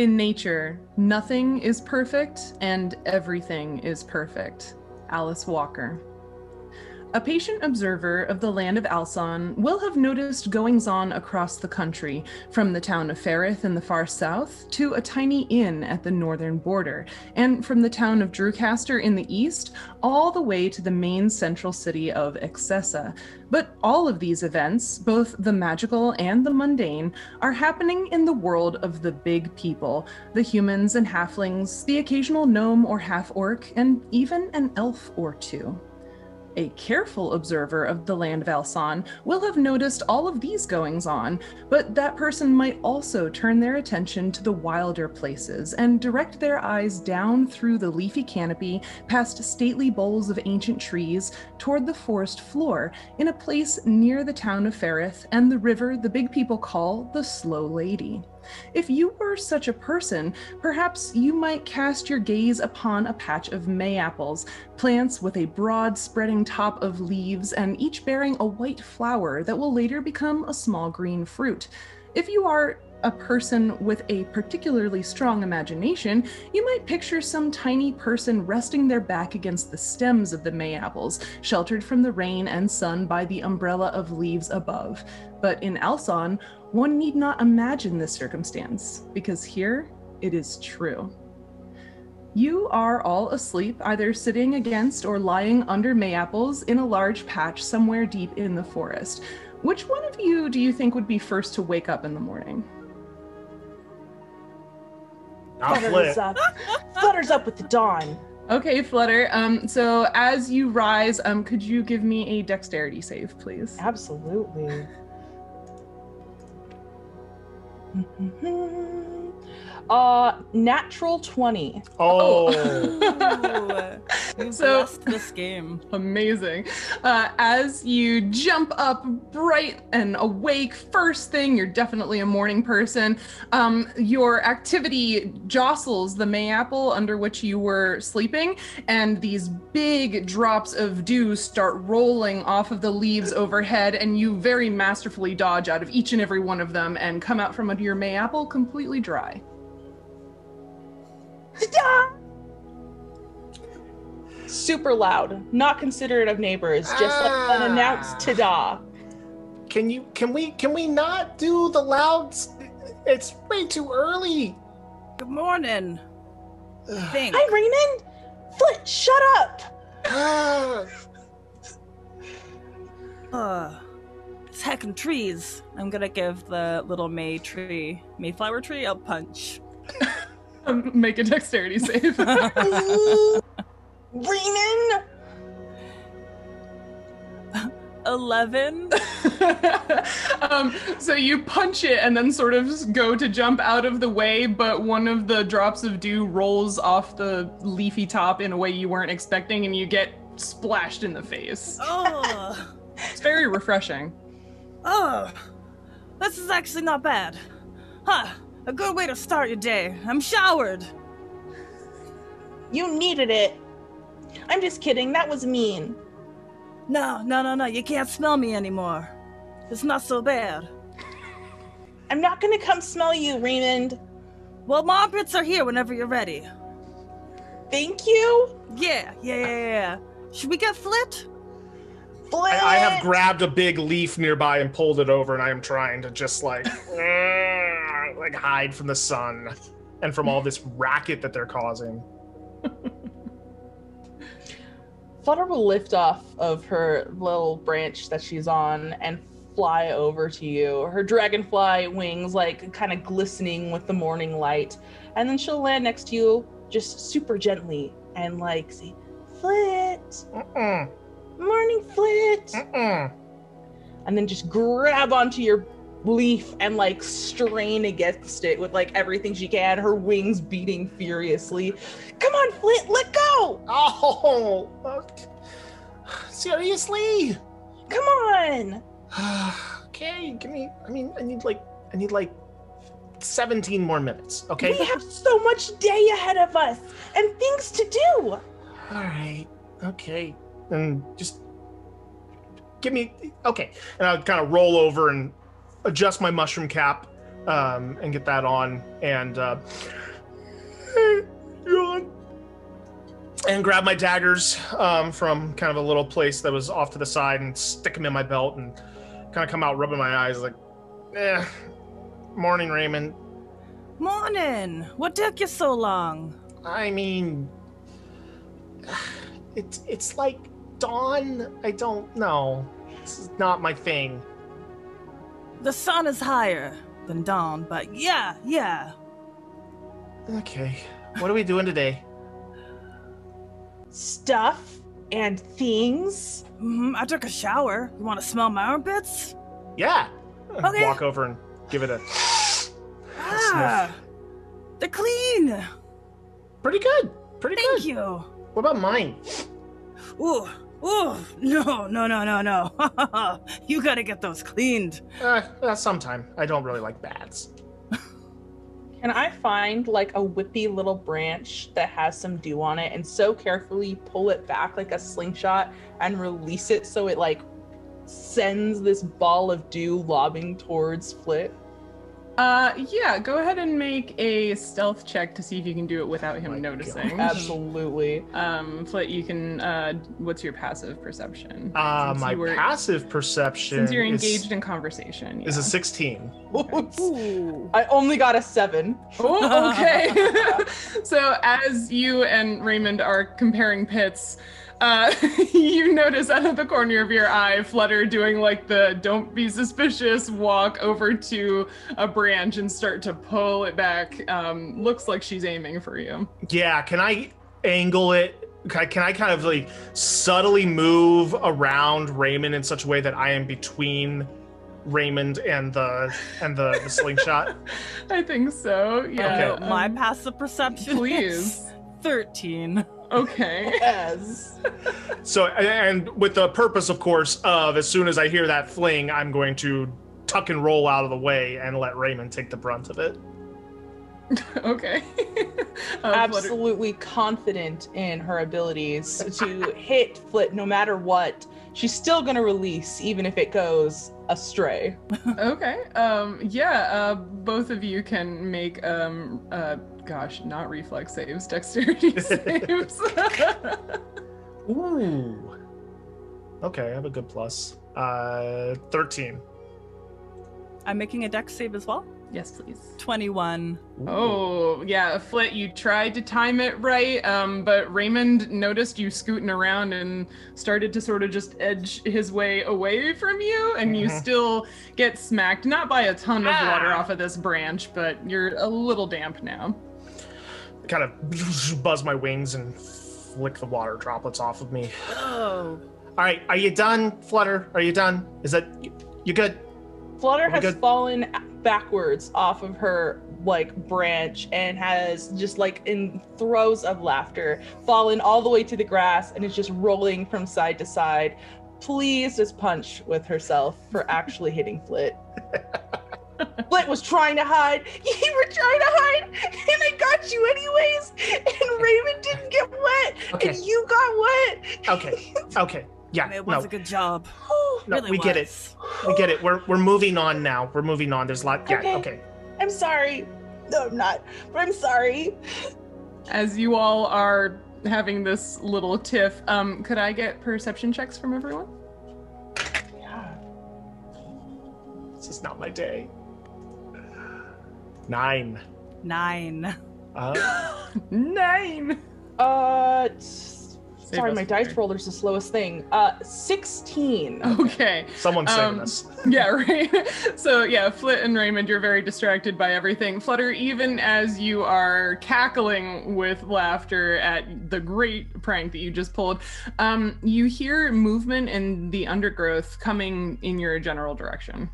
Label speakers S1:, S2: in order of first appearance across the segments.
S1: In nature, nothing is perfect and everything is perfect. Alice Walker. A patient observer of the land of Alçon will have noticed goings-on across the country, from the town of Ferrith in the far south to a tiny inn at the northern border, and from the town of Drewcaster in the east, all the way to the main central city of Excessa. But all of these events, both the magical and the mundane, are happening in the world of the big people, the humans and halflings, the occasional gnome or half-orc, and even an elf or two. A careful observer of the land of Alçon will have noticed all of these goings-on, but that person might also turn their attention to the wilder places and direct their eyes down through the leafy canopy, past stately boles of ancient trees, toward the forest floor, in a place near the town of Ferrith and the river the big people call the Slow Lady. If you were such a person, perhaps you might cast your gaze upon a patch of May-apples, plants with a broad spreading top of leaves and each bearing a white flower that will later become a small green fruit. If you are a person with a particularly strong imagination, you might picture some tiny person resting their back against the stems of the May-apples, sheltered from the rain and sun by the umbrella of leaves above. But in Alçon, one need not imagine this circumstance, because here it is true. You are all asleep, either sitting against or lying under May-apples in a large patch somewhere deep in the forest. Which one of you do you think would be first to wake up in the morning?
S2: Flutter's up. Flutter's up with the dawn.
S1: Okay, Flutter. So as you rise, could you give me a dexterity save, please?
S2: Absolutely. Natural 20.
S3: Oh.
S4: You
S1: So-
S4: blessed this game.
S1: Amazing. As you jump up bright and awake, first thing, you're definitely a morning person. Your activity jostles the May-apple under which you were sleeping, and these big drops of dew start rolling off of the leaves overhead, and you very masterfully dodge out of each and every one of them and come out from under your May-apple completely dry.
S2: Ta-da! Super loud, not considerate of neighbors, just like unannounced ta-da.
S3: Can we not do the louds? It's way too early.
S4: Good morning. Think.
S2: Hi, Raymond! Flit, shut up!
S4: It's heckin' trees. I'm gonna give the little Mayflower tree a punch.
S1: Make a dexterity save.
S2: Raymond!
S4: 11.
S1: So you punch it and then sort of go to jump out of the way, but one of the drops of dew rolls off the leafy top in a way you weren't expecting, and you get splashed in the face.
S4: Oh,
S1: It's very refreshing.
S4: this is actually not bad. Huh, a good way to start your day. I'm showered.
S2: You needed it. I'm just kidding, that was mean.
S4: No, you can't smell me anymore. It's not so bad.
S2: I'm not gonna come smell you, Raymond.
S4: Well, my armpits are here whenever you're ready.
S2: Thank you.
S4: Yeah. Should we get Flit?
S2: Flit!
S3: I have grabbed a big leaf nearby and pulled it over, and I am trying to just like hide from the sun and from all this racket that they're causing.
S2: Flutter will lift off of her little branch that she's on and fly over to you. Her dragonfly wings like kind of glistening with the morning light. And then she'll land next to you just super gently and like say, Flit! Morning, Flit! And then just grab onto your leaf and like strain against it with like everything she can, her wings beating furiously. Come on, Flit, let go!
S3: Oh, seriously?
S2: Come on!
S3: Okay, I need like 17 more minutes, okay?
S2: We have so much day ahead of us and things to do.
S3: All right, okay. And just give me, okay. And I'll kind of roll over and adjust my mushroom cap, and get that on, and yawn. And grab my daggers from kind of a little place that was off to the side and stick them in my belt and kind of come out rubbing my eyes like, morning, Raymond.
S4: Morning. What took you so long?
S3: I mean, it's like dawn. I don't know. This is not my thing.
S4: The sun is higher than dawn, but yeah.
S3: Okay. What are we doing today?
S2: Stuff and things.
S4: I took a shower. You want to smell my armpits?
S3: Yeah.
S4: Okay.
S3: Walk over and give it a
S4: Ah, they're clean.
S3: Pretty good. Pretty
S4: Thank
S3: good.
S4: you.
S3: What about mine?
S4: Ooh, no. You gotta get those cleaned.
S3: Sometime. I don't really like bats.
S2: Can I find like a whippy little branch that has some dew on it and so carefully pull it back like a slingshot and release it so it like sends this ball of dew lobbing towards Flit?
S1: Yeah, go ahead and make a stealth check to see if you can do it without him noticing.
S2: Absolutely.
S1: Flit, you can, what's your passive perception?
S3: My passive perception
S1: Since you're engaged in conversation.
S3: is a 16.
S4: Ooh.
S2: I only got a 7.
S1: Oh, okay. So as you and Raymond are comparing pits, you notice out of the corner of your eye Flutter doing like the don't be suspicious walk over to a branch and start to pull it back. Looks like she's aiming for you.
S3: Yeah, can I angle it? Can I kind of like subtly move around Raymond in such a way that I am between Raymond and the slingshot?
S1: I think so. Yeah.
S3: Okay.
S4: My passive perception
S1: please.
S4: is 13.
S1: Okay.
S2: Yes.
S3: So, and with the purpose, of course, of as soon as I hear that fling, I'm going to tuck and roll out of the way and let Raymond take the brunt of it.
S1: Okay.
S2: Absolutely confident in her abilities to hit Flit no matter what. She's still gonna release even if it goes astray.
S1: Okay. Both of you can make gosh, not reflex saves, dexterity saves.
S3: Ooh. Okay, I have a good plus. 13.
S4: I'm making a dex save as well.
S1: Yes, please.
S4: 21.
S3: Ooh.
S1: Oh, yeah, Flit, you tried to time it right, but Raymond noticed you scooting around and started to sort of just edge his way away from you, and you still get smacked, not by a ton of water off of this branch, but you're a little damp now.
S3: I kind of buzz my wings and flick the water droplets off of me.
S4: Oh.
S3: All right, are you done, Flutter? Are you done? Is that you good?
S2: Flutter has
S3: good?
S2: fallen backwards off of her like branch and has just like in throes of laughter fallen all the way to the grass and is just rolling from side to side, pleased as punch with herself for actually hitting Flit. Flit was trying to hide. You were trying to hide, and I got you anyways. And Raymond didn't get wet,
S3: Okay.
S2: and you got wet.
S3: Okay. Yeah,
S4: It was a good job.
S3: no,
S4: really
S3: we get it.
S4: was.
S3: We get it. We're moving on now. We're moving on. There's a lot. Yeah, okay.
S2: I'm sorry. No, I'm not. But I'm sorry.
S1: As you all are having this little tiff, could I get perception checks from everyone?
S2: Yeah.
S3: This is not my day. 9.
S4: 9.
S1: 9!
S2: Sorry,
S1: us
S2: my
S1: the
S2: dice
S1: day.
S2: roller's the slowest thing. 16.
S1: Okay.
S3: Someone's saving us.
S1: Yeah, right. So yeah, Flit and Raymond, you're very distracted by everything. Flutter, even as you are cackling with laughter at the great prank that you just pulled, you hear movement in the undergrowth coming in your general direction.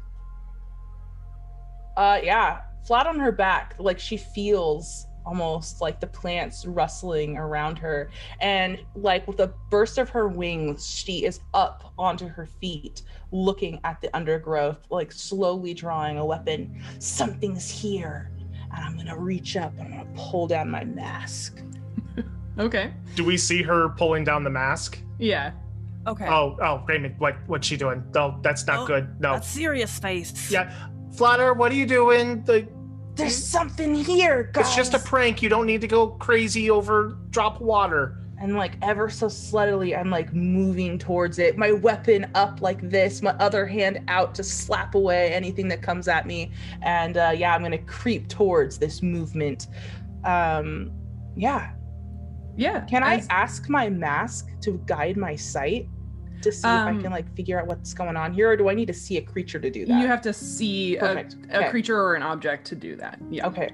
S2: Yeah, flat on her back, like she feels almost like the plants rustling around her, and like with a burst of her wings, she is up onto her feet, looking at the undergrowth, like slowly drawing a weapon. Something's here, and I'm gonna reach up and I'm gonna pull down my mask.
S1: Okay.
S3: Do we see her pulling down the mask?
S1: Yeah.
S4: Okay.
S3: Oh, Raymond, what's she doing? No, that's not good. No.
S4: That's serious face.
S3: Yeah, Flutter, what are you doing?
S2: There's something here, guys.
S3: It's just a prank. You don't need to go crazy over drop water.
S2: And like ever so slightly, I'm like moving towards it. My weapon up like this, my other hand out to slap away anything that comes at me. And yeah, I'm gonna creep towards this movement. Yeah.
S1: Yeah.
S2: Can I ask my mask to guide my sight to see if I can like figure out what's going on here, or do I need to see a creature to do that?
S1: You have to see a creature or an object to do that. Yeah.
S2: Okay.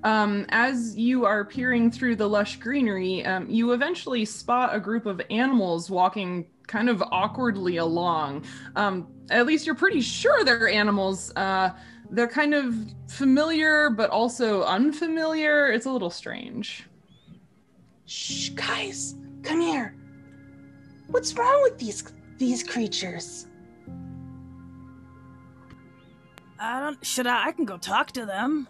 S1: As you are peering through the lush greenery, you eventually spot a group of animals walking kind of awkwardly along. At least you're pretty sure they're animals. They're kind of familiar, but also unfamiliar. It's a little strange.
S2: Shh, guys, come here. What's wrong with these creatures?
S4: I can go talk to them.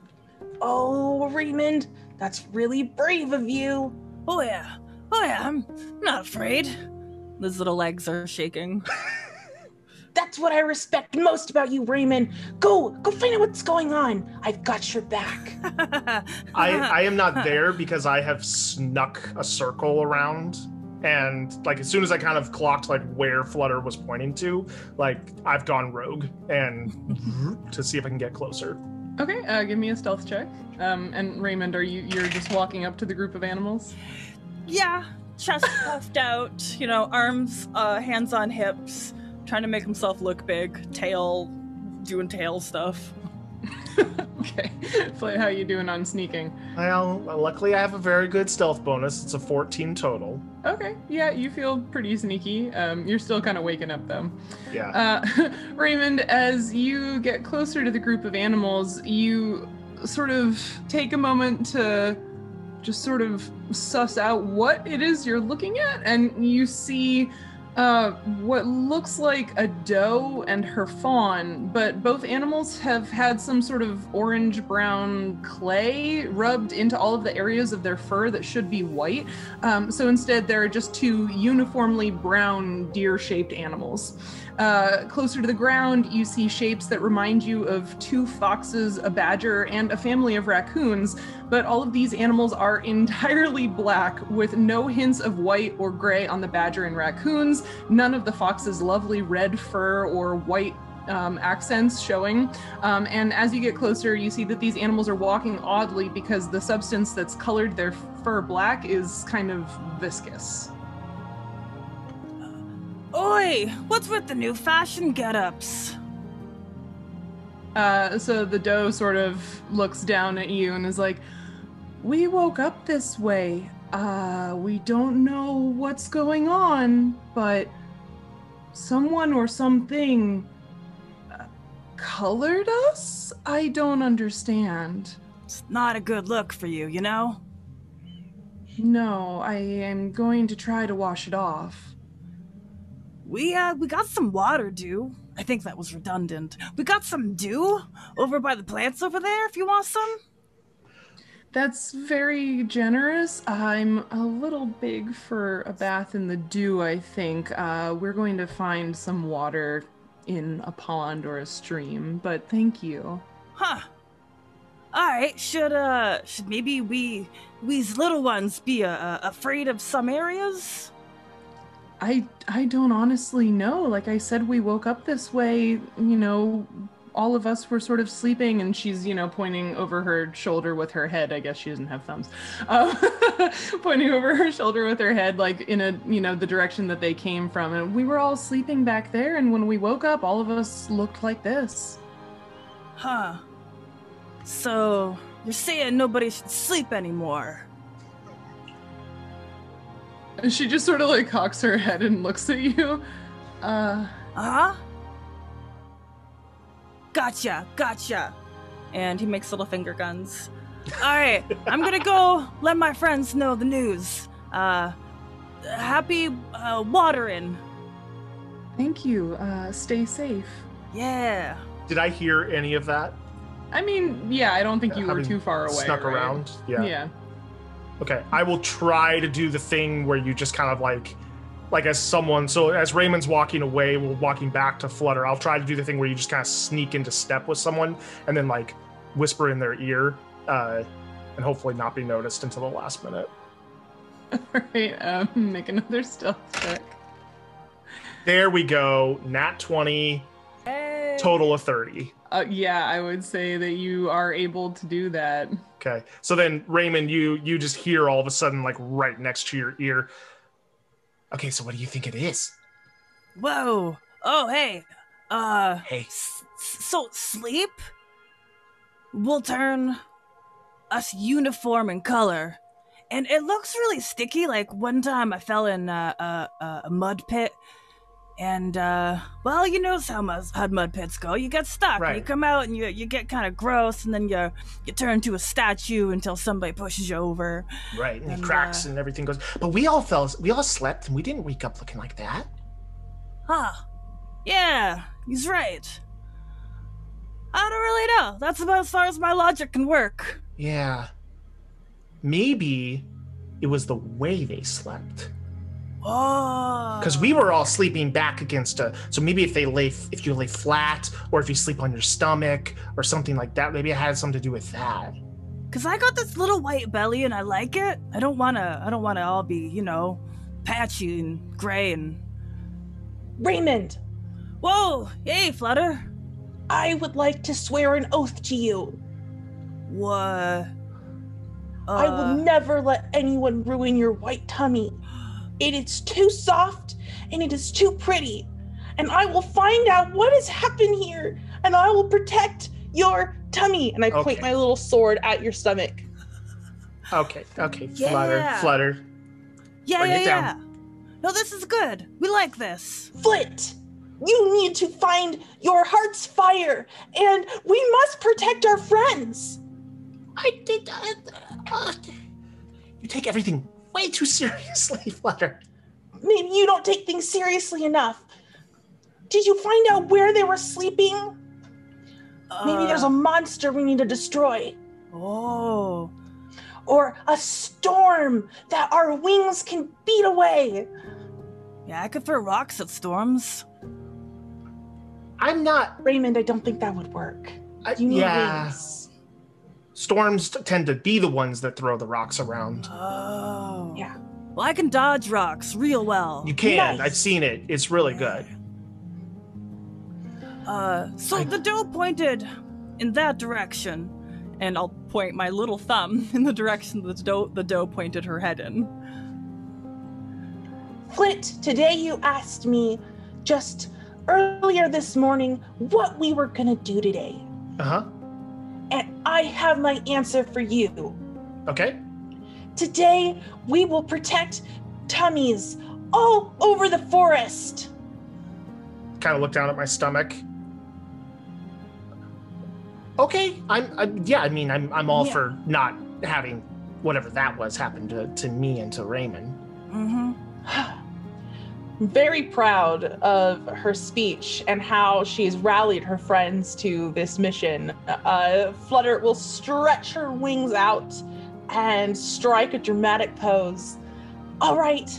S2: Oh, Raymond, that's really brave of you.
S4: Oh yeah, I'm not afraid. His little legs are shaking.
S2: That's what I respect most about you, Raymond. Go find out what's going on. I've got your back.
S3: I am not there because I have snuck a circle around, and like as soon as I kind of clocked like where Flutter was pointing to, like I've gone rogue and to see if I can get closer.
S1: Okay, give me a stealth check. And Raymond, you're just walking up to the group of animals?
S4: Yeah, chest puffed out, arms, hands on hips, trying to make himself look big, tail, doing tail stuff.
S1: Okay, Flit, how you doing on sneaking?
S3: Well, luckily I have a very good stealth bonus. It's a 14 total.
S1: Okay, yeah, you feel pretty sneaky. You're still kind of waking up though.
S3: Yeah.
S1: Raymond, as you get closer to the group of animals, you sort of take a moment to just sort of suss out what it is you're looking at, and you see what looks like a doe and her fawn, but both animals have had some sort of orange-brown clay rubbed into all of the areas of their fur that should be white. So instead, there are just two uniformly brown deer-shaped animals. Closer to the ground, you see shapes that remind you of two foxes, a badger, and a family of raccoons, but all of these animals are entirely black with no hints of white or gray on the badger and raccoons, none of the fox's lovely red fur or white accents showing. And as you get closer, you see that these animals are walking oddly because the substance that's colored their fur black is kind of viscous.
S4: Oi! What's with the new fashion get-ups?
S1: So the doe sort of looks down at you and is like, we woke up this way. We don't know what's going on, but someone or something colored us? I don't understand.
S4: It's not a good look for you, you know?
S1: No, I am going to try to wash it off.
S4: We got some water dew. I think that was redundant. We got some dew over by the plants over there if you want some.
S1: That's very generous. I'm a little big for a bath in the dew, I think. We're going to find some water in a pond or a stream, but thank you.
S4: Huh. Alright, should maybe we's little ones be afraid of some areas?
S1: I don't honestly know. Like I said, we woke up this way, all of us were sort of sleeping, and she's, pointing over her shoulder with her head. I guess she doesn't have thumbs. Pointing over her shoulder with her head, like in the direction that they came from. And we were all sleeping back there, and when we woke up, all of us looked like this.
S4: Huh. So, you're saying nobody should sleep anymore?
S1: And she just sort of like cocks her head and looks at you.
S4: Uh-huh? Gotcha. And he makes little finger guns. Alright, I'm gonna go let my friends know the news. Happy watering.
S1: Thank you. Stay safe.
S4: Yeah.
S3: Did I hear any of that?
S1: I mean, yeah, I don't think you were too far away.
S3: Snuck around? Yeah.
S1: Yeah.
S3: Okay, I will try to do the thing where you just kind of like like as someone, so as Raymond's walking away, we're walking back to Flutter, I'll try to do the thing where you just kind of sneak into step with someone and then like whisper in their ear and hopefully not be noticed until the last minute.
S1: All right, make another stealth check.
S3: There we go. Nat 20,
S4: Hey.
S3: total of 30.
S1: Yeah, I would say that you are able to do that.
S3: Okay. So then Raymond, you just hear all of a sudden like right next to your ear. Okay, so what do you think it is?
S4: Whoa. Oh, hey.
S3: Hey.
S4: So sleep will turn us uniform in color. And it looks really sticky. Like one time I fell in a mud pit. And, well, you know how mud pits go. You get stuck.
S3: Right.
S4: You come out and you get kind of gross, and then you turn into a statue until somebody pushes you over.
S3: Right, and it cracks and everything goes. But we all slept and we didn't wake up looking like that.
S4: Huh. Yeah, he's right. I don't really know. That's about as far as my logic can work.
S3: Yeah. Maybe it was the way they slept.
S4: Oh.
S3: Because we were all sleeping back against so maybe if you lay flat, or if you sleep on your stomach or something like that, maybe it had something to do with that.
S4: Cause I got this little white belly and I like it. I don't wanna all be, patchy and gray and...
S2: Raymond,
S4: Whoa! Hey, Flutter!
S2: I would like to swear an oath to you.
S4: What?
S2: I will never let anyone ruin your white tummy. It is too soft and it is too pretty. And I will find out what has happened here and I will protect your tummy. And I point my little sword at your stomach.
S3: Okay.
S4: Yeah.
S3: Flutter.
S4: Yeah. No, this is good. We like this.
S2: Flit, you need to find your heart's fire and we must protect our friends.
S3: I did. You take everything way too seriously, Flutter.
S2: Maybe you don't take things seriously enough. Did you find out where they were sleeping? Maybe there's a monster we need to destroy.
S4: Oh.
S2: Or a storm that our wings can beat away.
S4: Yeah, I could throw rocks at storms.
S3: I'm not...
S2: Raymond, I don't think that would work. You need wings.
S3: Storms tend to be the ones that throw the rocks around.
S4: Oh.
S2: Yeah.
S4: Well, I can dodge rocks real well.
S3: You can.
S2: Nice.
S3: I've seen it. It's really good.
S4: So the doe pointed in that direction, and I'll point my little thumb in the direction the doe pointed her head in.
S2: Flit, today you asked me just earlier this morning what we were gonna do today.
S3: Uh-huh.
S2: And I have my answer for you.
S3: Okay.
S2: Today, we will protect tummies all over the forest.
S3: Kind of look down at my stomach. Okay. I'm all for not having whatever that was happen to me and to Raymond.
S4: Mm-hmm.
S2: Very proud of her speech and how she's rallied her friends to this mission. Flutter will stretch her wings out and strike a dramatic pose. All right,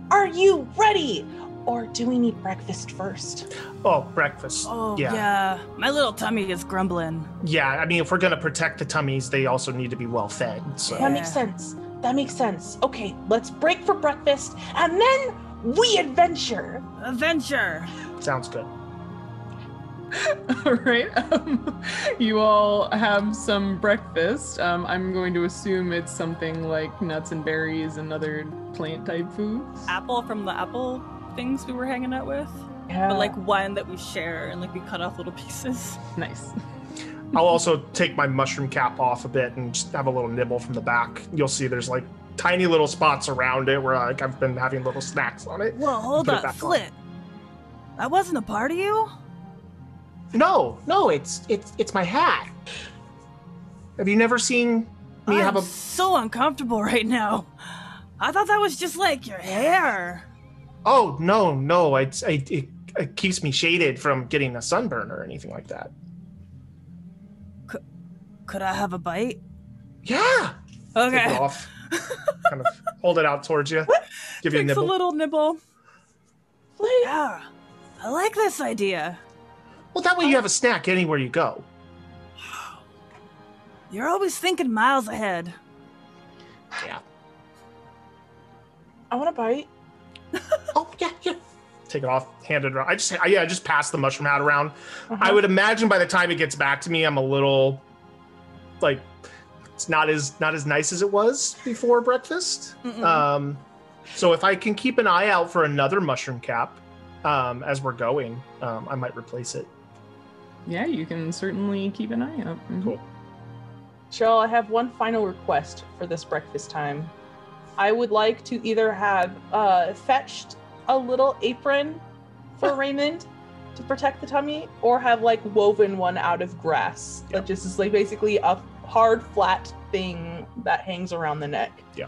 S2: are you ready? Or do we need breakfast first?
S3: Oh, breakfast.
S4: Oh, yeah. My little tummy is grumbling.
S3: Yeah, I mean, if we're going to protect the tummies, they also need to be well fed. So.
S2: That makes sense. Okay, let's break for breakfast and then we adventure.
S3: Sounds good.
S1: All right. You all have some breakfast. I'm going to assume it's something like nuts and berries and other plant type foods.
S4: Apple from the apple things we were hanging out with.
S2: Yeah.
S4: But like one that we share and like we cut off little pieces.
S1: Nice.
S3: I'll also take my mushroom cap off a bit and just have a little nibble from the back. You'll see there's like tiny little spots around it where like I've been having little snacks on it.
S4: Well, hold up, Flit. That wasn't a part of you?
S3: No, it's my hat. Have you never seen me have a...
S4: I'm so uncomfortable right now. I thought that was just like your hair.
S3: Oh, no, it keeps me shaded from getting a sunburn or anything like that.
S4: Could I have a bite?
S3: Yeah.
S4: Okay.
S3: Take it off. Kind of hold it out towards you. Give you a
S4: Takes
S3: nibble.
S4: a little nibble. Yeah, I like this idea.
S3: Well, that way you have a snack anywhere you go.
S4: You're always thinking miles ahead.
S3: Yeah.
S2: I want a bite.
S3: Oh, yeah. Take it off, hand it around. I just pass the mushroom hat around. I would imagine by the time it gets back to me, I'm a little, like, it's not as nice as it was before breakfast. So if I can keep an eye out for another mushroom cap as we're going, I might replace it.
S1: Yeah, you can certainly keep an eye out.
S3: Cool.
S2: Sheryl, I have one final request for this breakfast time. I would like to either have fetched a little apron for Raymond to protect the tummy, or have like woven one out of grass that just is like basically a hard, flat thing that hangs around the neck.
S3: Yeah.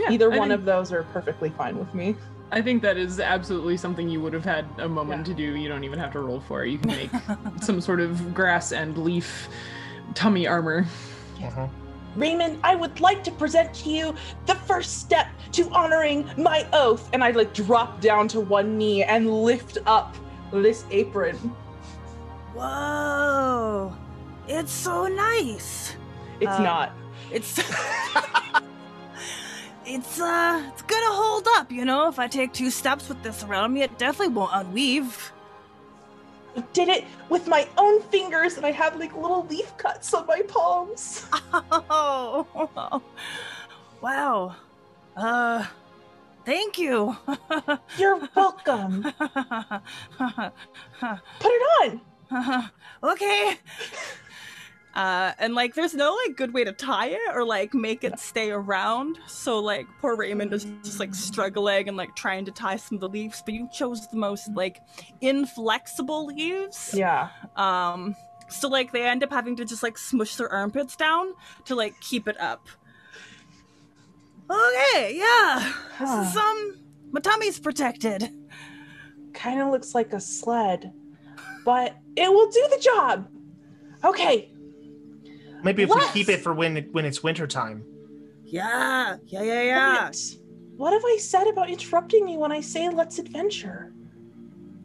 S2: Either one of those are perfectly fine with me.
S1: I think that is absolutely something you would have had a moment to do. You don't even have to roll for it. You can make some sort of grass and leaf tummy armor.
S2: Raymond, I would like to present to you the first step to honoring my oath. And I like drop down to one knee and lift up this apron.
S4: Whoa, it's so nice.
S2: It's not.
S4: It's it's gonna hold up, you know. If I take 2 steps with this around me, it definitely won't unweave.
S2: I did it with my own fingers, and I have like little leaf cuts on my palms.
S4: Oh, wow. Thank you.
S2: You're welcome. Put it on.
S4: Okay. And like, there's no like good way to tie it or like make it stay around. So like, poor Raymond is just like struggling and like trying to tie some of the leaves, but you chose the most like inflexible leaves.
S2: Yeah.
S4: So like they end up having to just like smush their armpits down to like keep it up. Okay, yeah. This is my tummy's protected.
S2: Kind of looks like a sled, but it will do the job. Okay.
S3: Maybe if we keep it for when it's wintertime.
S4: Yeah.
S2: What have I said about interrupting me when I say let's adventure?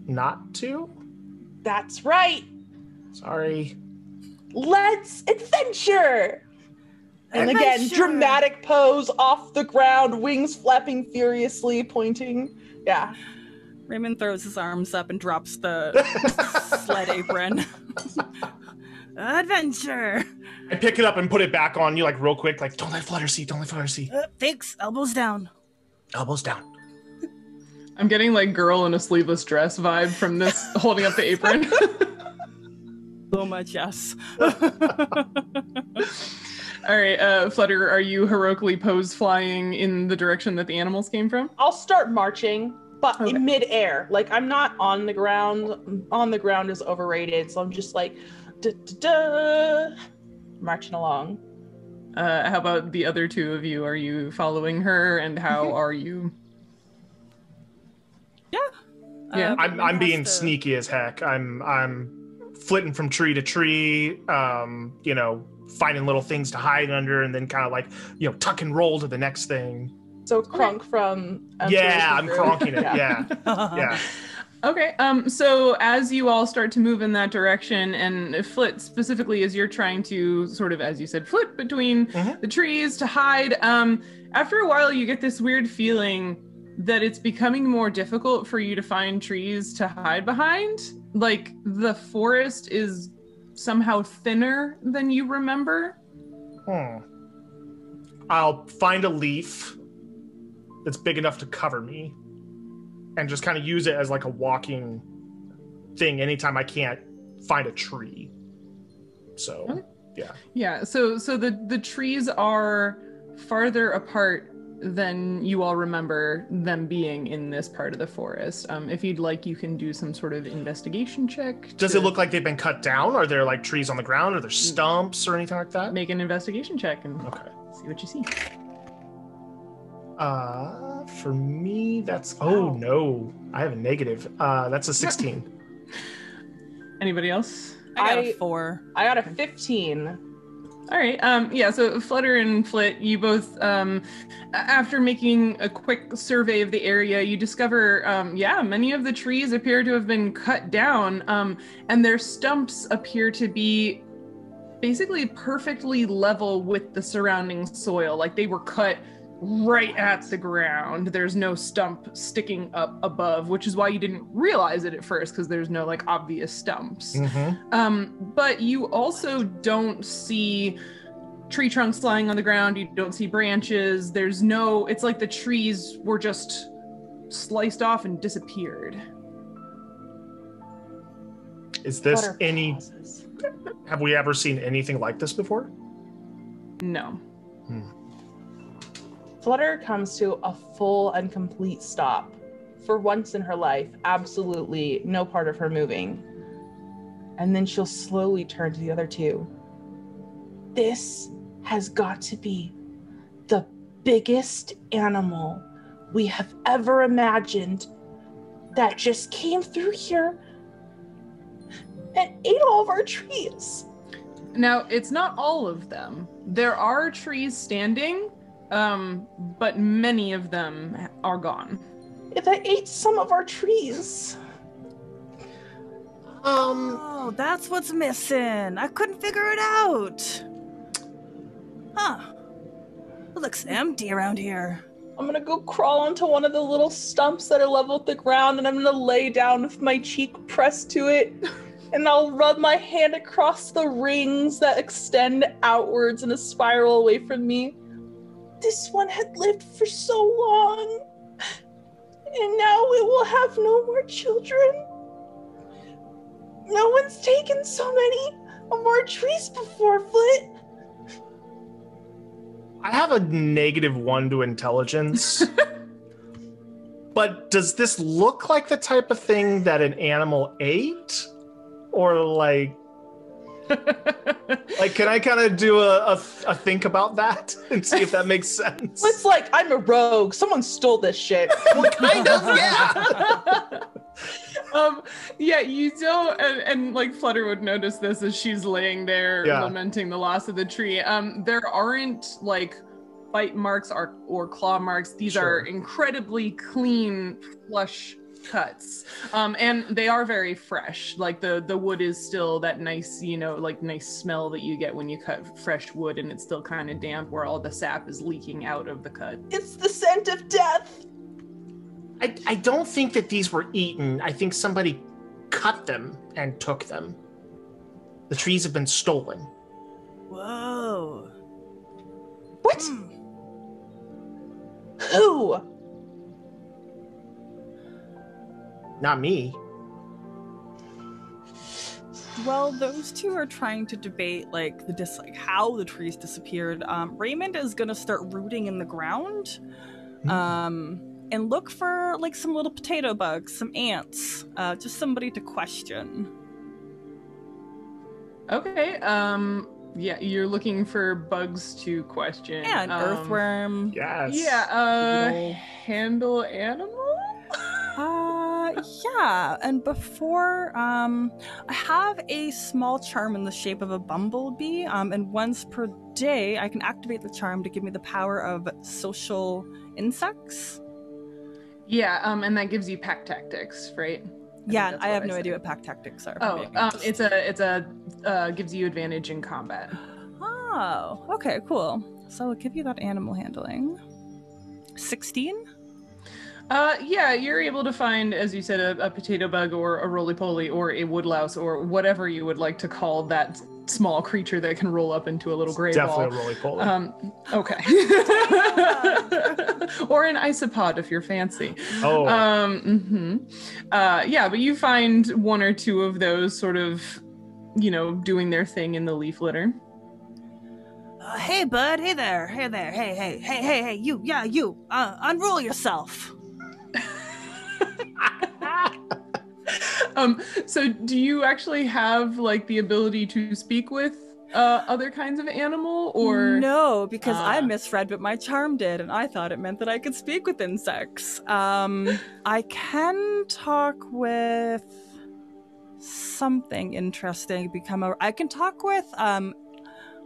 S3: Not to?
S2: That's right.
S3: Sorry.
S2: Let's adventure. And again, dramatic pose off the ground, wings flapping furiously, pointing. Yeah.
S4: Raymond throws his arms up and drops the sled apron. Adventure.
S3: I pick it up and put it back on you, like real quick, like don't let Flutter see.
S4: Thanks. Elbows down.
S3: Elbows down.
S1: I'm getting like girl in a sleeveless dress vibe from this holding up the apron.
S4: So much yes.
S1: All right, Flutter, are you heroically pose flying in the direction that the animals came from?
S2: I'll start marching, but in midair. Like, I'm not on the ground. On the ground is overrated, so I'm just like, marching along.
S1: How about the other two of you? Are you following her, and how are you?
S4: Yeah.
S3: I'm being sneaky as heck. I'm flitting from tree to tree, finding little things to hide under, and then kind of like, tuck and roll to the next thing.
S2: So Kronk from...
S3: I'm cronking it, yeah.
S1: Okay, so as you all start to move in that direction, and Flit specifically, as you're trying to sort of, as you said, flit between the trees to hide, after a while you get this weird feeling that it's becoming more difficult for you to find trees to hide behind. Like, the forest is somehow thinner than you remember.
S3: I'll find a leaf that's big enough to cover me and just kind of use it as like a walking thing anytime I can't find a tree. So, yeah.
S1: So the trees are farther apart than you all remember them being in this part of the forest. If you'd like, you can do some sort of investigation check.
S3: Does it look like they've been cut down? Are there like trees on the ground? Are there stumps or anything like that?
S1: Make an investigation check and see what you see.
S3: For me, that's... Oh, no. I have a negative. That's a 16.
S1: Anybody else?
S4: I got a 4.
S2: I got a 15.
S1: All right. Yeah, so Flutter and Flit, you both, after making a quick survey of the area, you discover, many of the trees appear to have been cut down, and their stumps appear to be basically perfectly level with the surrounding soil. Like they were cut right at the ground. There's no stump sticking up above, which is why you didn't realize it at first, because there's no like obvious stumps. But you also don't see tree trunks lying on the ground. You don't see branches. It's like the trees were just sliced off and disappeared.
S3: Is this have we ever seen anything like this before?
S1: No.
S2: Flutter comes to a full and complete stop. For once in her life, absolutely no part of her moving. And then she'll slowly turn to the other two. This has got to be the biggest animal we have ever imagined that just came through here and ate all of our trees.
S1: Now, it's not all of them. There are trees standing, but many of them are gone.
S2: That ate some of our trees.
S4: Oh, that's what's missing. I couldn't figure it out. Huh. It looks empty around here.
S2: I'm gonna go crawl onto one of the little stumps that are level with the ground, and I'm gonna lay down with my cheek pressed to it, and I'll rub my hand across the rings that extend outwards in a spiral away from me. This one had lived for so long, and now it will have no more children. No one's taken so many of our trees before, Flit.
S3: I have a -1 to intelligence. But does this look like the type of thing that an animal ate? Or like can I kind of do a think about that and see if that makes sense?
S2: It's like, I'm a rogue. Someone stole this shit.
S3: Well, kind of, yeah.
S1: Yeah, you don't, and like Flutter would notice this as she's laying there lamenting the loss of the tree. There aren't like bite marks or claw marks. These are incredibly clean, flush cuts, and they are very fresh. Like the wood is still that nice, nice smell that you get when you cut fresh wood, and it's still kind of damp where all the sap is leaking out of the cut.
S2: It's the scent of death.
S3: I don't think that these were eaten. I think somebody cut them and took them. The trees have been stolen.
S4: Whoa.
S2: What? Who?
S3: Not me.
S5: Well, those two are trying to debate how the trees disappeared. Raymond is gonna start rooting in the ground. And look for some little potato bugs, some ants, just somebody to question.
S1: Okay. Yeah, you're looking for bugs to question.
S5: Yeah, an earthworm.
S3: Yes.
S1: Yeah. Handle animal.
S5: Yeah, and before, I have a small charm in the shape of a bumblebee, and once per day, I can activate the charm to give me the power of social insects.
S1: Yeah, and that gives you pack tactics, right?
S5: I have no idea what pack tactics are.
S1: Gives you advantage in combat.
S5: Oh, okay, cool. So I'll give you that animal handling. 16?
S1: Yeah, you're able to find, as you said, a potato bug or a roly-poly or a woodlouse or whatever you would like to call that small creature that can roll up into a little gray ball.
S3: Definitely a roly-poly.
S1: Okay. Or an isopod if you're fancy.
S3: Oh.
S1: Yeah, but you find one or two of those sort of, doing their thing in the leaf litter.
S4: Hey, bud. Hey there. Hey, you. Yeah, you. Unroll yourself.
S1: So do you actually have the ability to speak with other kinds of animal, or
S5: no? Because I misread what my charm did, and I thought it meant that I could speak with insects. I can talk with something interesting. I can talk with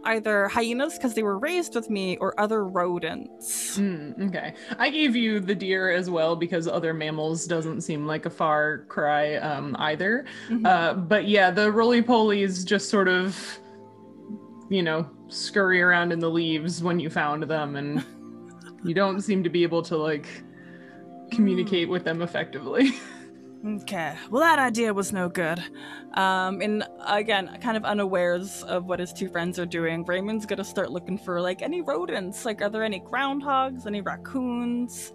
S5: either hyenas because they were raised with me or other rodents.
S1: Okay. I gave you the deer as well because other mammals doesn't seem like a far cry either. But yeah, the roly-polies just sort of, scurry around in the leaves when you found them, and you don't seem to be able to, like, communicate with them effectively.
S5: Okay, well that idea was no good. And again, kind of unawares of what his two friends are doing, Raymond's gonna start looking for, like, any rodents. Like, are there any groundhogs, any raccoons?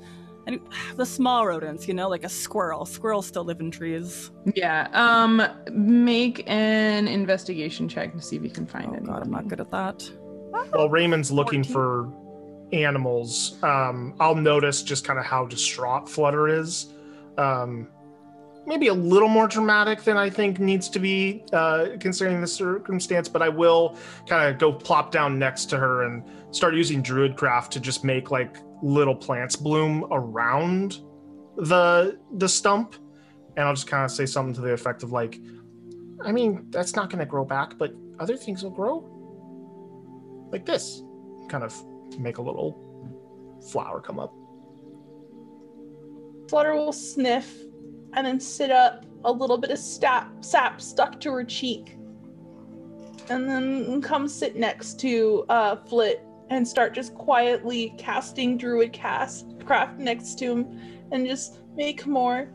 S5: The small rodents, like a squirrel. Squirrels still live in trees.
S1: Yeah, make an investigation check to see if you can find it.
S5: God, I'm not good at that.
S3: While Raymond's looking
S5: 14.
S3: for animals, I'll notice just kind of how distraught Flutter is. Maybe a little more dramatic than I think needs to be considering the circumstance, but I will kind of go plop down next to her and start using Druidcraft to just make like little plants bloom around the stump. And I'll just kind of say something to the effect of like, I mean, that's not going to grow back, but other things will grow. Like this. Kind of make a little flower come up.
S2: Flutter will sniff and then sit up, a little bit of sap stuck to her cheek, and then come sit next to Flit and start just quietly casting Druidcraft next to him and just make more.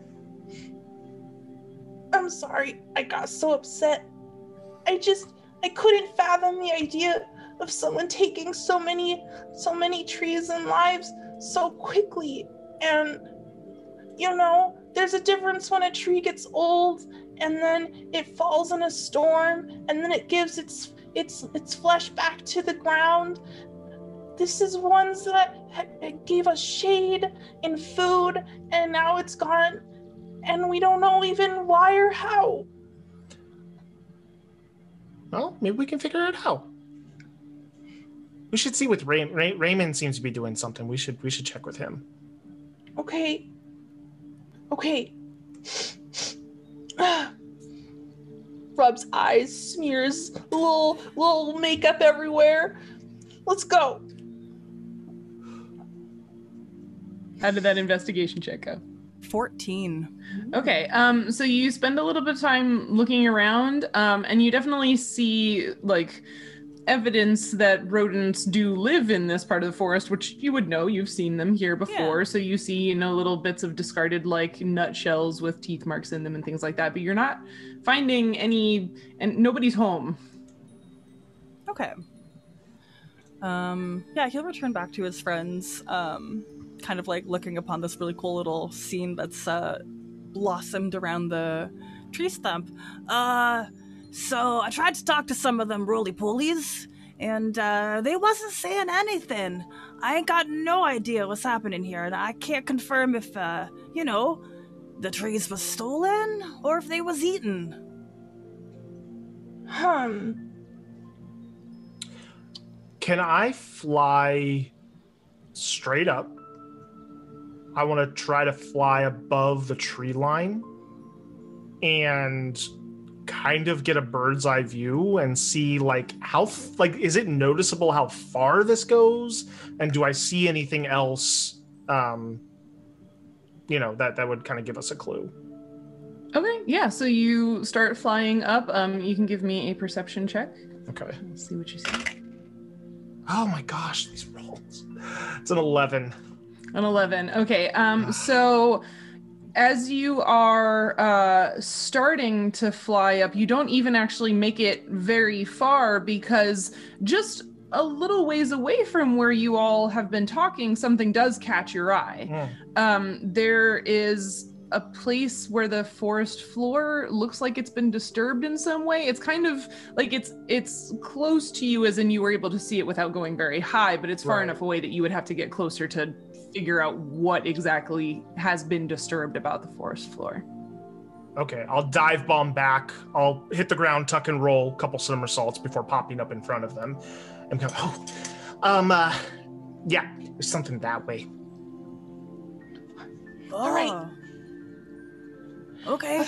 S2: I'm sorry, I got so upset. I couldn't fathom the idea of someone taking so many trees and lives so quickly. And there's a difference when a tree gets old and then it falls in a storm and then it gives its flesh back to the ground. This is ones that gave us shade and food, and now it's gone and we don't know even why or how.
S3: Well, maybe we can figure it out. We should see with Raymond seems to be doing something. We should check with him.
S2: Okay. Rubs eyes, smears little makeup everywhere. Let's go.
S1: How did that investigation check go?
S5: 14.
S1: Okay, so you spend a little bit of time looking around, and you definitely see, like, evidence that rodents do live in this part of the forest, which you would know. You've seen them here before. Yeah. So you see, little bits of discarded, like, nutshells with teeth marks in them and things like that, but you're not finding any, and nobody's home.
S5: Okay. Yeah, he'll return back to his friends, kind of like looking upon this really cool little scene that's blossomed around the tree stump. So I tried to talk to some of them roly-polies, and they wasn't saying anything. I ain't got no idea what's happening here, and I can't confirm if, the trees was stolen or if they was eaten.
S3: Can I fly straight up? I want to try to fly above the tree line and kind of get a bird's eye view and see like is it noticeable how far this goes, and do I see anything else that would kind of give us a clue.
S1: Okay, yeah, so you start flying up. You can give me a perception check.
S3: Okay,
S1: let's see what you see.
S3: Oh my gosh, these rolls. It's an 11.
S1: An 11. Okay, so as you are starting to fly up, you don't even actually make it very far, because just a little ways away from where you all have been talking, something does catch your eye. There is a place where the forest floor looks like it's been disturbed in some way. It's kind of like it's close to you, as in you were able to see it without going very high, but it's far enough away that you would have to get closer to figure out what exactly has been disturbed about the forest floor.
S3: Okay, I'll dive bomb back. I'll hit the ground, tuck and roll, a couple somersaults before popping up in front of them. And go, yeah, there's something that way.
S2: All right.
S5: Okay.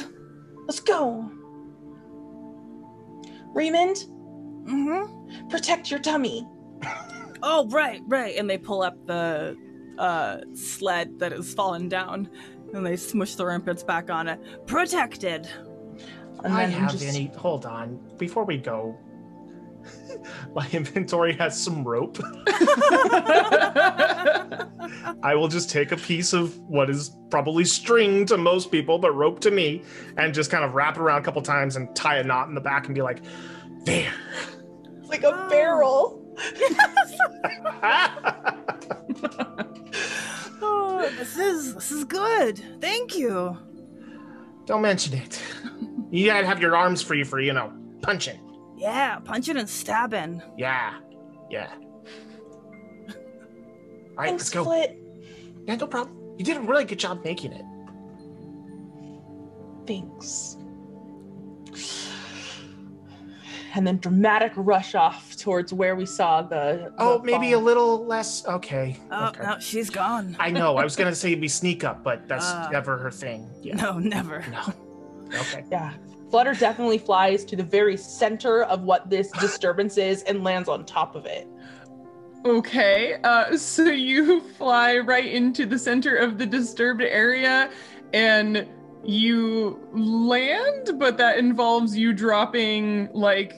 S2: Let's go. Raymond,
S5: Mm-hmm.
S2: Protect your tummy.
S5: Oh, right. And they pull up the sled that has fallen down, and they smush the armpits back on it. Protected.
S2: And
S3: I
S2: then
S3: have
S2: just...
S3: any. Hold on. Before we go, my inventory has some rope. I will just take a piece of what is probably string to most people, but rope to me, and just kind of wrap it around a couple times and tie a knot in the back and be like, there.
S2: It's like a barrel.
S5: Oh, this is good. Thank you.
S3: Don't mention it. You gotta have your arms free for, punching.
S5: Yeah, punching and stabbing.
S3: Yeah. All right,
S2: Thanks,
S3: let's go.
S2: Flit.
S3: Yeah, no problem. You did a really good job making it.
S2: Thanks. And then dramatic rush off towards where we saw the
S3: maybe
S2: fall.
S3: a little less. Okay.
S5: Oh,
S3: okay.
S5: no, she's gone.
S3: I know. I was gonna say we sneak up, but that's never her thing. Yeah.
S5: No, never.
S3: No. Okay.
S2: Yeah. Flutter definitely flies to the very center of what this disturbance is and lands on top of it.
S1: Okay, so you fly right into the center of the disturbed area and you land, but that involves you dropping like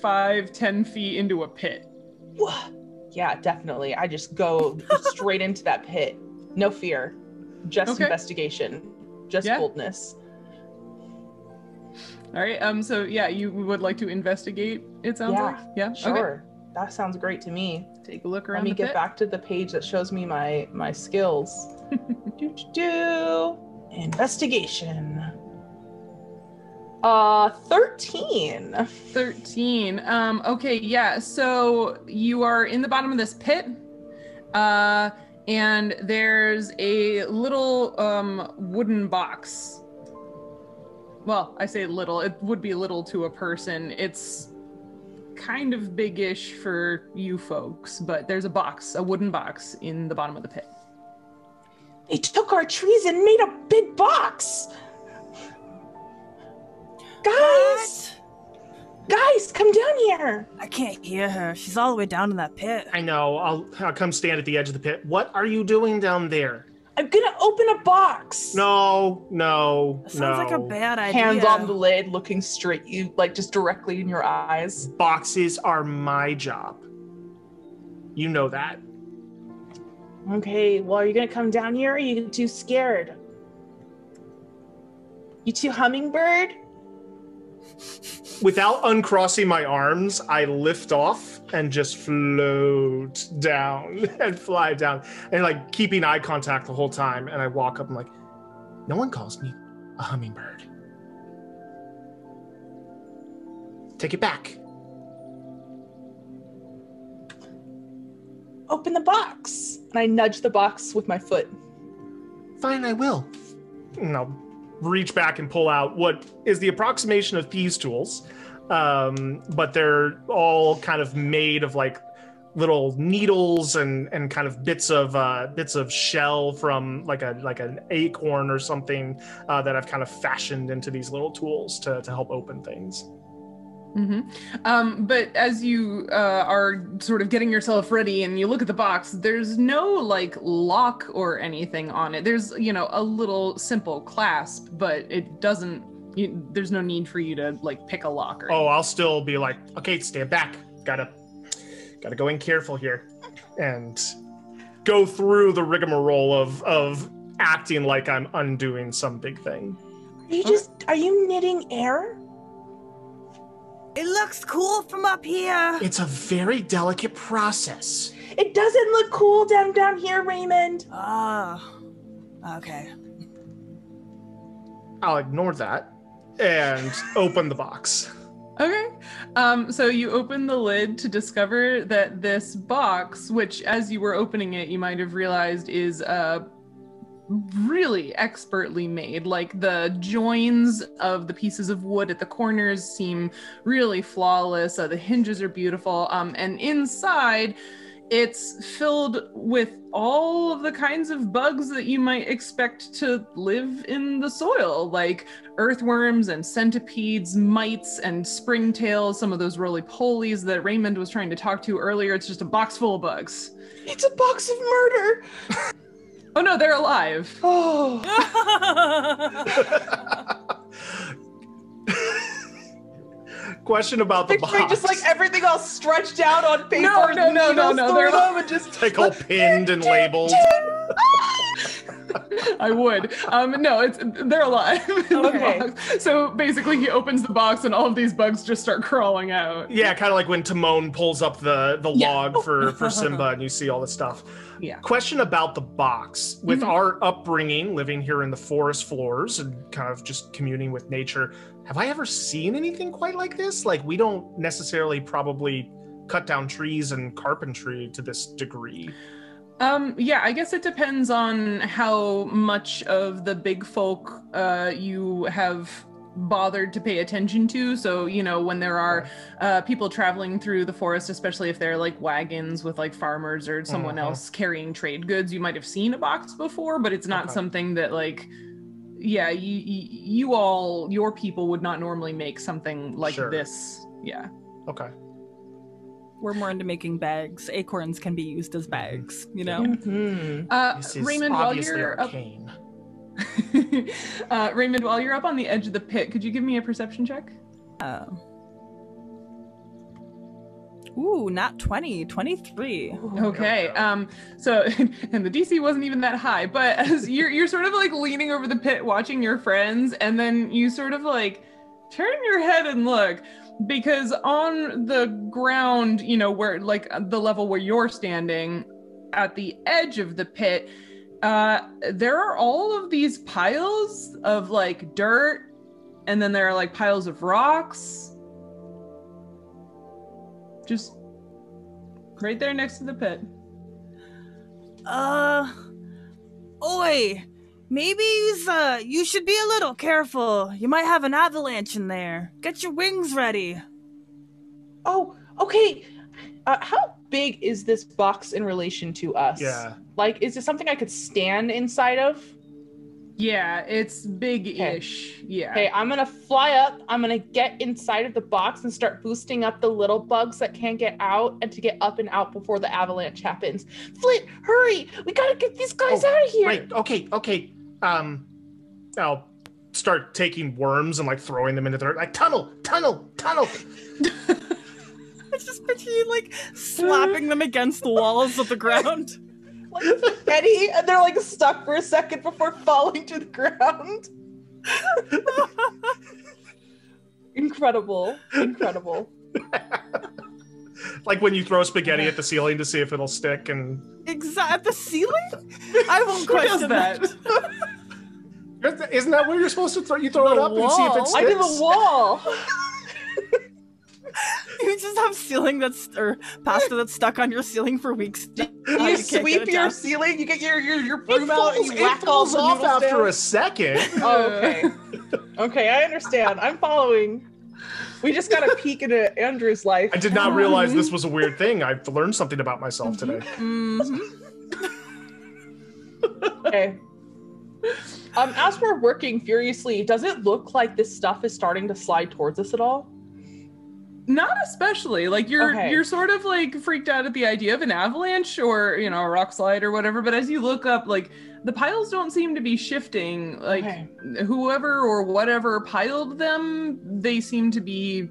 S1: 5-10 feet into a pit.
S2: Yeah, definitely. I just go straight into that pit. No fear. Just investigation. Just boldness.
S1: All right, so yeah, you would like to investigate, it sounds like? Yeah,
S2: sure.
S1: Okay.
S2: That sounds great to me.
S1: Take a look around.
S2: Let me get back to the page that shows me my skills. Investigation. 13.
S1: 13. Okay, yeah. So you are in the bottom of this pit, and there's a little wooden box. Well, I say little. It would be little to a person. It's kind of big-ish for you folks, but there's a wooden box in the bottom of the pit.
S2: They took our trees and made a big box. Guys! Guys, come down here.
S5: I can't hear her. She's all the way down in that pit.
S3: I know. I'll come stand at the edge of the pit. What are you doing down there?
S2: I'm gonna open a box.
S3: No.
S5: That sounds like a bad idea.
S2: Hands on the lid, looking straight you, like just directly in your eyes.
S3: Boxes are my job. You know that.
S2: Okay, well, are you gonna come down here or are you too scared? You too hummingbird?
S3: Without uncrossing my arms, I lift off and just float down and fly down and like keeping eye contact the whole time. And I walk up and like, no one calls me a hummingbird. Take it back.
S2: Open the box. And I nudge the box with my foot.
S3: Fine, I will. And I'll reach back and pull out what is the approximation of Pease tools. But they're all kind of made of like little needles and kind of bits of shell from like an acorn or something that I've kind of fashioned into these little tools to help open things.
S1: Mm-hmm. But as you are sort of getting yourself ready and you look at the box, there's no like lock or anything on it. There's, a little simple clasp, but it doesn't, there's no need for you to like pick a lock or anything.
S3: I'll still be like, okay, stand back. Gotta go in careful here and go through the rigmarole of acting like I'm undoing some big thing.
S2: Are you knitting air?
S5: It looks cool from up here.
S3: It's a very delicate process.
S2: It doesn't look cool down here, Raymond.
S5: Okay.
S3: I'll ignore that and open the box.
S1: Okay. So you open the lid to discover that this box, which as you were opening it, you might have realized is really expertly made. Like the joins of the pieces of wood at the corners seem really flawless. The hinges are beautiful. And inside It's filled with all of the kinds of bugs that you might expect to live in the soil, like earthworms and centipedes, mites and springtails, some of those roly-polies that Raymond was trying to talk to earlier. It's just a box full of bugs.
S2: It's a box of murder.
S1: Oh no, they're alive.
S2: Oh.
S3: Question about the box.
S2: Just like everything all stretched out on paper.
S1: No. They're
S2: them and just
S3: like all pinned and labeled.
S1: I would. No, they're alive.
S2: Okay.
S1: The so basically, he opens the box and all of these bugs just start crawling out.
S3: Yeah, kind of like when Timon pulls up the log for Simba, and you see all this stuff.
S1: Yeah.
S3: Question about the box. With our upbringing, living here in the forest floors and kind of just communing with nature, have I ever seen anything quite like this? Like, we don't necessarily probably cut down trees and carpentry to this degree.
S1: Yeah, I guess it depends on how much of the big folk you have bothered to pay attention to. So, you know, when there are people traveling through the forest, especially if they're like wagons with like farmers or someone else carrying trade goods, you might have seen a box before, but it's not something that like, yeah, your people would not normally make something like this. Yeah.
S3: Okay.
S5: We're more into making bags. Acorns can be used as bags, you know?
S3: This is
S1: Raymond, while
S3: obviously
S1: you're
S3: arcane.
S1: Raymond, while you're up on the edge of the pit, could you give me a perception check?
S5: Ooh, not 20, 23.
S1: Okay. So, and the DC wasn't even that high, but as you're sort of like leaning over the pit watching your friends, and then you sort of like turn your head and look, because on the ground, you know, where like the level where you're standing at the edge of the pit, there are all of these piles of like dirt, and then there are like piles of rocks. Just right there next to the pit.
S5: Oi, maybe you should be a little careful. You might have an avalanche in there. Get your wings ready.
S2: Oh, okay. How big is this box in relation to us?
S3: Yeah.
S2: Like, is it something I could stand inside of?
S1: Yeah, it's big-ish.
S2: Okay.
S1: Yeah.
S2: Okay, I'm gonna fly up. I'm gonna get inside of the box and start boosting up the little bugs that can't get out, and to get up and out before the avalanche happens. Flit, hurry! We gotta get these guys out of here.
S3: Right. Okay. I'll start taking worms and like throwing them into the like tunnel.
S5: I just picture you like slapping them against the walls of the ground.
S2: Like spaghetti, and they're like stuck for a second before falling to the ground. Incredible.
S3: Like when you throw spaghetti at the ceiling to see if it'll stick, and
S5: At the ceiling? I won't question that.
S3: Isn't that where you're supposed to throw? You throw it up and see if it sticks.
S2: I did the wall.
S5: You just have pasta that's stuck on your ceiling for weeks.
S2: You sweep your ceiling, you get your broom out, and you whack all the
S3: off
S2: noodles
S3: after
S2: down.
S3: a second.
S2: Oh, okay. Okay, I understand. I'm following. We just got a peek into Andrew's life.
S3: I did not realize this was a weird thing. I've learned something about myself today.
S2: Okay. As we're working furiously, does it look like this stuff is starting to slide towards us at all?
S1: Not especially. Like you're sort of like freaked out at the idea of an avalanche or, you know, a rock slide or whatever, but as you look up, like the piles don't seem to be shifting. Like whoever or whatever piled them, they seem to be,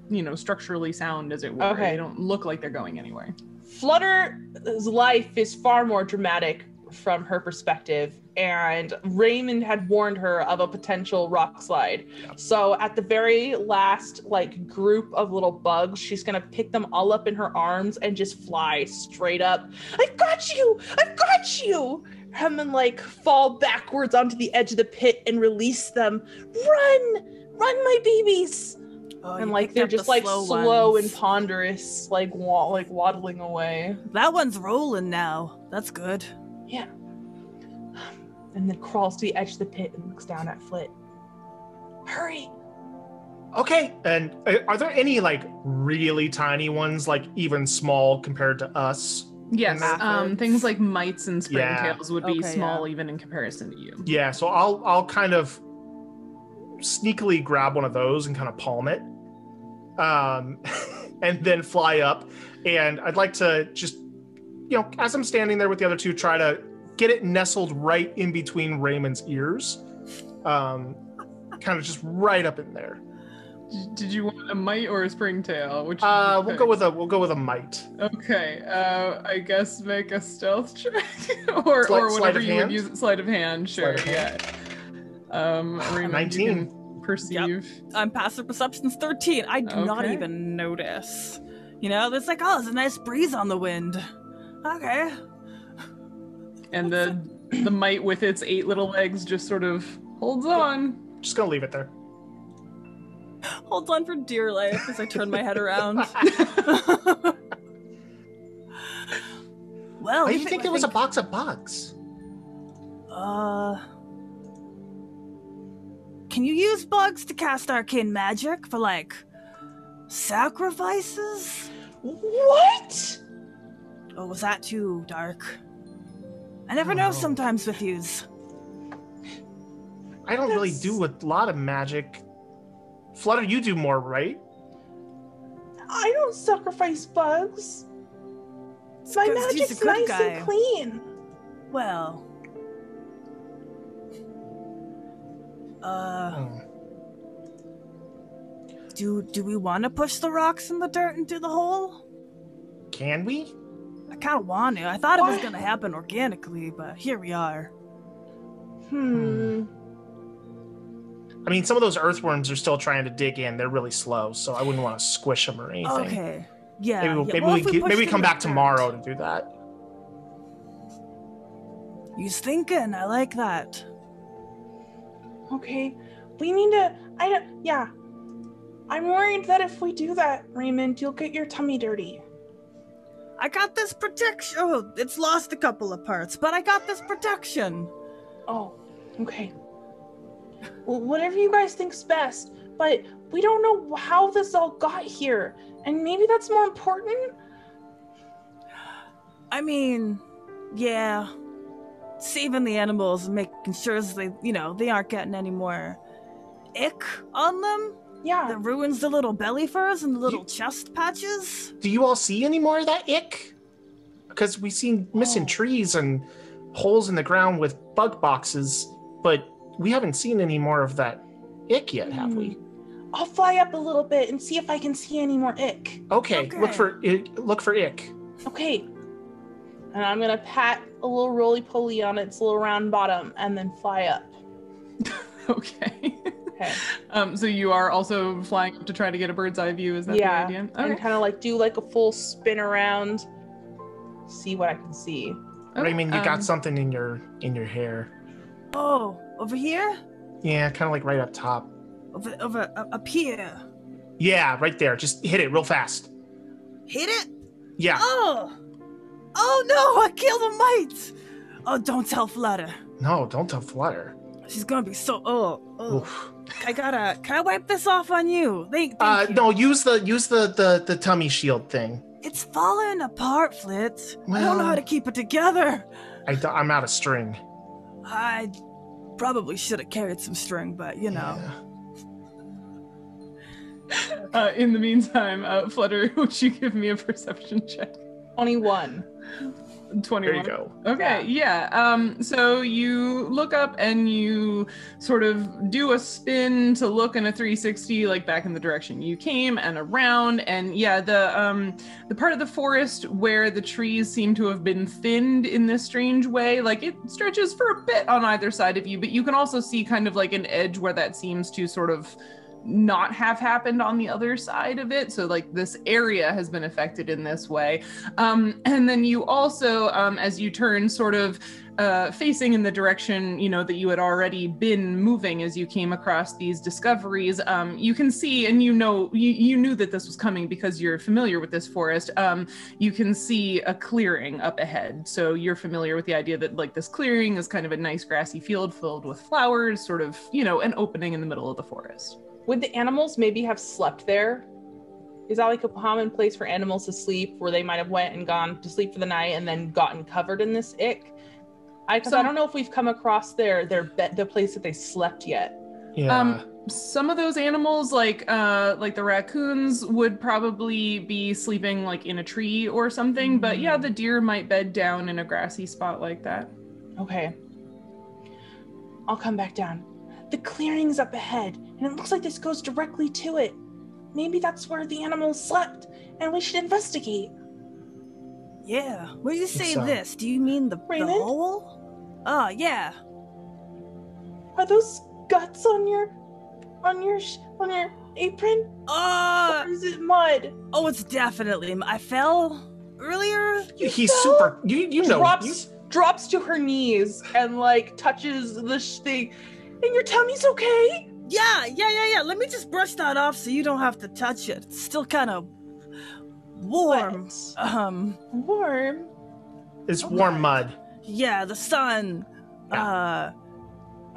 S1: you know, structurally sound, as it were. They don't look like they're going anywhere.
S2: Flutter's life is far more dramatic from her perspective, and Raymond had warned her of a potential rock slide. So at the very last like group of little bugs, she's gonna pick them all up in her arms and just fly straight up. I've got you, and then like fall backwards onto the edge of the pit and release them. Run my babies. And like they're just like slow and ponderous, like waddling away.
S5: That one's rolling now. That's good.
S2: Yeah. And then crawls to the edge of the pit and looks down at Flit. Hurry!
S3: Okay. And are there any like really tiny ones, like even small compared to us,
S1: Yes,
S5: Aphids.
S1: things like mites and
S3: Yeah.
S1: springtails would be
S5: Okay,
S1: small
S5: yeah.
S1: even in comparison to you.
S3: Yeah, so I'll kind of sneakily grab one of those and kind of palm it, and then fly up. And I'd like to just, as I'm standing there with the other two, try to get it nestled right in between Raymond's ears, kind of just right up in there.
S1: Did you want a mite or a springtail? Which
S3: We'll go with a mite.
S1: Okay, I guess make a stealth check or
S3: Sleight
S1: whatever
S3: of
S1: you
S3: hand?
S1: would use. Sleight of hand, sure.
S3: Sleight of
S1: Yeah. Raymond,
S3: 19.
S1: you can perceive.
S5: Passive perception's 13. I do not
S1: Okay.
S5: even notice. It's like, oh, there's a nice breeze on the wind. Okay.
S1: And the mite with its 8 little legs just sort of holds on.
S3: Just gonna leave it there.
S5: Holds on for dear life as I turn my head around. Well,
S3: Why do you think there was a box of bugs?
S5: Can you use bugs to cast arcane magic for, like, sacrifices?
S2: What?
S5: Or was that too dark? I never know sometimes with yous.
S3: I don't really do a lot of magic. Flutter, you do more, right?
S2: I don't sacrifice bugs. My
S5: 'cause he's a
S2: magic's
S5: good
S2: nice
S5: guy.
S2: and clean.
S5: Well. Do we want to push the rocks in the dirt into the hole?
S3: Can we?
S5: I kind of want to. I thought it was
S2: What?
S5: going to happen organically, but here we are.
S3: I mean, some of those earthworms are still trying to dig in. They're really slow, so I wouldn't want to squish them or anything.
S5: Okay. Yeah.
S3: Maybe
S5: Well, if
S3: maybe
S5: push
S3: we
S5: them
S3: come
S5: in
S3: back
S5: the dirt.
S3: tomorrow to do that.
S5: You's thinking. I like that.
S2: Okay, we need to. Yeah. I'm worried that if we do that, Raymond, you'll get your tummy dirty.
S5: I got this protection. Oh, it's lost a couple of parts, but I got this protection.
S2: Oh, okay. Well, whatever you guys think's best, but we don't know how this all got here, and maybe that's more important.
S5: I mean, yeah. Saving the animals and making sure they aren't getting any more ick on them.
S2: Yeah.
S5: That ruins the little belly furs and the little chest patches.
S3: Do you all see any more of that ick? Because we've seen missing trees and holes in the ground with bug boxes, but we haven't seen any more of that ick yet, have we?
S2: I'll fly up a little bit and see if I can see any more ick.
S3: Okay,
S5: Okay.
S3: look for ick.
S2: Okay. And I'm gonna pat a little roly-poly on its little round bottom and then fly up.
S1: Okay.
S2: Okay.
S1: So you are also flying up to try to get a bird's eye view, is that the idea?
S2: And
S1: Okay.
S2: kind of do a full spin around, see what I can see.
S1: Okay,
S3: Raymond, you got something in your hair.
S5: Oh, over here?
S3: Yeah, kind of like right up top.
S5: Over up here.
S3: Yeah, right there. Just hit it real fast.
S5: Hit it?
S3: Yeah.
S5: Oh! Oh no, I killed a mite! Oh, don't tell Flutter.
S3: No, don't tell Flutter.
S5: She's gonna be so
S3: Oof.
S5: can I wipe this off on you? Thank you.
S3: No, use the tummy shield thing.
S5: It's falling apart, Flit. I
S3: Well-
S5: don't know how to keep it together.
S3: I'm out of string.
S5: I probably should have carried some string, but
S3: Yeah.
S1: In the meantime, Flutter, would you give me a perception check?
S2: 21.
S1: 21.
S3: There you go.
S1: Okay, yeah. So you look up and you sort of do a spin to look in a 360, like back in the direction you came and around. And yeah, the part of the forest where the trees seem to have been thinned in this strange way, like it stretches for a bit on either side of you, but you can also see kind of like an edge where that seems to sort of not have happened on the other side of it. So like this area has been affected in this way. And then you also, as you turn sort of facing in the direction, that you had already been moving as you came across these discoveries, you can see, and you knew that this was coming because you're familiar with this forest. You can see a clearing up ahead. So you're familiar with the idea that like this clearing is kind of a nice grassy field filled with flowers, sort of, an opening in the middle of the forest.
S2: Would the animals maybe have slept there? Is that like a common place for animals to sleep, where they might have went and gone to sleep for the night and then gotten covered in this ick? Because I don't know if we've come across the place that they slept yet.
S3: Yeah.
S1: Some of those animals, like the raccoons, would probably be sleeping like in a tree or something. But yeah, the deer might bed down in a grassy spot like that.
S2: Okay. I'll come back down. The clearing's up ahead, and it looks like this goes directly to it. Maybe that's where the animals slept, and we should investigate.
S4: Yeah. When you say
S3: So-
S4: this, do you mean the
S2: Raymond?
S4: hole? Oh, yeah.
S2: Are those guts on your apron? Or is it mud?
S4: Oh, it's definitely. I fell earlier.
S3: He's super. You know.
S2: Drops to her knees and like touches the thing. And your tummy's okay?
S4: Yeah. Let me just brush that off so you don't have to touch it. It's still kind of warm.
S2: Wet. Warm?
S3: It's warm mud.
S4: Yeah, the sun.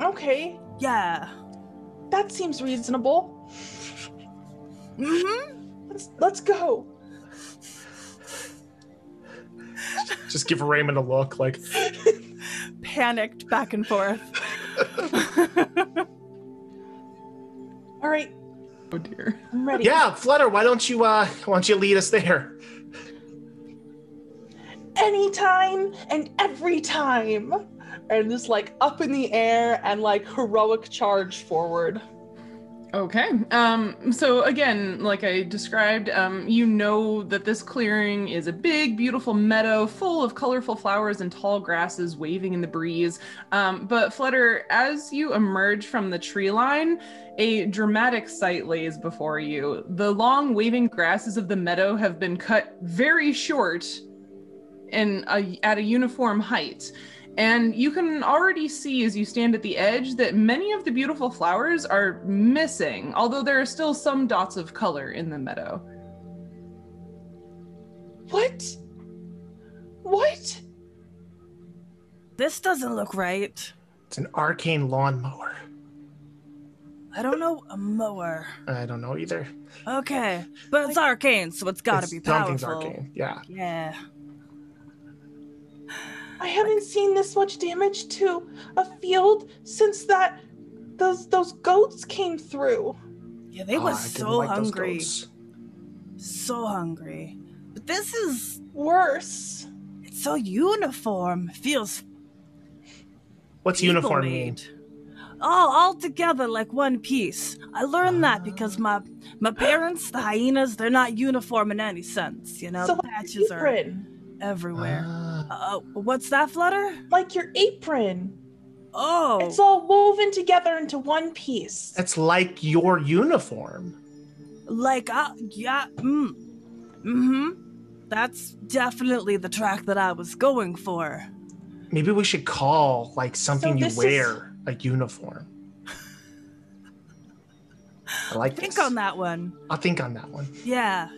S2: Okay.
S4: Yeah.
S2: That seems reasonable.
S4: Mm-hmm.
S2: Let's go.
S3: Just give Raymond a look, like.
S5: Panicked back and forth.
S2: All right,
S1: Oh dear.
S2: I'm ready.
S3: Yeah, Flutter. Why don't you lead us there?
S2: Anytime and every time. And just like up in the air and like heroic charge forward.
S1: Okay. So again, like I described, you know that this clearing is a big, beautiful meadow full of colorful flowers and tall grasses waving in the breeze. But Flutter, as you emerge from the tree line, a dramatic sight lays before you. The long waving grasses of the meadow have been cut very short at a uniform height. And you can already see as you stand at the edge that many of the beautiful flowers are missing, although there are still some dots of color in the meadow.
S2: What? What?
S4: This doesn't look right.
S3: It's an arcane lawnmower.
S4: I don't know a mower.
S3: I don't know either.
S4: Okay, but it's arcane, so it's gotta be powerful.
S3: Something's arcane. Yeah.
S4: Yeah.
S2: I haven't seen this much damage to a field since those goats came through.
S4: Yeah, they
S3: Oh,
S4: were
S3: I didn't
S4: so
S3: like those
S4: hungry.
S3: goats.
S4: So hungry. But this is
S2: Worse.
S4: it's so uniform. It feels
S3: What's uniform mean?
S4: people-made. All together like one piece. I learned that because my parents, the hyenas, they're not uniform in any sense. You know,
S2: So
S4: the
S2: like
S4: patches
S2: your
S4: are
S2: apron.
S4: everywhere.
S3: Ah.
S4: What's that, Flutter?
S2: Like your apron.
S4: Oh,
S2: It's all woven together into one piece.
S3: That's like your uniform.
S4: like yeah. That's definitely the track that I was going for.
S3: Maybe we should call like something
S2: So
S3: you
S2: this is-
S3: wear a uniform. I like
S4: Think
S3: this.
S4: on that one.
S3: I'll think on that one.
S4: Yeah.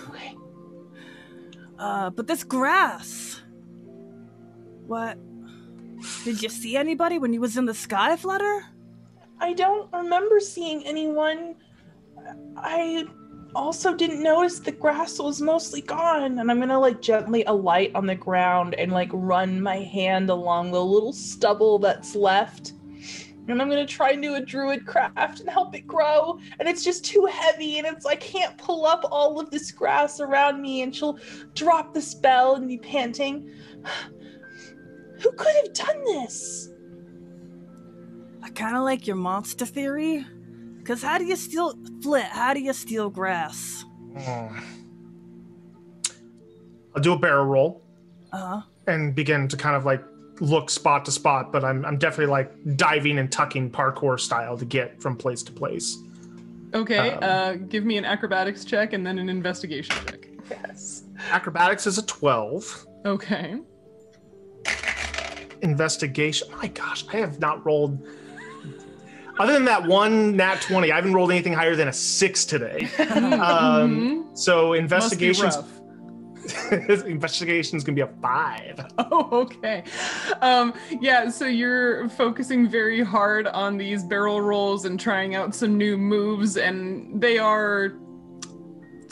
S2: Okay.
S4: But this grass. What? Did you see anybody when you was in the sky, Flutter?
S2: I don't remember seeing anyone. I also didn't notice the grass was mostly gone. And I'm gonna like gently alight on the ground and like run my hand along the little stubble that's left. And I'm gonna try and do a druid craft and help it grow. And it's just too heavy and I can't pull up all of this grass around me, and she'll drop the spell and be panting. Who could have done this?
S4: I kind of like your monster theory. Cause how do you steal Flit? How do you steal grass?
S3: I'll do a barrel roll
S4: Uh-huh.
S3: and begin to kind of like look spot to spot, but I'm definitely like diving and tucking parkour style to get from place to place.
S1: Okay, give me an acrobatics check and then an investigation check.
S2: Yes.
S3: Acrobatics is a 12.
S1: Okay.
S3: Investigation. My gosh, I have not rolled. Other than that one nat 20, I haven't rolled anything higher than a 6 today. So investigations.
S1: Must be rough.
S3: Investigation's gonna be a 5.
S1: Oh, okay. Yeah, so you're focusing very hard on these barrel rolls and trying out some new moves, and they are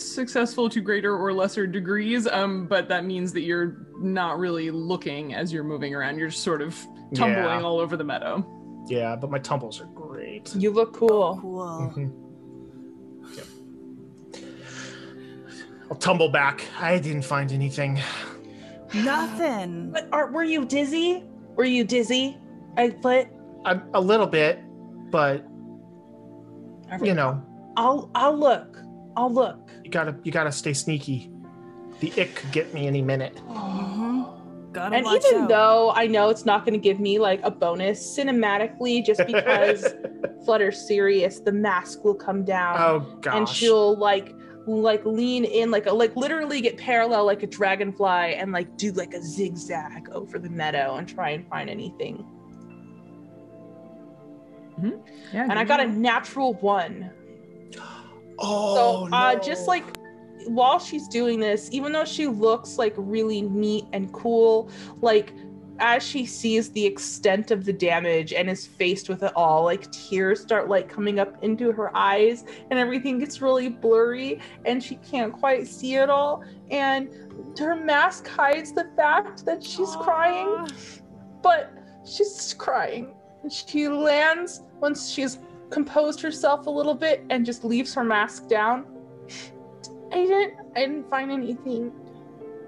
S1: successful to greater or lesser degrees, but that means that you're not really looking as you're moving around. You're just sort of tumbling all over the meadow.
S3: Yeah, but my tumbles are great.
S2: You look cool.
S4: Cool.
S3: Yep. I'll tumble back. I didn't find anything.
S4: Nothing.
S2: But were you dizzy? Were you dizzy, Flit?
S3: I'm a little bit, but you know.
S2: I'll look.
S3: You gotta stay sneaky. The ick could get me any minute.
S4: Gotta
S2: And
S4: watch
S2: even
S4: out.
S2: though I know it's not going to give me like a bonus cinematically, just because Flutter's serious, the mask will come down.
S3: Oh gosh.
S2: And she'll like lean in, like literally get parallel like a dragonfly, and like do like a zigzag over the meadow and try and find anything.
S1: Yeah,
S2: And I got a natural 1.
S3: Oh,
S2: So
S3: no.
S2: just like while she's doing this, even though she looks like really neat and cool, like as she sees the extent of the damage and is faced with it all, like tears start like coming up into her eyes and everything gets really blurry and she can't quite see it all, and her mask hides the fact that she's crying, but she's just crying. And she lands once she's composed herself a little bit and just leaves her mask down. I didn't find anything.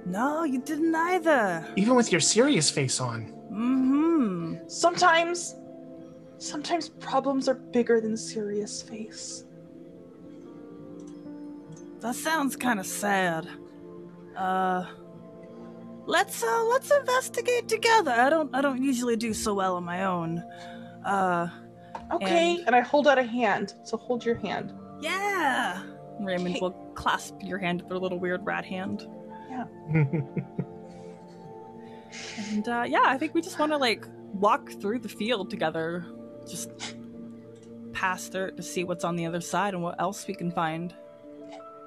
S4: No, you didn't either.
S3: Even with your serious face on.
S2: Sometimes problems are bigger than serious face.
S4: That sounds kind of sad. Let's investigate together. I don't usually do so well on my own.
S2: Okay, and I hold out a hand. So hold your hand.
S4: Yeah. Raymond will clasp your hand with a little weird rat hand.
S2: Yeah.
S4: And I think we just want to like walk through the field together, just past it to see what's on the other side and what else we can find.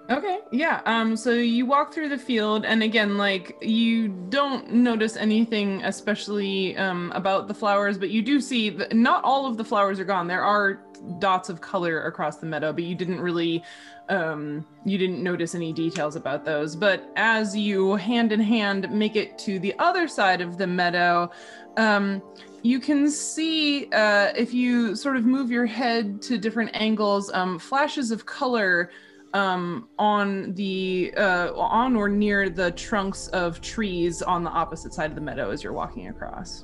S1: Okay, yeah. So you walk through the field, and again, like, you don't notice anything especially about the flowers, but you do see that not all of the flowers are gone. There are dots of color across the meadow, but you didn't really, you didn't notice any details about those. But as you hand in hand make it to the other side of the meadow, you can see, if you sort of move your head to different angles, flashes of color on the on or near the trunks of trees on the opposite side of the meadow as you're walking across.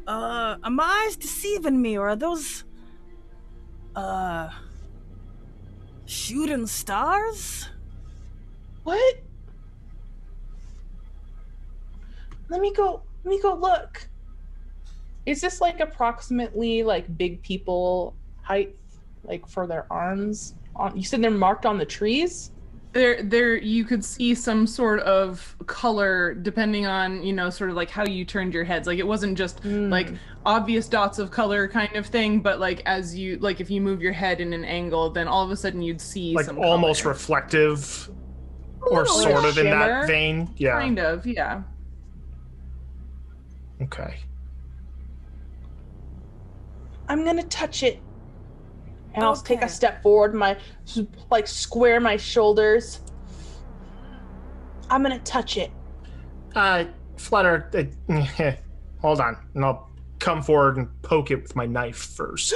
S4: Are my eyes deceiving me, or are those shooting stars?
S2: What? Let me go look. Is this like approximately like big people height, like for their arms? You said they're marked on the trees?
S1: There you could see some sort of color depending on, you know, sort of like how you turned your heads. Like, it wasn't just like obvious dots of color kind of thing, but like as you, like, if you move your head in an angle, then all of a sudden you'd see
S3: like
S1: some
S3: almost
S1: color.
S3: reflective, or
S1: little
S3: sort of in
S1: shimmer.
S3: that vein. Yeah.
S1: Kind of, yeah.
S3: Okay.
S2: I'm gonna touch it. And I'll take
S4: Okay.
S2: a step forward, like square my shoulders. I'm gonna touch it.
S3: Flutter, hold on, and I'll come forward and poke it with my knife first.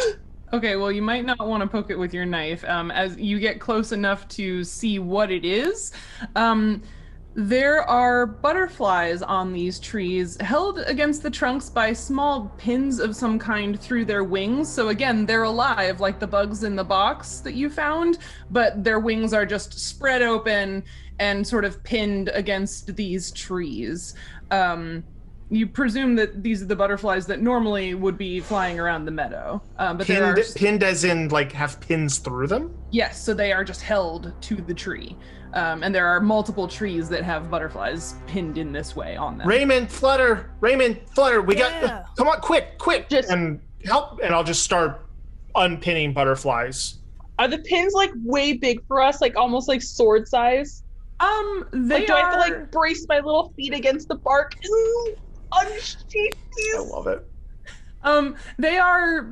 S1: Okay, well, you might not want to poke it with your knife. As you get close enough to see what it is, there are butterflies on these trees held against the trunks by small pins of some kind through their wings. So again, they're alive like the bugs in the box that you found, but their wings are just spread open and sort of pinned against these trees. You presume that these are the butterflies that normally would be flying around the meadow. But there are...
S3: Pinned as in, like, have pins through them?
S1: Yes, so they are just held to the tree. And there are multiple trees that have butterflies pinned in this way on them.
S3: Raymond, Flutter, we
S4: Yeah.
S3: got, come on, quick,
S2: Just-
S3: and help, and I'll just start unpinning butterflies.
S2: Are the pins like way big for us, like almost like sword size?
S1: They
S2: Like, do I have to
S1: are...
S2: like brace my little feet against the bark? Ooh, unsheath
S3: I
S2: these.
S3: love it.
S1: They are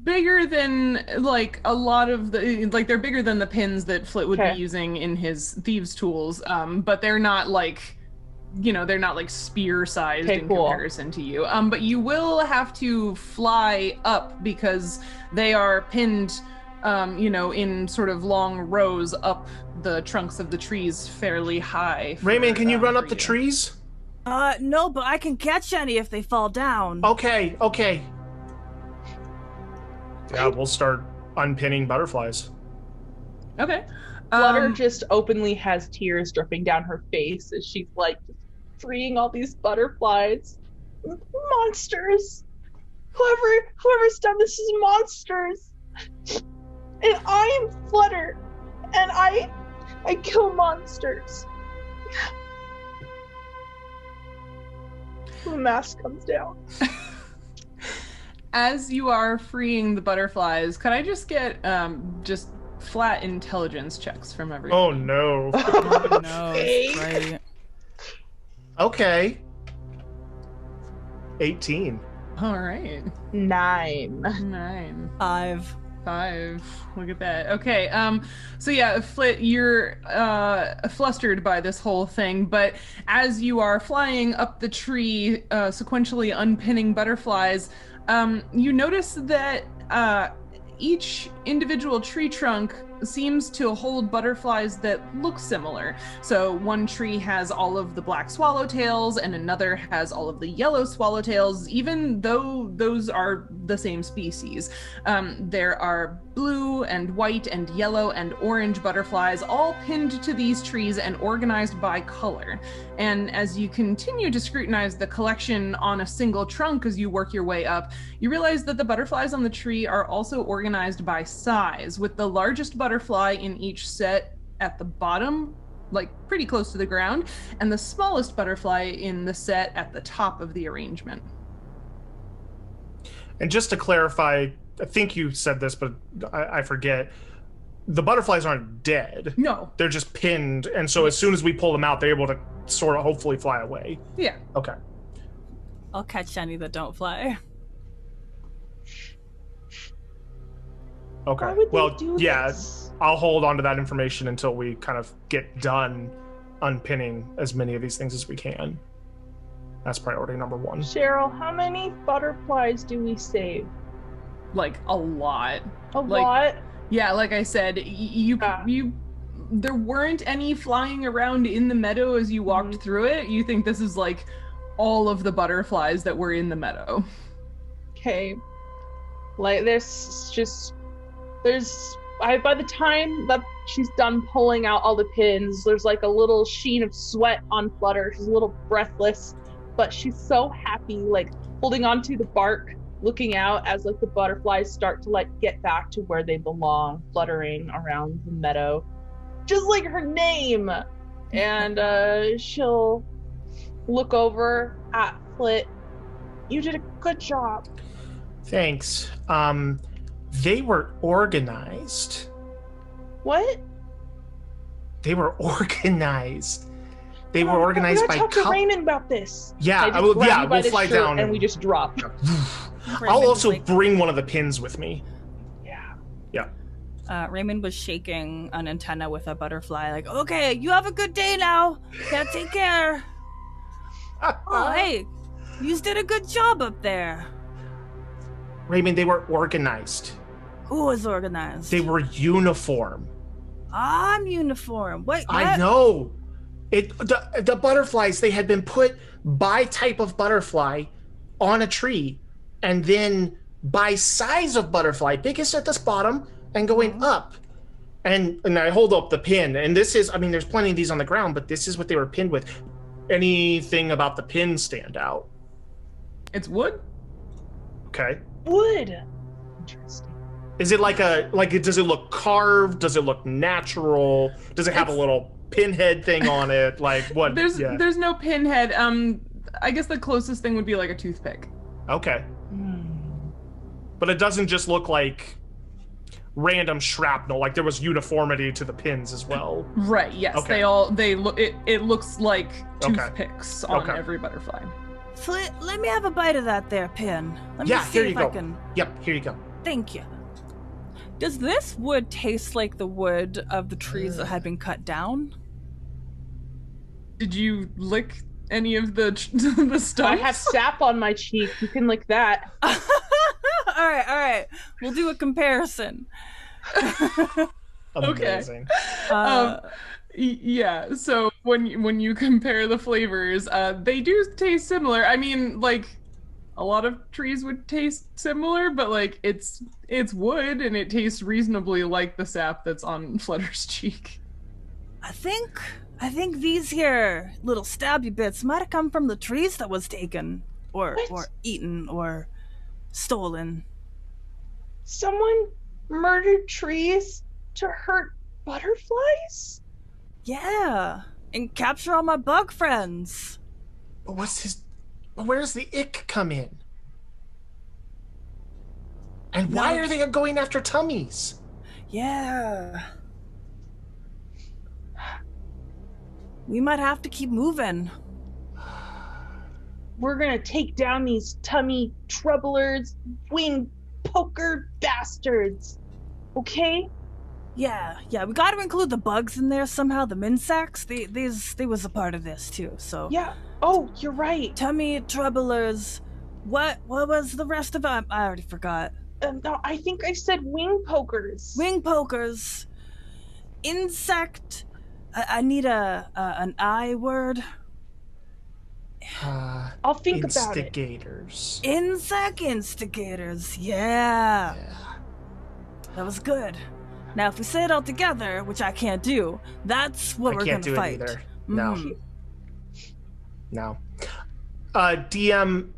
S1: bigger than like a lot of the they're bigger than the pins that Flit would be using in his thieves' tools. But they're not like they're not like spear sized in comparison to you. But you will have to fly up because they are pinned in sort of long rows up the trunks of the trees fairly high.
S3: Raymond, can you run up the trees?
S4: No, but I can catch any if they fall down.
S3: Okay. Yeah, we'll start unpinning butterflies.
S1: Okay.
S2: Flutter just openly has tears dripping down her face as she's like freeing all these butterflies. Monsters! Whoever's done this is monsters! And I'm Flutter! And I kill monsters. The mask comes down.
S1: As you are freeing the butterflies, could I just get just flat intelligence checks from everyone?
S3: Oh no.
S4: Oh, no, that's right.
S3: Okay. 18.
S1: All right.
S2: 9.
S4: 5.
S1: 5. Look at that. Okay. So yeah, Flit, you're flustered by this whole thing, but as you are flying up the tree, sequentially unpinning butterflies, you notice that each individual tree trunk seems to hold butterflies that look similar. So one tree has all of the black swallowtails and another has all of the yellow swallowtails, even though those are the same species. There are blue and white and yellow and orange butterflies all pinned to these trees and organized by color. And as you continue to scrutinize the collection on a single trunk as you work your way up, you realize that the butterflies on the tree are also organized by size, with the largest butterfly in each set at the bottom, like pretty close to the ground, and the smallest butterfly in the set at the top of the arrangement.
S3: And just to clarify, I think you said this, but I forget. The butterflies aren't dead.
S1: No.
S3: They're just pinned, and so as soon as we pull them out, they're able to sort of hopefully fly away.
S1: Yeah.
S3: Okay.
S4: I'll catch any that don't fly.
S3: Okay. Well, yeah, I'll hold on to that information until we kind of get done unpinning as many of these things as we can. That's priority number 1.
S2: Sheryl, how many butterflies do we save?
S1: Like a lot.
S2: A lot?
S1: Yeah, like I said, there weren't any flying around in the meadow as you walked through it. You think this is like all of the butterflies that were in the meadow.
S2: Okay. Like by the time that she's done pulling out all the pins, there's like a little sheen of sweat on Flutter. She's a little breathless, but she's so happy, like holding onto the bark, looking out as like the butterflies start to like get back to where they belong, fluttering around the meadow, just like her name. And she'll look over at Flit. You did a good job.
S3: Thanks. They were organized.
S2: What?
S3: They were organized. They were organized by
S2: talk to Raymond about this.
S3: Yeah, we'll fly down
S2: and we just drop.
S3: I'll also bring one of the pins with me. Yeah.
S4: Raymond was shaking an antenna with a butterfly, like, okay, you have a good day now. Yeah, take care. Oh, hey, you did a good job up there.
S3: Raymond, they were organized.
S4: Who was organized?
S3: They were uniform.
S4: I'm uniform. Wait, what?
S3: I know. The butterflies, they had been put by type of butterfly on a tree, and then by size of butterfly, biggest at this bottom and going up. And I hold up the pin, and this is, I mean, there's plenty of these on the ground, but this is what they were pinned with. Anything about the pin stand out?
S1: It's wood.
S3: Okay.
S2: Wood. Interesting.
S3: Is it does it look carved? Does it look natural? Does it have a little pinhead thing on it? Like what?
S1: There's no pinhead. I guess the closest thing would be like a toothpick.
S3: Okay. But it doesn't just look like random shrapnel. Like there was uniformity to the pins as well.
S1: Right. Yes.
S3: Okay.
S1: They look. It looks like toothpicks on every butterfly.
S4: Flit, let me have a bite of that there pin. Let me see
S3: here you
S4: if
S3: go.
S4: I can...
S3: Yep, here you go.
S4: Thank you.
S5: Does this wood taste like the wood of the trees that had been cut down?
S1: Did you lick any of the stumps?
S2: I have sap on my cheek. You can lick that.
S5: All right. We'll do a comparison.
S3: Amazing.
S1: Yeah, so when you compare the flavors, they do taste similar. I mean, like, a lot of trees would taste similar, but like it's wood and it tastes reasonably like the sap that's on Flutter's cheek.
S4: I think these here little stabby bits might have come from the trees that was taken, or eaten, or stolen.
S2: Someone murdered trees to hurt butterflies?
S4: Yeah, and capture all my bug friends.
S3: But where's the ick come in? And why are they going after tummies?
S4: Yeah. We might have to keep moving.
S2: We're gonna take down these tummy troublers, wing poker bastards. Okay?
S4: Yeah, we got to include the bugs in there somehow. The insects, they was a part of this too. So
S2: yeah. Oh, you're right.
S4: Tummy troublers. What was the rest of them? I already forgot.
S2: No, I think I said wing pokers.
S4: Wing pokers. Insect. I need an I word.
S2: I'll think about it.
S3: Instigators.
S4: Insect instigators. Yeah. That was good. Now, if we say it all together, which I can't do, that's what we're gonna fight.
S3: I can't do it either. No. No. DM,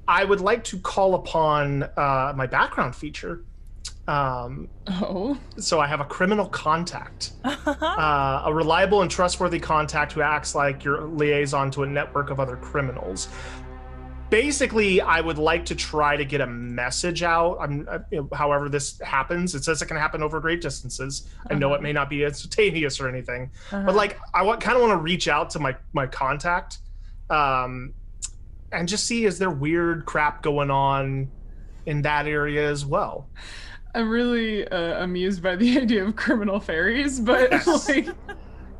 S3: I would like to call upon my background feature. So I have a criminal contact. A reliable and trustworthy contact who acts like your liaison to a network of other criminals. Basically, I would like to try to get a message out. However this happens, it says it can happen over great distances. I know it may not be instantaneous or anything, but like I kind of want to reach out to my contact, and just see, is there weird crap going on in that area as well?
S1: I'm really amused by the idea of criminal fairies, but like.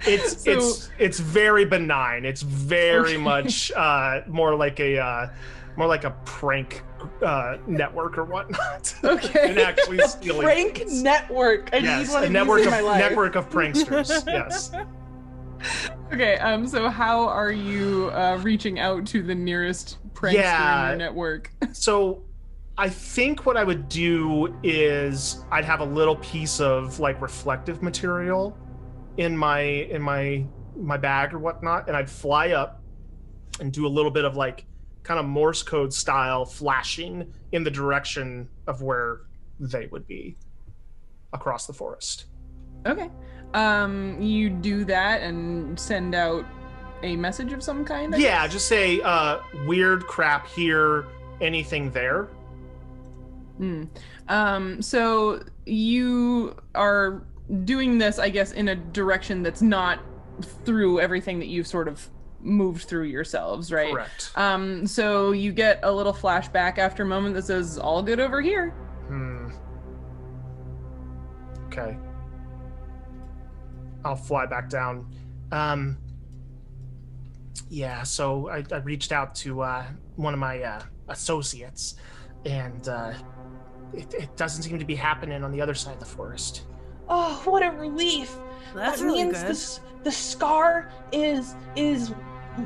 S3: It's very benign. It's very much more like a prank network or whatnot.
S1: Okay.
S3: And actually stealing
S2: prank
S3: things.
S2: Network. I need one of these in my life.
S3: Network of pranksters. Yes.
S1: Okay. So how are you reaching out to the nearest prankster in your network?
S3: So I think what I would do is I'd have a little piece of like reflective material in my bag or whatnot, and I'd fly up and do a little bit of like kind of Morse code style flashing in the direction of where they would be across the forest.
S1: Okay. You do that and send out a message of some kind? I guess?
S3: Just say weird crap here, anything there.
S1: So you are doing this, I guess, in a direction that's not through everything that you've sort of moved through yourselves, right?
S3: Correct.
S1: So you get a little flashback after a moment that says, all good over here.
S3: Okay. I'll fly back down. So I reached out to one of my associates, and it doesn't seem to be happening on the other side of the forest.
S2: Oh, what a relief!
S4: That's
S2: that
S4: really
S2: means
S4: good.
S2: the scar is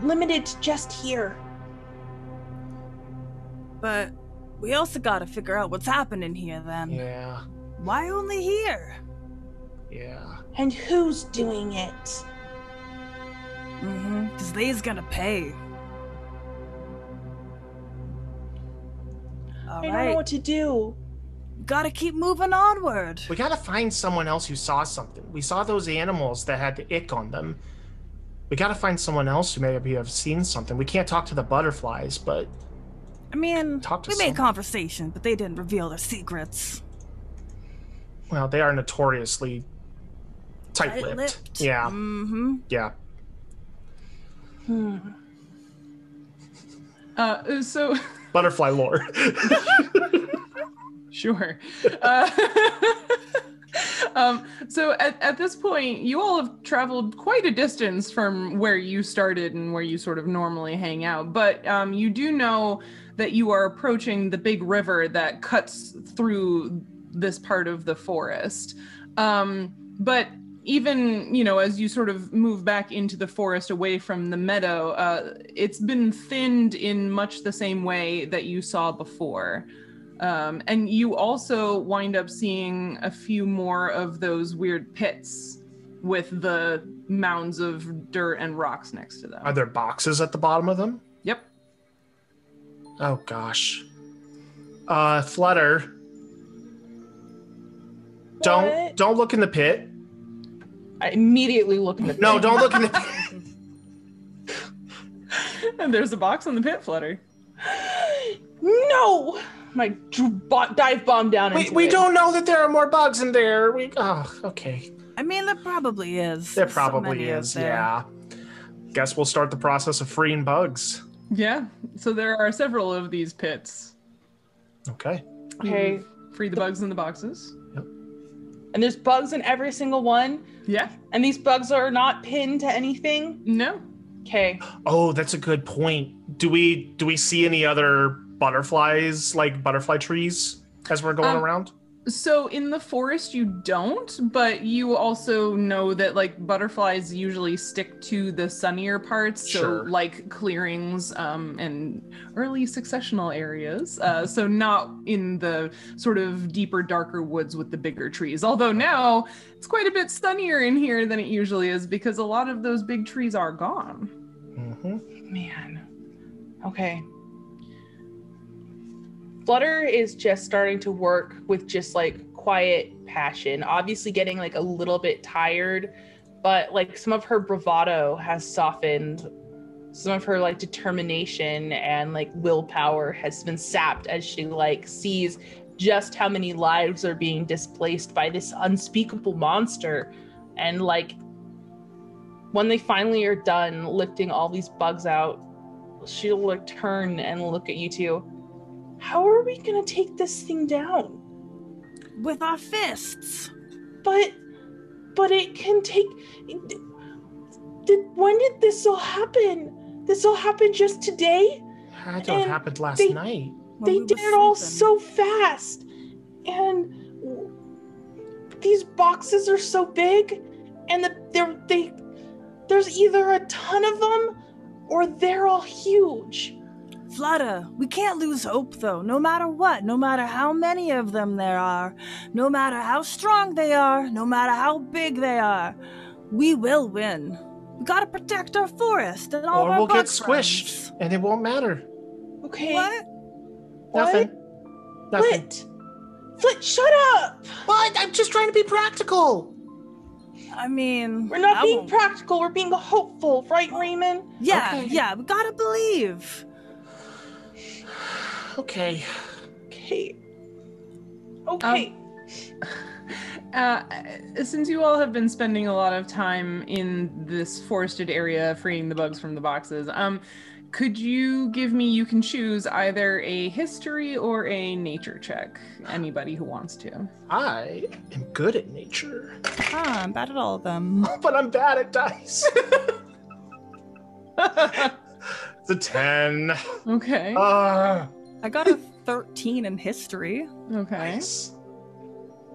S2: limited to just here.
S4: But we also gotta figure out what's happening here then.
S3: Yeah.
S4: Why only here?
S3: Yeah.
S2: And who's doing it?
S4: Because they's gonna pay. All
S2: I
S4: right.
S2: don't know what to do.
S4: Gotta keep moving onward.
S3: We gotta find someone else who saw something. We saw those animals that had the ick on them. We gotta find someone else who maybe have seen something. We can't talk to the butterflies, but...
S4: I mean, we made
S3: someone.
S4: conversation, but they didn't reveal their secrets.
S3: Well, they are notoriously tight-lipped. Yeah.
S4: Mm-hmm.
S3: Yeah.
S1: So
S3: Butterfly lore.
S1: Sure. So at this point, you all have traveled quite a distance from where you started and where you sort of normally hang out. But you do know that you are approaching the big river that cuts through this part of the forest. But even, as you sort of move back into the forest away from the meadow, it's been thinned in much the same way that you saw before. And you also wind up seeing a few more of those weird pits with the mounds of dirt and rocks next to them.
S3: Are there boxes at the bottom of them?
S1: Yep.
S3: Oh, gosh. Flutter.
S2: What?
S3: Don't look in the pit.
S2: I immediately look in the pit.
S3: No, don't look in the pit.
S1: And there's a box in the pit, Flutter.
S2: No! My dive bomb down into
S3: We
S2: it.
S3: don't know that there are more bugs in there. Okay.
S4: I mean, there probably is.
S3: There
S4: So
S3: probably
S4: many out
S3: is,
S4: there.
S3: yeah. Guess we'll start the process of freeing bugs.
S1: Yeah. So there are several of these pits.
S3: Okay.
S2: Okay.
S1: Free the bugs in the boxes.
S2: And there's bugs in every single one?
S1: Yeah.
S2: And these bugs are not pinned to anything?
S1: No.
S2: Okay.
S3: Oh, that's a good point. Do we see any other butterflies, like butterfly trees, as we're going around?
S1: So in the forest you don't, but you also know that like butterflies usually stick to the sunnier parts, so
S3: Sure.
S1: like clearings and early successional areas. So not in the sort of deeper, darker woods with the bigger trees. Although now it's quite a bit sunnier in here than it usually is because a lot of those big trees are gone.
S3: Mm-hmm.
S2: Man. Okay. Flutter is just starting to work with just like quiet passion, obviously getting like a little bit tired, but like some of her bravado has softened. Some of her like determination and like willpower has been sapped as she like sees just how many lives are being displaced by this unspeakable monster. And like when they finally are done lifting all these bugs out, she'll like turn and look at you two. How are we gonna take this thing down?
S4: With our fists.
S2: But it can take. When did this all happen? This all happened just today?
S3: That
S2: And
S3: happened last night.
S4: When
S2: They
S4: we
S2: did
S4: were
S2: it all
S4: sleeping.
S2: so fast, and these boxes are so big, and there's either a ton of them, or they're all huge.
S4: Flutter, we can't lose hope though, no matter what, no matter how many of them there are, no matter how strong they are, no matter how big they are, we will win. We gotta protect our forest and all of
S3: Or
S4: our
S3: we'll
S4: bug
S3: get squished,
S4: friends.
S3: and it won't matter.
S2: Okay.
S4: What?
S3: Nothing. Nothing.
S2: Flit, shut up!
S3: What? I'm just trying to be practical.
S4: I mean,
S2: We're not
S4: I
S2: being
S4: won't-
S2: practical, we're being hopeful, right, Raymond?
S4: Yeah,
S3: Okay.
S4: yeah, we gotta believe.
S3: Okay.
S2: Okay. Okay.
S1: Since you all have been spending a lot of time in this forested area freeing the bugs from the boxes, could you give me, you can choose either a history or a nature check, anybody who wants to.
S3: I am good at nature,
S5: I'm bad at all of them.
S3: but I'm bad at dice. It's a 10.
S1: Okay.
S5: I got a 13 in history.
S1: Okay.
S3: Nice.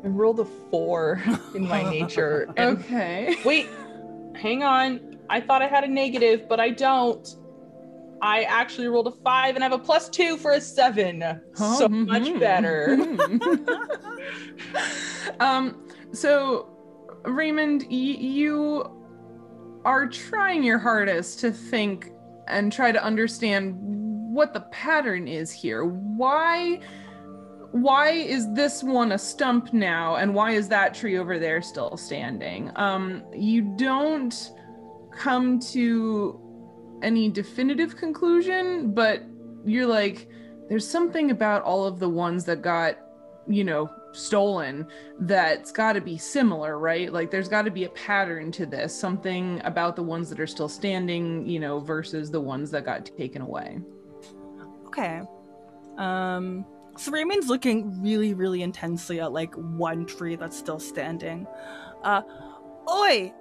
S2: I rolled a 4 in my nature. And
S1: Okay.
S2: wait, hang on. I thought I had a negative, but I don't. I actually rolled a 5 and I have a +2 for a 7.
S1: Oh,
S2: So much better.
S1: So Raymond, you are trying your hardest to think and try to understand what the pattern is here. Why is this one a stump now, and why is that tree over there still standing? You don't come to any definitive conclusion, but you're like, there's something about all of the ones that got, stolen that's got to be similar, right? Like there's got to be a pattern to this, something about the ones that are still standing, versus the ones that got taken away.
S5: Okay. So Raymond's looking really, really intensely at like one tree that's still standing. Oi,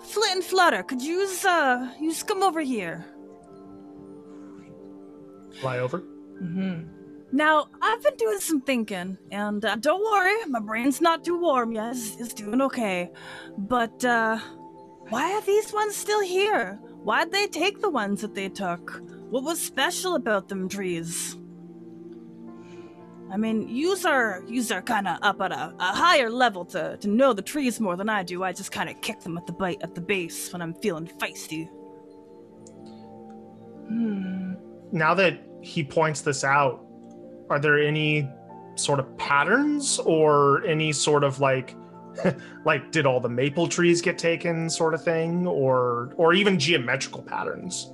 S5: Flit and Flutter, could you come over here?
S3: Fly over.
S2: Mm-hmm.
S5: Now, I've been doing some thinking, and don't worry, my brain's not too warm yet. It's doing okay. But, why are these ones still here? Why'd they take the ones that they took? What was special about them trees? I mean, yous are kind of up at a higher level to know the trees more than I do. I just kind of kick them at the base when I'm feeling feisty.
S3: Now that he points this out, are there any sort of patterns or any sort of like did all the maple trees get taken sort of thing, or even geometrical patterns?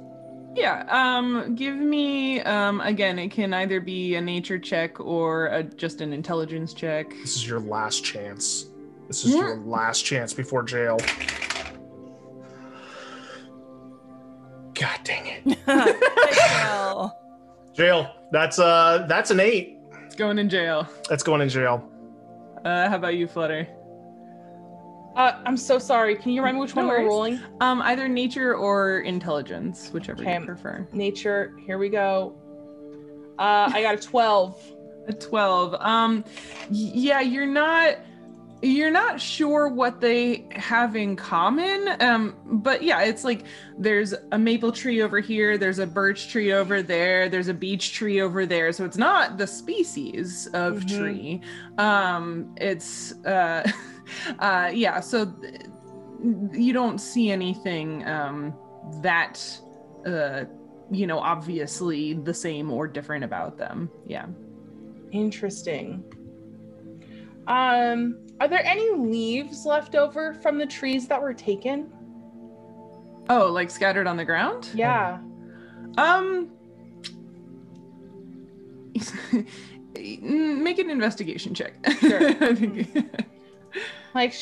S1: Yeah, give me, again, it can either be a nature check or just an intelligence check.
S3: This is your last chance. This is your last chance before jail. God dang it. Jail. That's an 8.
S1: It's going in jail.
S3: That's going in jail.
S1: How about you, Flutter?
S2: I'm so sorry. Can you remind me which one we're rolling?
S1: Either nature or intelligence, whichever you prefer.
S2: Nature. Here we go. I got a 12.
S1: A 12. Yeah, you're not sure what they have in common. But yeah, it's like there's a maple tree over here, there's a birch tree over there, there's a beech tree over there. So it's not the species of tree. It's yeah, so you don't see anything that obviously the same or different about them. Yeah.
S2: Interesting. Are there any leaves left over from the trees that were taken?
S1: Oh, like scattered on the ground?
S2: Yeah.
S1: Make an investigation check.
S2: Sure. Like,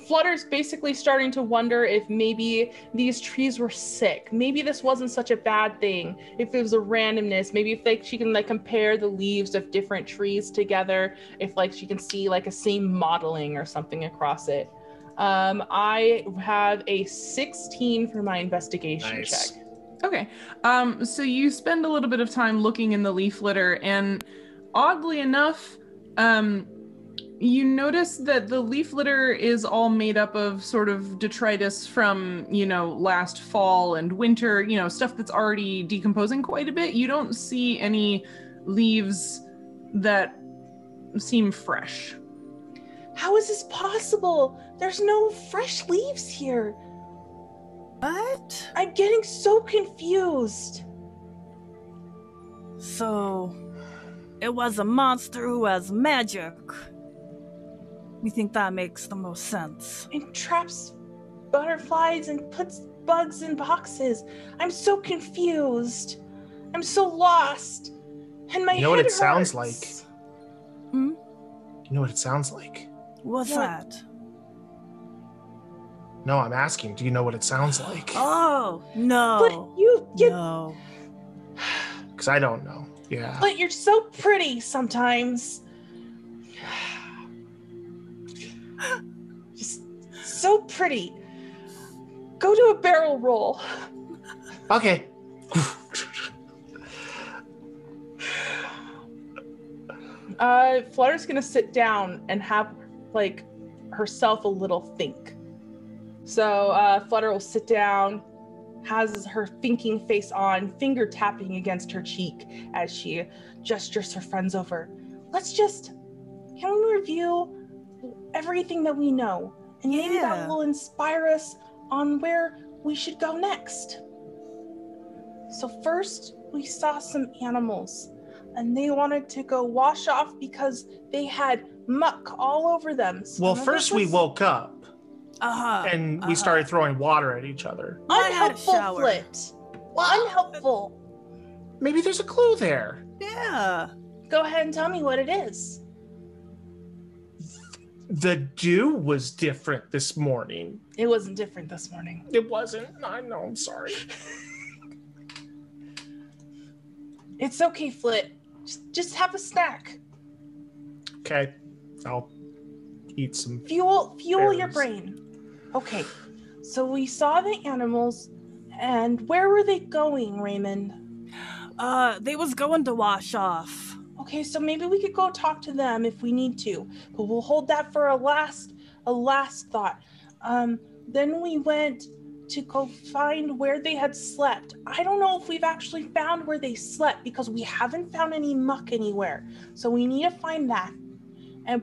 S2: Flutter's basically starting to wonder if maybe these trees were sick. Maybe this wasn't such a bad thing. If it was a randomness, maybe if she can compare the leaves of different trees together, if she can see a same modeling or something across it. I have a 16 for my investigation check.
S1: Okay. So you spend a little bit of time looking in the leaf litter, and oddly enough, you notice that the leaf litter is all made up of sort of detritus from, last fall and winter, stuff that's already decomposing quite a bit. You don't see any leaves that seem fresh.
S2: How is this possible? There's no fresh leaves here.
S5: What?
S2: I'm getting so confused.
S5: So, it was a monster who has magic. You think that makes the most sense?
S2: It traps butterflies and puts bugs in boxes. I'm so confused. I'm so lost. And my head hurts.
S3: You know what it sounds like?
S5: Hmm?
S3: You know what it sounds like?
S5: What's that?
S3: No, I'm asking. Do you know what it sounds like?
S5: Oh, no.
S2: But you
S5: No.
S3: Because I don't know. Yeah.
S2: But you're so pretty sometimes. Just so pretty. Go do a barrel roll.
S3: Okay.
S2: Flutter's gonna sit down and have herself a little think. So Flutter will sit down, has her thinking face on, finger tapping against her cheek as she gestures her friends over. Can we review everything that we know? And maybe that will inspire us on where we should go next. So first, we saw some animals, and they wanted to go wash off because they had muck all over them. So
S3: well, first we woke up. And we started throwing water at each other.
S2: Unhelpful, Flit. Unhelpful.
S3: Maybe there's a clue there.
S5: Yeah.
S2: Go ahead and tell me what it is.
S3: The dew was different this morning.
S2: It wasn't different this morning.
S3: It wasn't. I know, I'm sorry.
S2: It's okay, Flit. Just have a snack.
S3: Okay, I'll eat some.
S2: Fuel your
S3: berries.
S2: brain. Okay, so we saw the animals, and where were they going, Raymond?
S4: They was going to wash off.
S2: Okay, so maybe we could go talk to them if we need to, but we'll hold that for a last thought. Then we went to go find where they had slept. I don't know if we've actually found where they slept because we haven't found any muck anywhere. So we need to find that.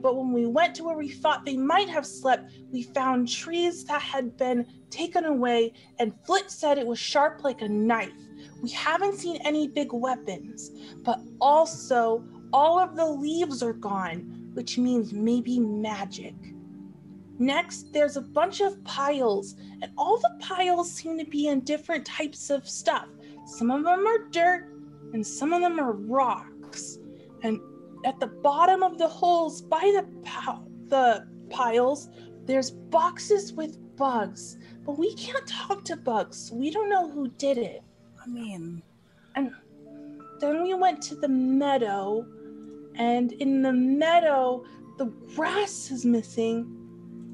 S2: But when we went to where we thought they might have slept, we found trees that had been taken away, and Flit said it was sharp like a knife. We haven't seen any big weapons, but also all of the leaves are gone, which means maybe magic. Next, there's a bunch of piles, and all the piles seem to be in different types of stuff. Some of them are dirt, and some of them are rocks. And at the bottom of the holes by the piles, there's boxes with bugs, but we can't talk to bugs, so we don't know who did it.
S4: I mean...
S2: And then we went to the meadow, and in the meadow, the grass is missing,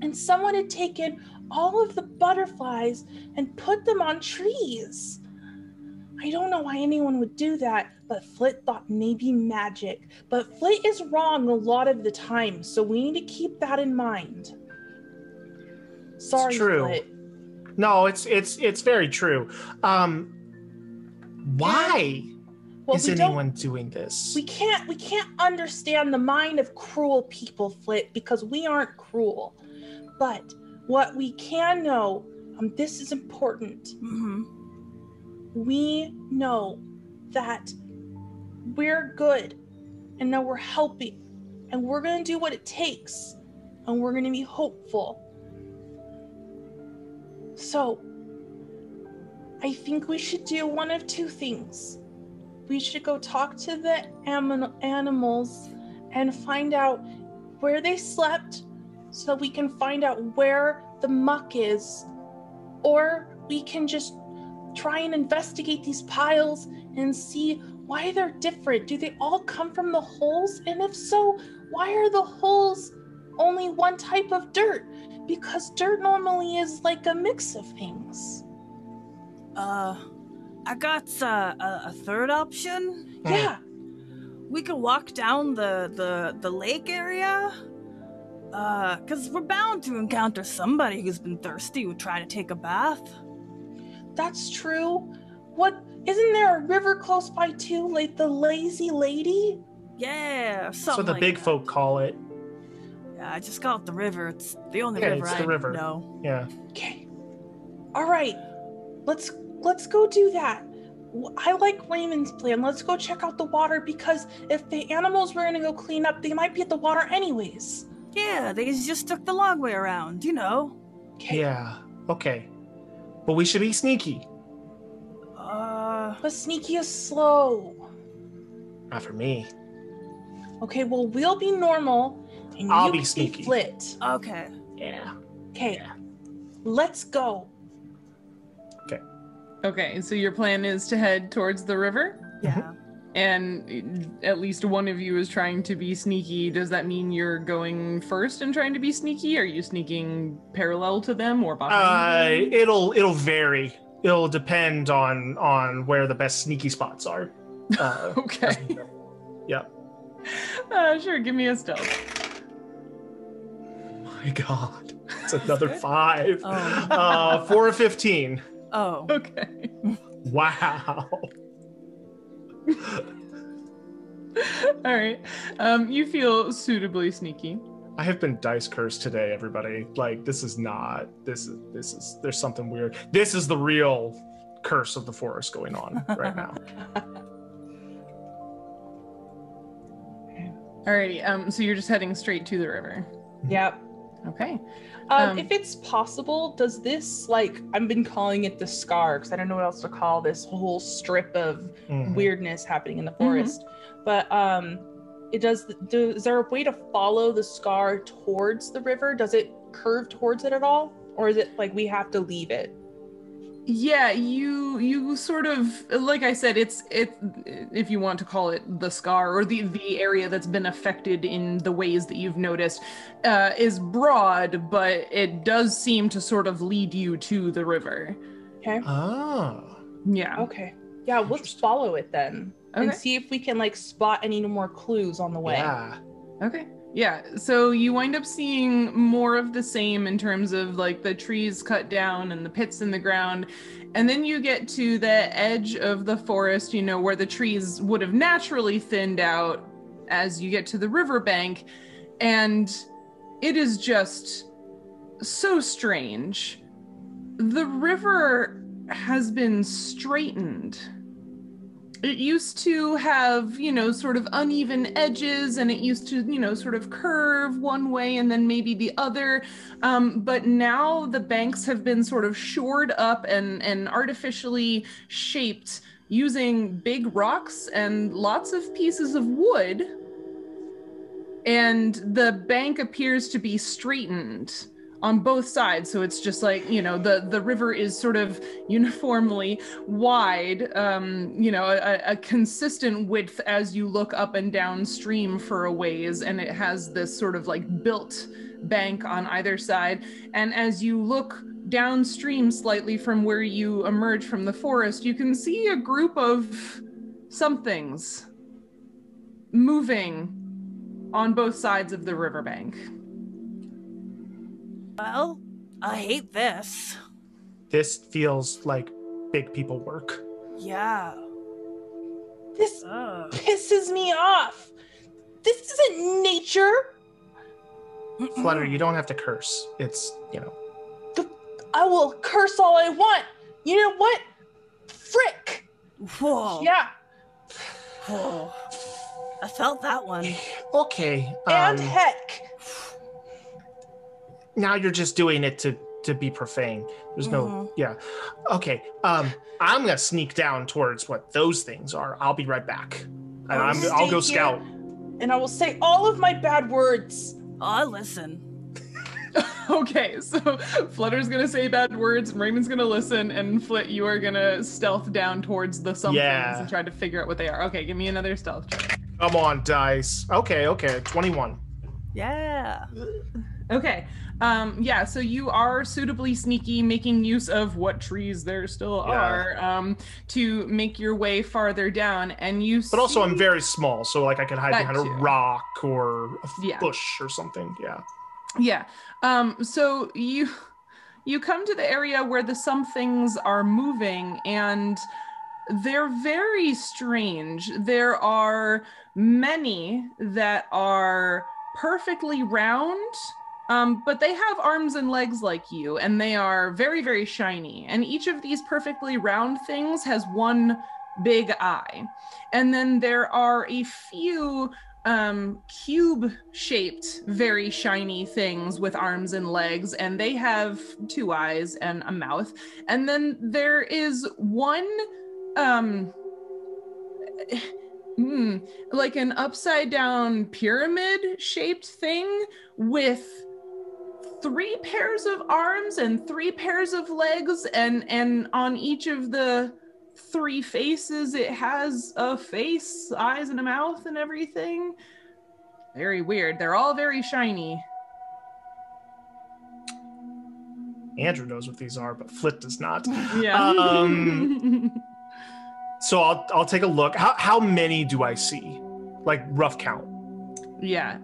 S2: and someone had taken all of the butterflies and put them on trees. I don't know why anyone would do that, but Flit thought maybe magic. But Flit is wrong a lot of the time, so we need to keep that in mind. Sorry,
S3: It's true.
S2: Flit.
S3: No, it's very true. Why is anyone doing this?
S2: We can't understand the mind of cruel people, Flit, because we aren't cruel. But what we can know, this is important.
S4: Mm-hmm.
S2: We know that we're good and that we're helping and we're going to do what it takes and we're going to be hopeful. So, I think we should do one of two things. We should go talk to the animals and find out where they slept so we can find out where the muck is, or we can just try and investigate these piles and see why they're different. Do they all come from the holes? And if so, why are the holes only one type of dirt? Because dirt normally is like a mix of things.
S4: I got a third option.
S2: Yeah.
S4: We could walk down the lake area. Cause we're bound to encounter somebody who's been thirsty who try to take a bath.
S2: That's true. Isn't there a river close by too, like the Lazy Lady?
S4: Yeah,
S3: That's
S4: something
S3: what the
S4: like
S3: big
S4: that.
S3: folk call it.
S4: Yeah, I just call it the river. It's the only
S3: Yeah,
S4: river
S3: it's
S4: I
S3: the river.
S4: know.
S3: Yeah.
S2: Okay. All right. Let's go do that. I like Raymond's plan. Let's go check out the water, because if the animals were gonna go clean up, they might be at the water anyways.
S4: Yeah, they just took the long way around, you know.
S2: Okay.
S3: Yeah. Okay. But we should be sneaky.
S2: But sneaky is slow.
S3: Not for me.
S2: Okay, well, we'll be normal, and
S3: I'll
S2: you
S3: be
S2: can
S3: sneaky.
S2: Flit.
S4: Okay.
S3: Yeah.
S2: Okay.
S3: Yeah.
S2: Let's go.
S1: Okay, so your plan is to head towards the river?
S4: Yeah.
S1: And at least one of you is trying to be sneaky. Does that mean you're going first and trying to be sneaky? Are you sneaking parallel to them or behind them?
S3: It'll vary. It'll depend on where the best sneaky spots are.
S1: Okay.
S3: Yep.
S1: Sure, give me a stealth.
S3: My God, it's another 5.
S4: Oh.
S3: 4 of 15.
S4: Oh.
S1: Okay.
S3: Wow.
S1: All right. You feel suitably sneaky.
S3: I have been dice cursed today, everybody. Like, this is there's something weird. This is the real curse of the forest going on right now.
S1: Alrighty. So you're just heading straight to the river.
S2: Yep.
S1: Okay.
S2: If it's possible, does this, like, I've been calling it the scar because I don't know what else to call this whole strip of weirdness happening in the forest. But is there a way to follow the scar towards the river? Does it curve towards it at all? Or is it like we have to leave it?
S1: Yeah, you sort of, like I said, it if you want to call it the scar or the area that's been affected in the ways that you've noticed, is broad, but it does seem to sort of lead you to the river.
S2: Okay.
S3: Oh.
S1: Yeah.
S2: Okay. Yeah, let's follow it then. And
S1: Okay.
S2: see if we can like spot any more clues on the way.
S3: Yeah.
S1: Okay. Yeah, so you wind up seeing more of the same in terms of like the trees cut down and the pits in the ground. And then you get to the edge of the forest, you know, where the trees would have naturally thinned out as you get to the riverbank. And it is just so strange. The river has been straightened. It used to have, you know, sort of uneven edges, and it used to, you know, sort of curve one way and then maybe the other. But now the banks have been sort of shored up and artificially shaped using big rocks and lots of pieces of wood. And the bank appears to be straightened on both sides, so it's just like, you know, the river is sort of uniformly wide, you know, a consistent width as you look up and downstream for a ways, and it has this sort of like built bank on either side. And as you look downstream slightly from where you emerge from the forest, you can see a group of somethings moving on both sides of the riverbank.
S4: Well, I hate this.
S3: This feels like big people work.
S4: Yeah.
S2: This pisses me off. This isn't nature.
S3: Flutter, you don't have to curse. It's, you know.
S2: I will curse all I want. You know what? Frick.
S4: Whoa.
S2: Yeah.
S4: Whoa. I felt that one.
S3: Okay.
S2: And heck.
S3: Now you're just doing it to be profane. There's no, yeah. Okay. I'm gonna sneak down towards what those things are. I'll be right back. And I'll go scout.
S2: And I will say all of my bad words.
S4: I'll listen.
S1: Okay, so Flutter's gonna say bad words, and Raymond's gonna listen, and Flit, you are gonna stealth down towards the somethings and try to figure out what they are. Okay, give me another stealth check.
S3: Come on, dice. Okay, 21.
S4: Yeah.
S1: Okay. Yeah, so you are suitably sneaky, making use of what trees there still are, to make your way farther down, and you
S3: But also I'm very small, so like I could hide behind a rock or a bush or something,
S1: Yeah. So you come to the area where the somethings are moving, and they're very strange. There are many that are perfectly round, but they have arms and legs like you, and they are very, very shiny. And each of these perfectly round things has one big eye. And then there are a few cube-shaped, very shiny things with arms and legs, and they have 2 eyes and a mouth. And then there is one like an upside down pyramid shaped thing with 3 pairs of arms and 3 pairs of legs, and on each of the 3 faces it has a face, eyes, and a mouth and everything. Very weird. They're all very shiny.
S3: Andrew knows what these are, but Flit does not.
S1: Yeah.
S3: So I'll take a look. How many do I see? Like rough count.
S1: Yeah.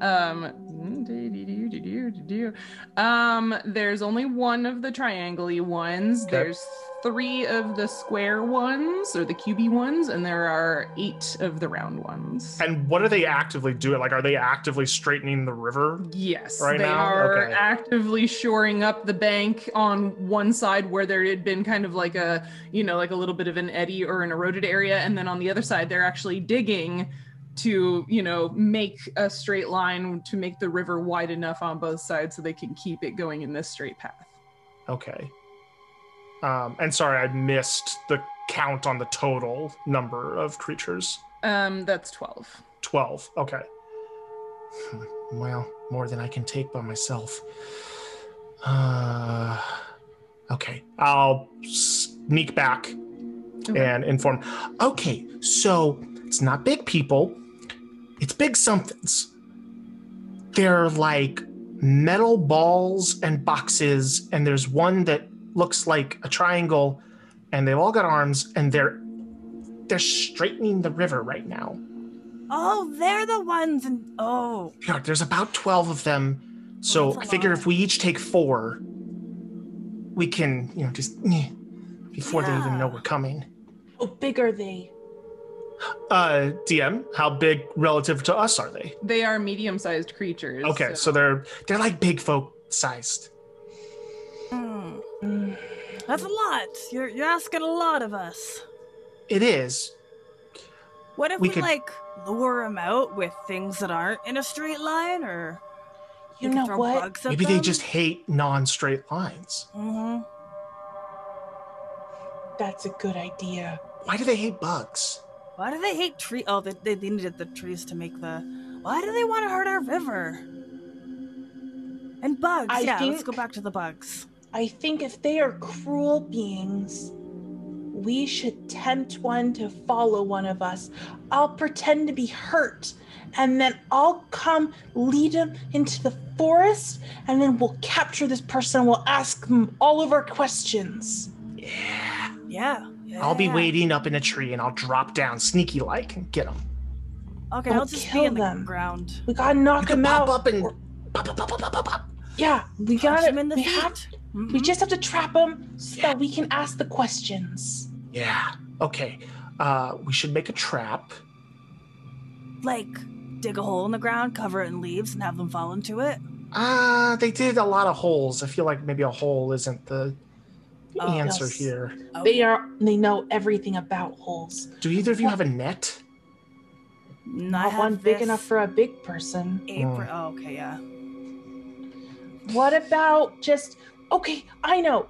S1: There's only 1 of the triangle-y ones.
S3: Okay.
S1: There's 3 of the square ones, or the cubey ones, and there are 8 of the round ones.
S3: And what are they actively doing? Like, are they actively straightening the river?
S1: Yes,
S3: right
S1: they
S3: now?
S1: are
S3: Okay.
S1: actively shoring up the bank on one side where there had been kind of like a, you know, like a little bit of an eddy or an eroded area, and then on the other side they're actually digging to, you know, make a straight line to make the river wide enough on both sides so they can keep it going in this straight path.
S3: Okay. And sorry, I missed the count on the total number of creatures.
S1: That's 12.
S3: 12. Okay. Well, more than I can take by myself. Okay. I'll sneak back and inform. Okay, so it's not big people. It's big somethings. They're like metal balls and boxes, and there's one that looks like a triangle, and they've all got arms, and they're straightening the river right now.
S4: Oh, they're the ones.
S3: Yeah, there's about 12 of them. So I figure if we each take 4, we can, just before they even know we're coming.
S2: How big are they?
S3: DM, how big relative to us are they?
S1: They are medium-sized creatures.
S3: Okay, so they're like big folk sized.
S4: That's a lot. You're asking a lot of us.
S3: It is.
S4: What if we like lure them out with things that aren't in a straight line, or
S2: you know what?
S3: Maybe they just hate non-straight lines.
S4: Mm-hmm.
S2: That's a good idea.
S3: Why do they hate bugs?
S4: Why do they hate trees? Oh, they needed the trees to make the... Why do they want to hurt our river? And bugs. Let's go back to the bugs.
S2: I think if they are cruel beings, we should tempt one to follow one of us. I'll pretend to be hurt, and then I'll come lead him into the forest, and then we'll capture this person and we'll ask them all of our questions.
S4: Yeah.
S3: I'll be waiting up in a tree, and I'll drop down sneaky-like and get them.
S4: Okay, I'll just be in the ground.
S2: We gotta knock them out.
S3: Pop up and pop.
S2: Yeah, we gotta.
S4: Him in the
S2: we just have to trap them so that we can ask the questions.
S3: Yeah. Okay. We should make a trap.
S4: Like, dig a hole in the ground, cover it in leaves, and have them fall into it?
S3: They did a lot of holes. I feel like maybe a hole isn't the answer here.
S2: They know everything about holes.
S3: Do either of you have a net?
S2: Not one big enough for a big person.
S4: Apron. Oh, okay, yeah.
S2: What about just... Okay, I know.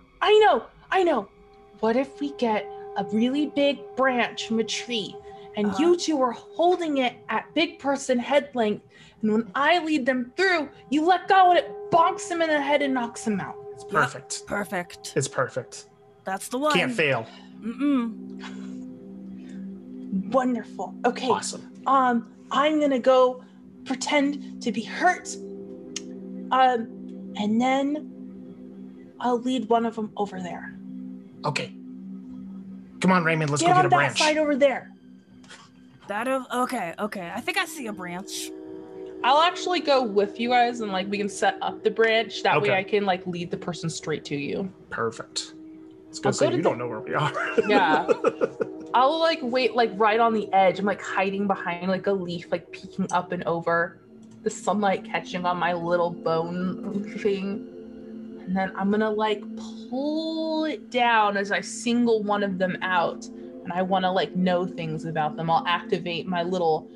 S2: What if we get a really big branch from a tree, and you two are holding it at big person head length, and when I lead them through, you let go and it bonks them in the head and knocks them out.
S3: It's perfect.
S4: Yep, perfect.
S3: It's perfect.
S4: That's the one.
S3: Can't fail.
S2: Wonderful. Okay.
S3: Awesome.
S2: I'm gonna go pretend to be hurt. And then I'll lead one of them over there.
S3: Okay. Come on, Raymond. Let's go get a branch.
S2: Get on that side over there.
S4: Okay. I think I see a branch.
S2: I'll actually go with you guys, and we can set up the branch. That way I can lead the person straight to you.
S3: Perfect. I was gonna say you don't know where we are.
S2: Yeah. I'll wait right on the edge. I'm hiding behind a leaf, peeking up and over, the sunlight catching on my little bone thing. And then I'm gonna pull it down as I single one of them out. And I wanna know things about them. I'll activate my little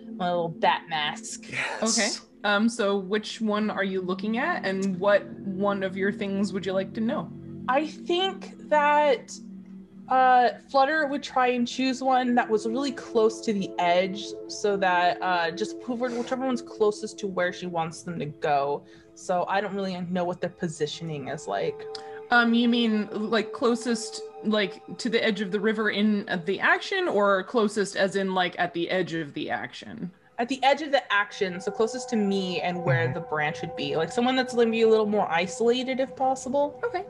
S2: bat mask.
S3: Yes.
S1: Okay. So which one are you looking at, and what one of your things would you like to know?
S2: I think that Flutter would try and choose one that was really close to the edge, so that just whichever one's closest to where she wants them to go. So I don't really know what their positioning is like.
S1: You mean closest to the edge of the river in the action, or closest as in at the edge of the action?
S2: At the edge of the action, so closest to me and where the branch would be. Someone that's maybe a little more isolated if possible.
S1: Okay.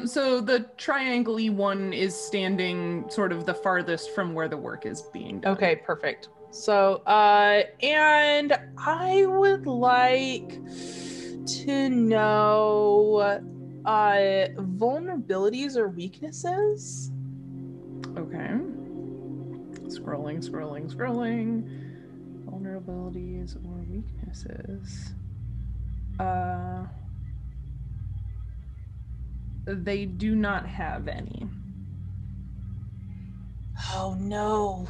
S1: So the triangle-y one is standing sort of the farthest from where the work is being done.
S2: Okay, perfect. So, and I would like to know vulnerabilities or weaknesses.
S1: Okay. Scrolling. Vulnerabilities or weaknesses. They do not have any.
S2: Oh no.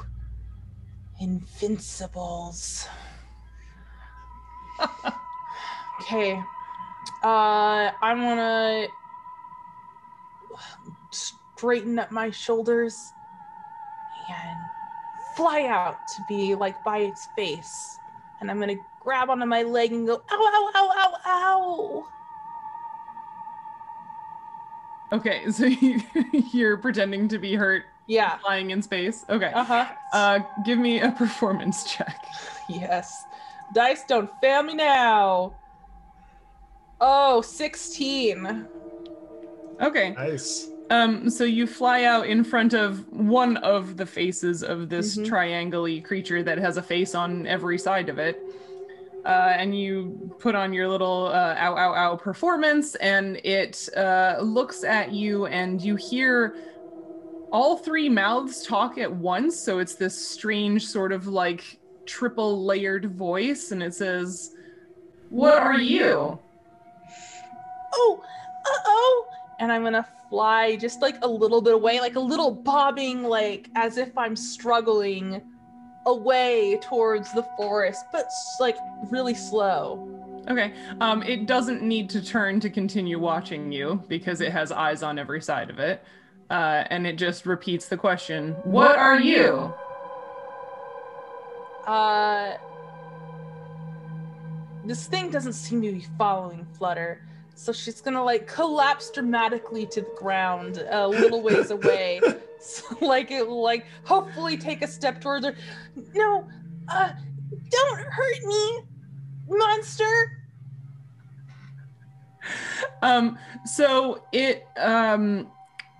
S2: Invincibles. Okay. I'm gonna straighten up my shoulders and fly out to be by its face. And I'm gonna grab onto my leg and go, ow, ow, ow, ow, ow.
S1: Okay, so you're pretending to be hurt.
S2: Yeah.
S1: Flying in space. Okay.
S2: Uh-huh.
S1: Give me a performance check.
S2: Yes. Dice don't fail me now. Oh, 16.
S1: Okay.
S3: Nice.
S1: So you fly out in front of one of the faces of this triangle-y creature that has a face on every side of it. And you put on your little ow, ow, ow performance, and it looks at you, and you hear all three mouths talk at once. So it's this strange sort of like triple layered voice, and it says, "What are you?"
S2: Oh, uh-oh. And I'm gonna fly just like a little bit away, like a little bobbing, like as if I'm struggling away towards the forest, but like really slow.
S1: Okay. It doesn't need to turn to continue watching you because it has eyes on every side of it. And it just repeats the question, "What are you?"
S2: This thing doesn't seem to be following Flutter. So she's gonna like collapse dramatically to the ground a little ways away. So, like it will like hopefully take a step towards her. No, don't hurt me, monster.
S1: So it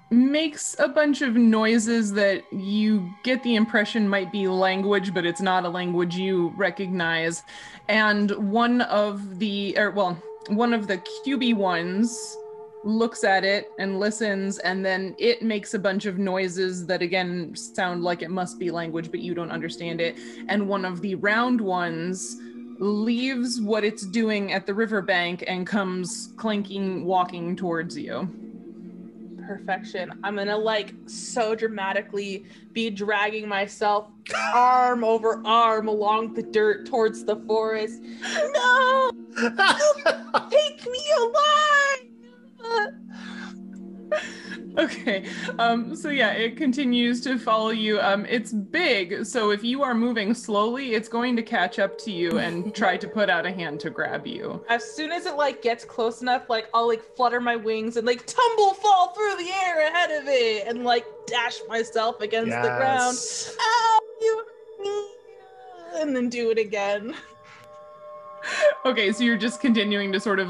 S1: makes a bunch of noises that you get the impression might be language, but it's not a language you recognize. And one of the QB ones looks at it and listens, and then it makes a bunch of noises that again sound like it must be language, but you don't understand it. And one of the round ones leaves what it's doing at the riverbank and comes clanking, walking towards you.
S2: Perfection. I'm gonna like so dramatically be dragging myself arm over arm along the dirt towards the forest. No! Take me alive!
S1: Okay, so yeah, it continues to follow you. It's big, so if you are moving slowly, it's going to catch up to you and try to put out a hand to grab you.
S2: As soon as it like gets close enough, like I'll like flutter my wings and like fall through the air ahead of it and like dash myself against the ground. Ow, you hurt me! And then do it again.
S1: Okay, so you're just continuing to sort of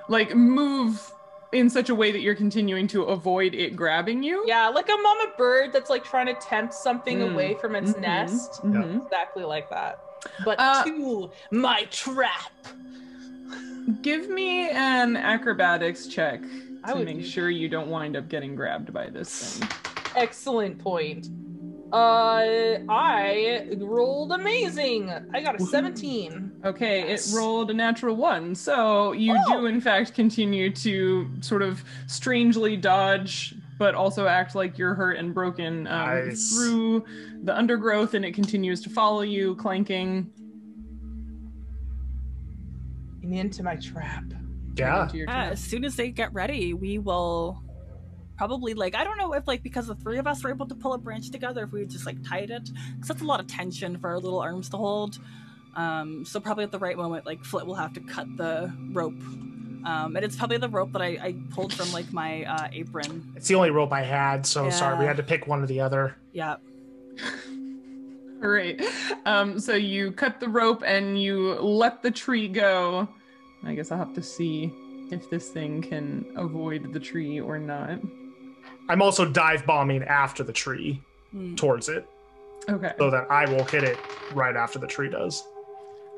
S1: like move in such a way that you're continuing to avoid it grabbing you?
S2: Yeah, like a mama bird that's like trying to tempt something away from its nest. Exactly like that. But to my trap.
S1: Give me an acrobatics check
S2: I
S1: to
S2: would
S1: make sure you don't wind up getting grabbed by this thing.
S2: Excellent point. I rolled amazing. I got a 17.
S1: Okay, It rolled a natural 1. So you do in fact continue to sort of strangely dodge, but also act like you're hurt and broken through the undergrowth, and it continues to follow you, clanking.
S2: And into my trap.
S3: Yeah.
S5: As soon as they get ready, we will probably like, I don't know if like because the three of us were able to pull a branch together, if we just like tied it, because that's a lot of tension for our little arms to hold. So probably at the right moment, like Flit will have to cut the rope. And it's probably the rope that I pulled from like my apron.
S3: It's the only rope I had, so sorry, we had to pick one or the other.
S5: Yeah.
S1: All right. So you cut the rope and you let the tree go. I guess I'll have to see if this thing can avoid the tree or not.
S3: I'm also dive bombing after the tree towards it.
S1: Okay.
S3: So that I will hit it right after the tree does.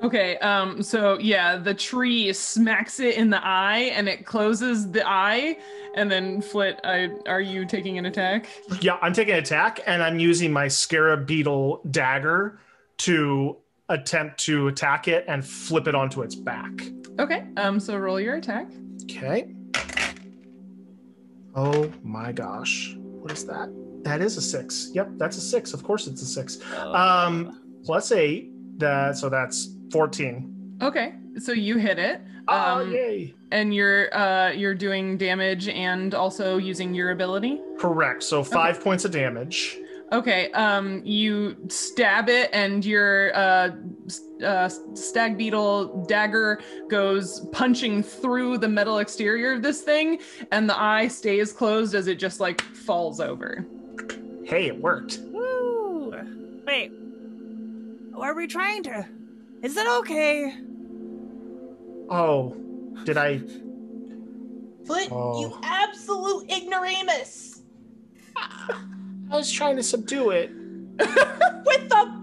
S1: Okay, so yeah, the tree smacks it in the eye and it closes the eye. And then Flit, are you taking an attack?
S3: Yeah, I'm taking an attack and I'm using my scarab beetle dagger to attempt to attack it and flip it onto its back.
S1: Okay, so roll your attack.
S3: Okay. Oh my gosh. What is that? That is a 6. Yep, that's a 6. Of course it's a 6. Plus 8. So that's 14.
S1: Okay, so you hit it.
S3: Yay.
S1: And you're doing damage and also using your ability?
S3: Correct. So 5 points of damage.
S1: Okay, you stab it, and your stag beetle dagger goes punching through the metal exterior of this thing, and the eye stays closed as it just like falls over.
S3: Hey, it worked.
S4: Woo! Wait. Are we trying to... Is it okay?
S3: Oh, did I?
S2: Flit, you absolute ignoramus!
S3: I was trying to subdue it.
S2: With the...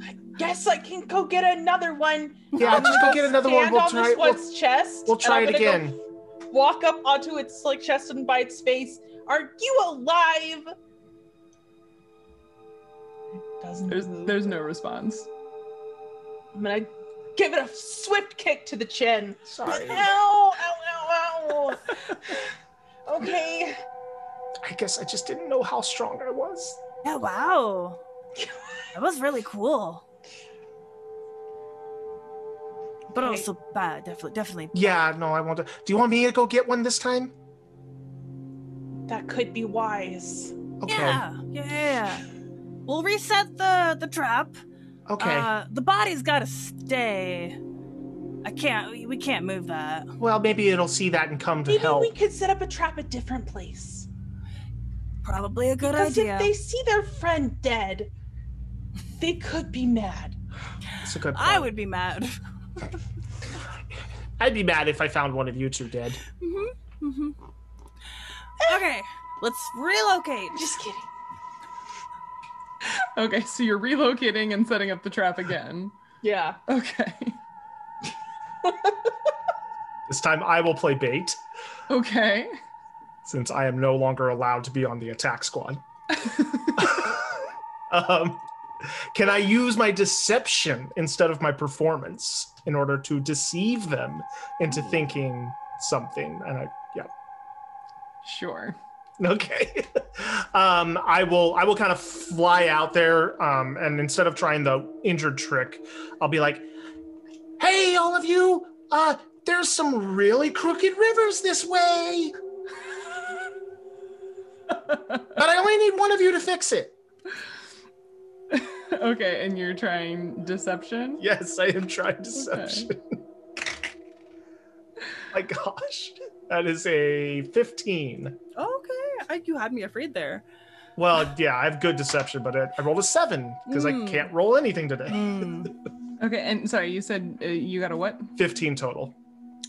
S2: I guess I can go get another one.
S3: Yeah, just go get another one.
S2: We'll try. This one's chest.
S3: We'll try it again.
S2: Walk up onto its like chest and by its face. Are you alive?
S1: There's no response.
S2: I'm gonna give it a swift kick to the chin.
S3: Sorry.
S2: Ow! Ow! Ow! Ow! Okay.
S3: I guess I just didn't know how strong I was.
S4: Yeah, wow. That was really cool. But also bad, definitely.
S3: Yeah, no, I want to. Do you want me to go get one this time?
S2: That could be wise.
S3: Okay.
S4: Yeah. We'll reset the trap.
S3: Okay.
S4: The body's gotta stay. We can't move that.
S3: Well, maybe it'll see that and come to help.
S2: Maybe we could set up a trap a different place.
S4: Probably a good
S2: because
S4: idea.
S2: If they see their friend dead, they could be mad.
S3: That's a good point.
S4: I would be mad.
S3: I'd be mad if I found one of you two dead.
S4: Okay, let's relocate.
S2: Just kidding.
S1: Okay, so you're relocating and setting up the trap again.
S2: Yeah.
S1: Okay.
S3: This time I will play bait.
S1: Okay.
S3: Since I am no longer allowed to be on the attack squad. Can I use my deception instead of my performance in order to deceive them into thinking something? And
S1: Sure.
S3: Okay. I will kind of fly out there, and instead of trying the injured trick, I'll be like, "Hey, all of you! There's some really crooked rivers this way, but I only need one of you to fix it."
S1: Okay, and you're trying deception?
S3: Yes, I am trying deception. Okay. My gosh, that is a 15.
S5: Okay, you had me afraid there.
S3: Well, yeah, I have good deception, but I rolled a 7 because I can't roll anything today.
S1: Okay, and sorry, you said you got a what?
S3: 15 total.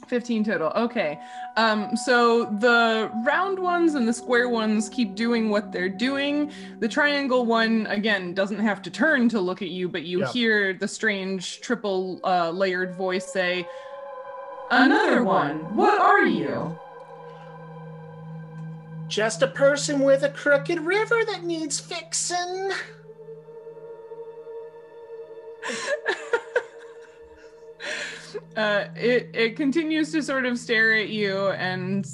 S1: 15 total. Okay. So the round ones and the square ones keep doing what they're doing. The triangle one, again, doesn't have to turn to look at you, but you hear the strange triple layered voice say, "Another one. What are you?"
S3: Just a person with a crooked river that needs fixing.
S1: It continues to sort of stare at you, and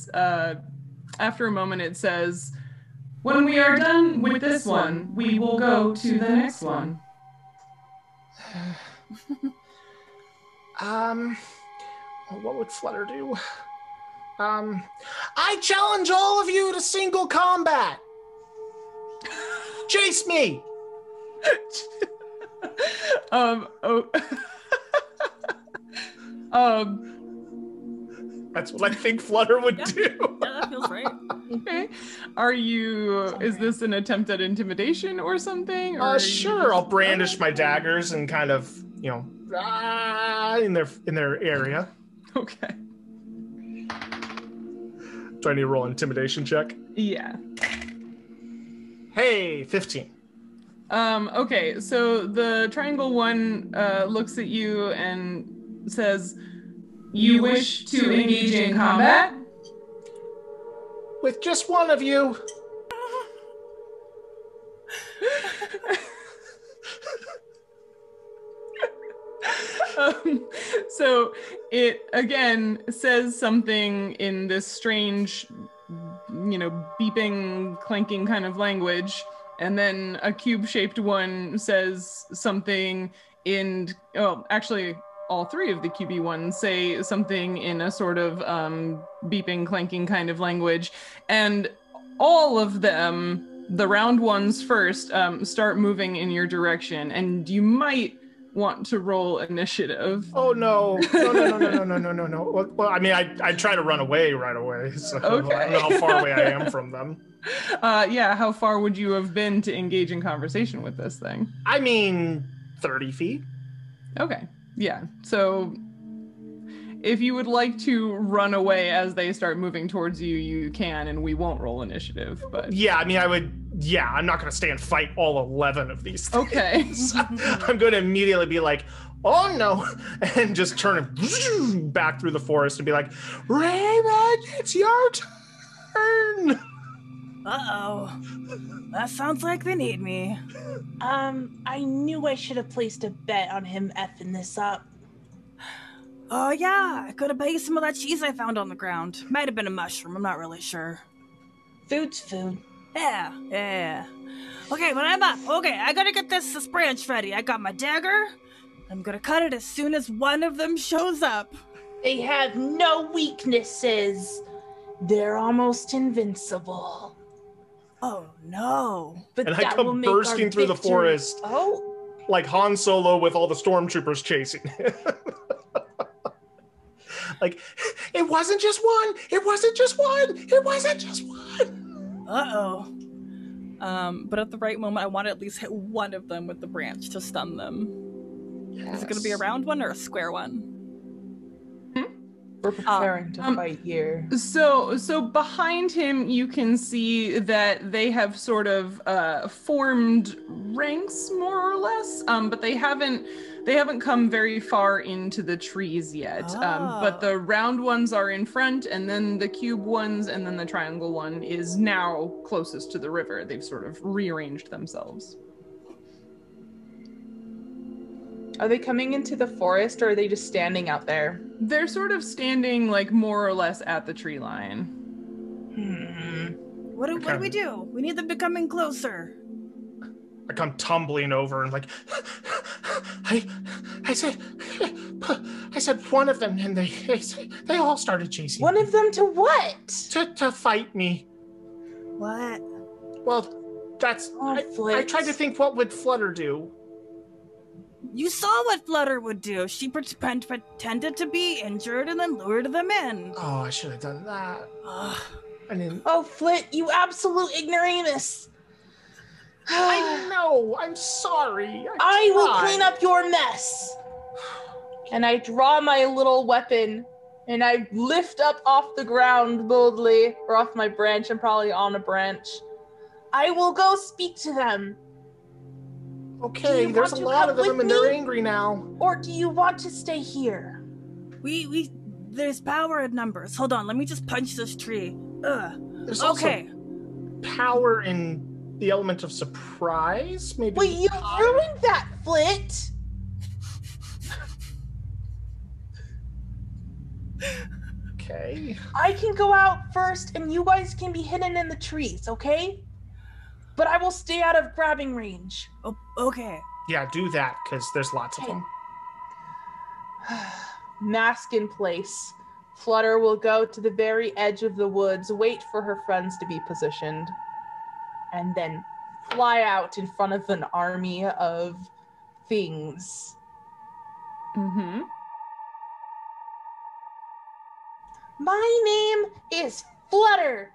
S1: after a moment it says, "When we are done with this one, we will go to the next one."
S3: What would Flutter do? I challenge all of you to single combat. Chase me. That's what I think Flutter would do.
S5: Yeah, that feels right.
S1: Okay. Is this an attempt at intimidation or something? Or
S3: sure. I'll brandish my daggers and kind of, in their area.
S1: Okay.
S3: Do I need to roll an intimidation check?
S1: Yeah.
S3: Hey, 15.
S1: Okay, so the triangle one looks at you and says, "You wish to engage in combat?"
S3: With just one of you.
S1: So it again says something in this strange, beeping, clanking kind of language, and then a cube-shaped one says something in, actually all three of the QB ones say something in a sort of beeping, clanking kind of language, and all of them the round ones first start moving in your direction, and you might want to roll initiative.
S3: Oh no! No! Well, I mean, I try to run away right away. So
S1: Okay.
S3: I don't know how far away I am from them.
S1: Yeah, how far would you have been to engage in conversation with this thing?
S3: I mean, 30 feet.
S1: Okay, yeah. So if you would like to run away as they start moving towards you, you can, and we won't roll initiative, but...
S3: Yeah, I mean, I'm not going to stay and fight all 11 of these things.
S1: Okay.
S3: I'm going to immediately be like, oh no, and just turn back through the forest and be like, Raymond, it's your turn.
S4: Uh-oh. That sounds like they need me.
S2: I knew I should have placed a bet on him effing this up.
S4: Oh yeah, I could have bet you some of that cheese I found on the ground. Might have been a mushroom, I'm not really sure.
S2: Food's food.
S4: Yeah. Okay, but I'm up. Okay, I gotta get this branch ready. I got my dagger. I'm gonna cut it as soon as one of them shows up.
S2: They have no weaknesses. They're almost invincible.
S4: Oh no.
S2: But
S3: And
S2: that
S3: I
S2: will
S3: come
S2: make
S3: bursting
S2: our
S3: through the
S2: victory-
S3: forest.
S2: Oh,
S3: Like Han Solo with all the stormtroopers chasing him. Like, it wasn't just one. It wasn't just one. It wasn't just one.
S5: Uh-oh. But at the right moment, I want to at least hit one of them with the branch to stun them.
S3: Yes.
S5: Is it going to be a round one or a square one?
S2: we're preparing to fight here.
S1: So behind him, you can see that they have sort of formed ranks, more or less, but they haven't come very far into the trees yet. But the round ones are in front, and then the cube ones, and then the triangle one is now closest to the river. They've sort of rearranged themselves.
S2: Are they coming into the forest, or are they just standing out there?
S1: They're sort of standing, like, more or less at the tree line.
S4: What do we do? We need them to come in closer.
S3: I come tumbling over and like, I said one of them, and they all started chasing
S2: One
S3: me.
S2: of them to what?
S3: To fight me.
S4: What?
S3: Well, that's I
S2: Flit.
S3: tried to think, what would Flutter do?
S4: You saw what Flutter would do. She pretended to be injured and then lured them in.
S3: Oh, I should have done that.
S4: Ugh.
S3: I didn't.
S2: Oh, Flit, you absolute ignoramus.
S3: I know. I'm sorry.
S2: I will
S3: tried.
S2: clean up your mess. And I draw my little weapon, and I lift up off the ground boldly, or off my branch. I'm probably on a branch. I will go speak to them. Do
S3: Okay,
S2: you
S3: there's
S2: want
S3: a
S2: to
S3: lot
S2: come
S3: of them,
S2: with
S3: and they're
S2: me?
S3: angry now.
S2: Or do you want to stay here?
S4: There's power in numbers. Hold on, let me just punch this tree. Ugh.
S3: There's
S4: Okay.
S3: also power in the element of surprise. Maybe.
S2: Wait, you ruined that, Flit.
S3: Okay.
S2: I can go out first, and you guys can be hidden in the trees, okay? But I will stay out of grabbing range.
S4: Oh, okay.
S3: Yeah, do that, because there's lots of them.
S2: Mask in place. Flutter will go to the very edge of the woods, wait for her friends to be positioned, and then fly out in front of an army of things.
S1: Mm-hmm.
S2: My name is Flutter.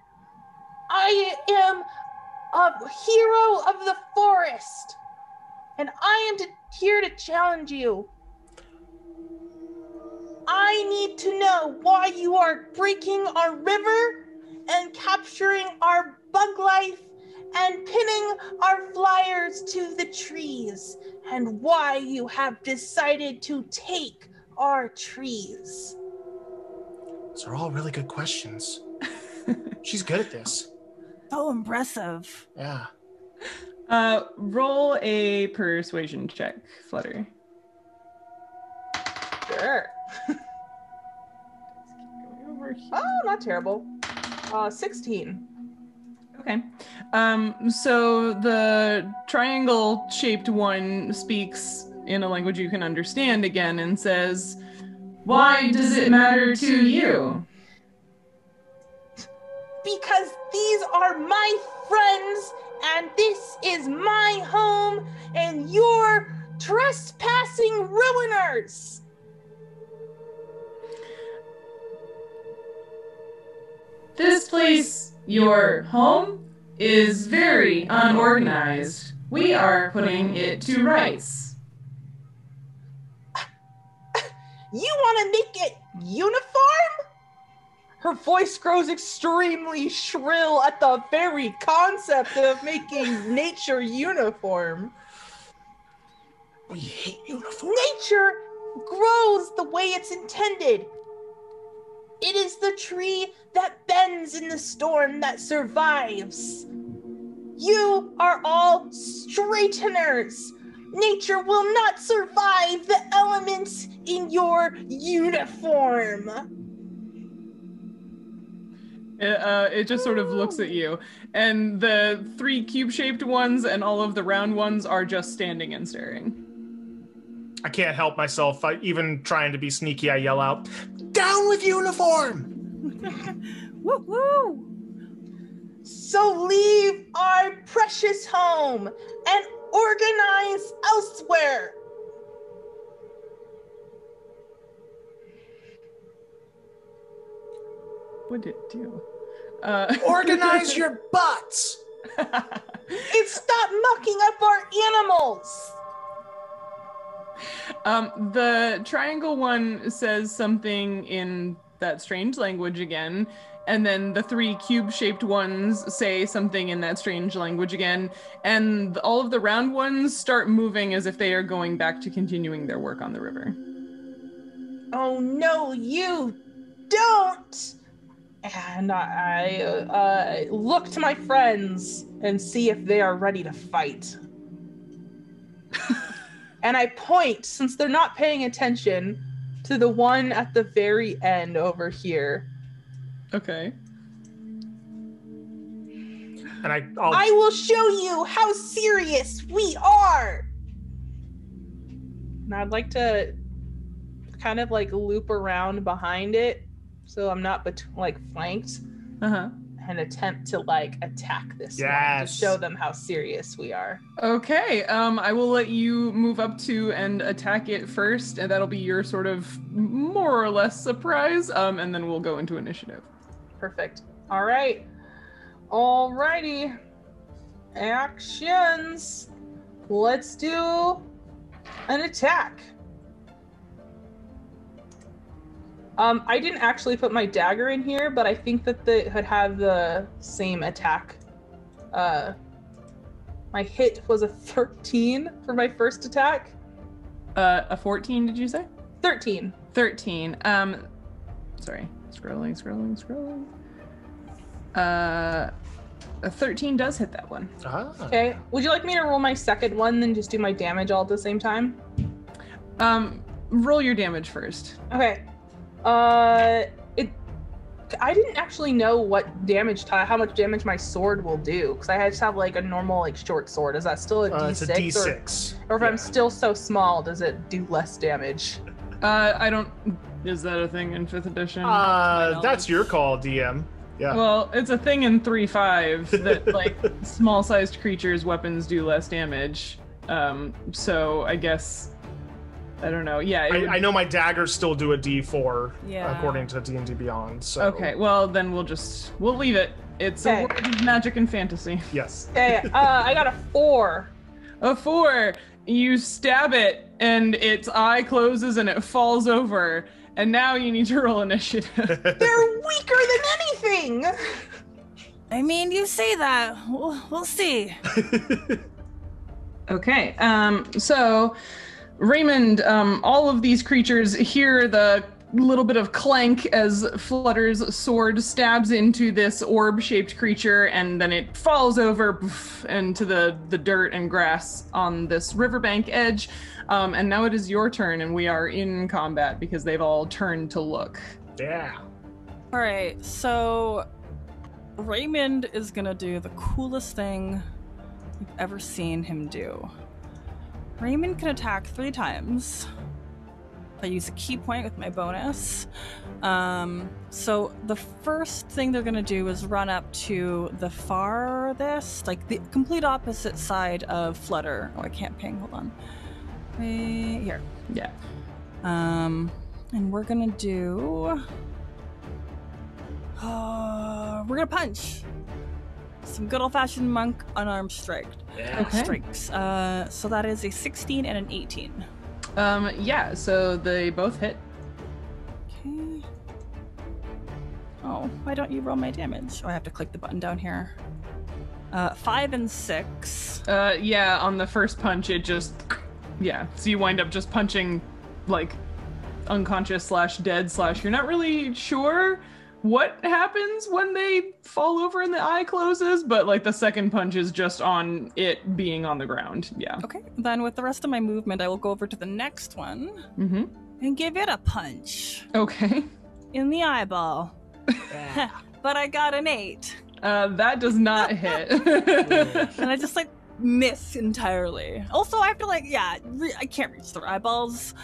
S2: I am a hero of the forest, and I am here to challenge you. I need to know why you are breaking our river and capturing our bug life and pinning our flyers to the trees, and why you have decided to take our trees.
S3: Those are all really good questions. She's good at this.
S4: So impressive.
S3: Yeah.
S1: Roll a persuasion check, Flutter.
S2: Sure. Oh, not terrible. 16.
S1: Okay. So the triangle-shaped one speaks in a language you can understand again and says, "Why does it matter to you?"
S2: Because these are my friends and this is my home, and you're trespassing ruiners.
S1: This place, your home, is very unorganized. We are putting it to rights.
S2: You want to make it uniform? Her voice grows extremely shrill at the very concept of making nature uniform.
S3: We hate uniform.
S2: Nature grows the way it's intended. It is the tree that bends in the storm that survives. You are all straighteners. Nature will not survive the elements in your uniform.
S1: It just sort of looks at you, and the 3 cube-shaped ones and all of the round ones are just standing and staring.
S3: I can't help myself. Even trying to be sneaky, I yell out, "Down with uniform!"
S5: Woo woo!
S2: So leave our precious home and organize elsewhere.
S1: What did it do?
S3: Organize your butts!
S2: And stop mucking up our animals.
S1: The triangle one says something in that strange language again, and then the 3 cube-shaped ones say something in that strange language again, and all of the round ones start moving as if they are going back to continuing their work on the river.
S2: Oh no, you don't! And I look to my friends and see if they are ready to fight. And I point, since they're not paying attention, to the one at the very end over here.
S1: Okay.
S3: And
S2: I will show you how serious we are! And I'd like to kind of like loop around behind it so I'm not flanked.
S1: Uh-huh.
S2: And attempt to like attack this one to show them how serious we are.
S1: Okay, I will let you move up to and attack it first, and that'll be your sort of more or less surprise, and then we'll go into initiative.
S2: Perfect. All right. Alrighty. Actions. Let's do an attack. I didn't actually put my dagger in here, but I think that they would have the same attack. My hit was a 13 for my first attack.
S1: A 14, did you say?
S2: 13.
S1: 13. Sorry. Scrolling. A 13 does hit that one.
S2: Okay. Would you like me to roll my second one, then just do my damage all at the same time?
S1: Roll your damage first.
S2: Okay. I didn't actually know what damage, how much damage my sword will do, because I just have like a normal like short sword. Is that still a D6?
S3: It's a D6.
S2: Or if I'm still so small, does it do less damage?
S1: I don't. Is that a thing in 5th edition?
S3: That's your call, DM. Yeah.
S1: Well, it's a thing in 3.5 that like small-sized creatures' weapons do less damage. So I guess. I don't know. Yeah,
S3: I know my daggers still do a D4
S5: Yeah.
S3: according to D&D Beyond. So.
S1: Okay, well then we'll leave it. It's a world of magic and fantasy.
S3: Yes.
S2: Okay, I got a 4.
S1: A 4. You stab it, and its eye closes and it falls over. And now you need to roll initiative.
S2: They're weaker than anything.
S4: I mean, you say that. We'll see.
S1: Okay. So. Raymond, all of these creatures hear the little bit of clank as Flutter's sword stabs into this orb-shaped creature, and then it falls over into the dirt and grass on this riverbank edge. And now it is your turn, and we are in combat because they've all turned to look.
S3: Yeah.
S5: All right, so Raymond is gonna do the coolest thing you've ever seen him do. Raymond can attack 3 times. I use a key point with my bonus. So the first thing they're gonna do is run up to the farthest, like the complete opposite side of Flutter. Oh, I can't ping. Hold on. Right here.
S1: Yeah.
S5: And we're gonna do. We're gonna punch. Some good old-fashioned monk unarmed strike.
S3: Yeah.
S1: Okay.
S5: Strikes. So that is a 16 and an 18.
S1: Yeah, so they both hit.
S5: Okay. Oh, why don't you roll my damage? Oh, I have to click the button down here. 5 and 6.
S1: Yeah, on the first punch, it just, yeah. So you wind up just punching, like, unconscious / dead / you're not really sure what happens when they fall over and the eye closes, but like the second punch is just on it being on the ground. Yeah.
S5: Okay, then with the rest of my movement, I will go over to the next one and give it a punch
S1: Okay.
S5: in the eyeball. But I got an 8.
S1: That does not hit.
S5: And I just like miss entirely. Also, I have to like, I can't reach their eyeballs.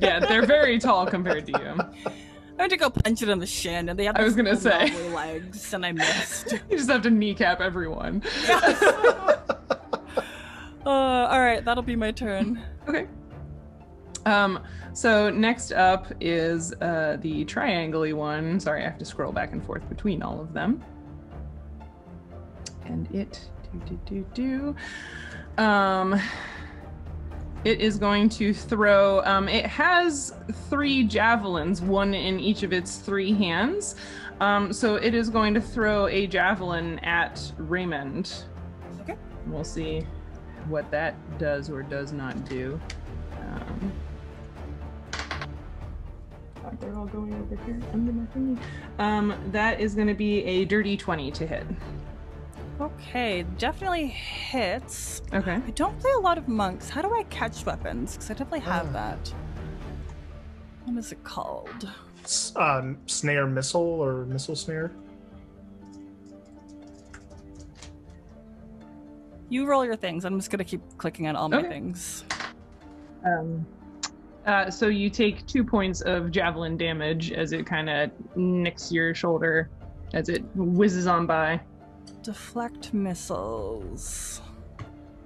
S1: Yeah, they're very tall compared to you.
S5: I had to go punch it in the shin, and they have
S1: I was gonna say.
S5: lovely legs, and I missed.
S1: You just have to kneecap everyone.
S5: All right, that'll be my turn.
S1: Okay. So next up is the triangle-y one. Sorry, I have to scroll back and forth between all of them. And it it is going to throw, it has 3 javelins, one in each of its 3 hands. So it is going to throw a javelin at Raymond.
S5: Okay.
S1: We'll see what that does or does not do. They're all going over here under my thingy. That is going to be a dirty 20 to hit.
S5: Okay, definitely hits.
S1: Okay.
S5: I don't play a lot of monks. How do I catch weapons? Because I definitely have that. What is it called?
S3: Snare missile or missile snare.
S5: You roll your things. I'm just going to keep clicking on all my things.
S1: So you take 2 points of javelin damage as it kind of nicks your shoulder as it whizzes on by.
S5: Deflect missiles.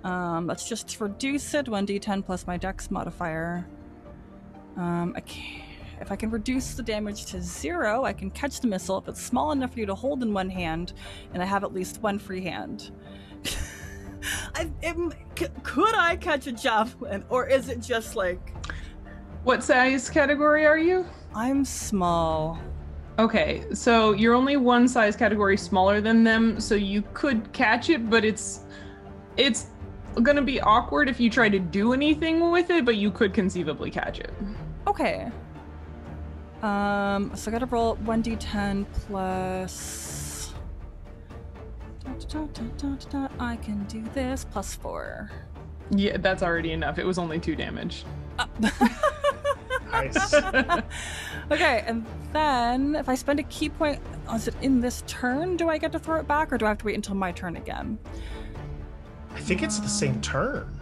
S5: Let's just reduce it 1d10 plus my dex modifier. If I can reduce the damage to 0, I can catch the missile if it's small enough for you to hold in one hand, and I have at least one free hand. Could I catch a javelin, or is it just like...
S1: What size category are you?
S5: I'm small.
S1: Okay, so you're only one size category smaller than them, so you could catch it, but it's gonna be awkward if you try to do anything with it, but you could conceivably catch it.
S5: Okay. So I gotta roll 1d10 plus... I can do this, plus 4.
S1: Yeah, that's already enough. It was only 2 damage.
S3: Nice.
S5: Okay, and then if I spend a key point, is it in this turn? Do I get to throw it back, or do I have to wait until my turn again?
S3: I think it's the same turn.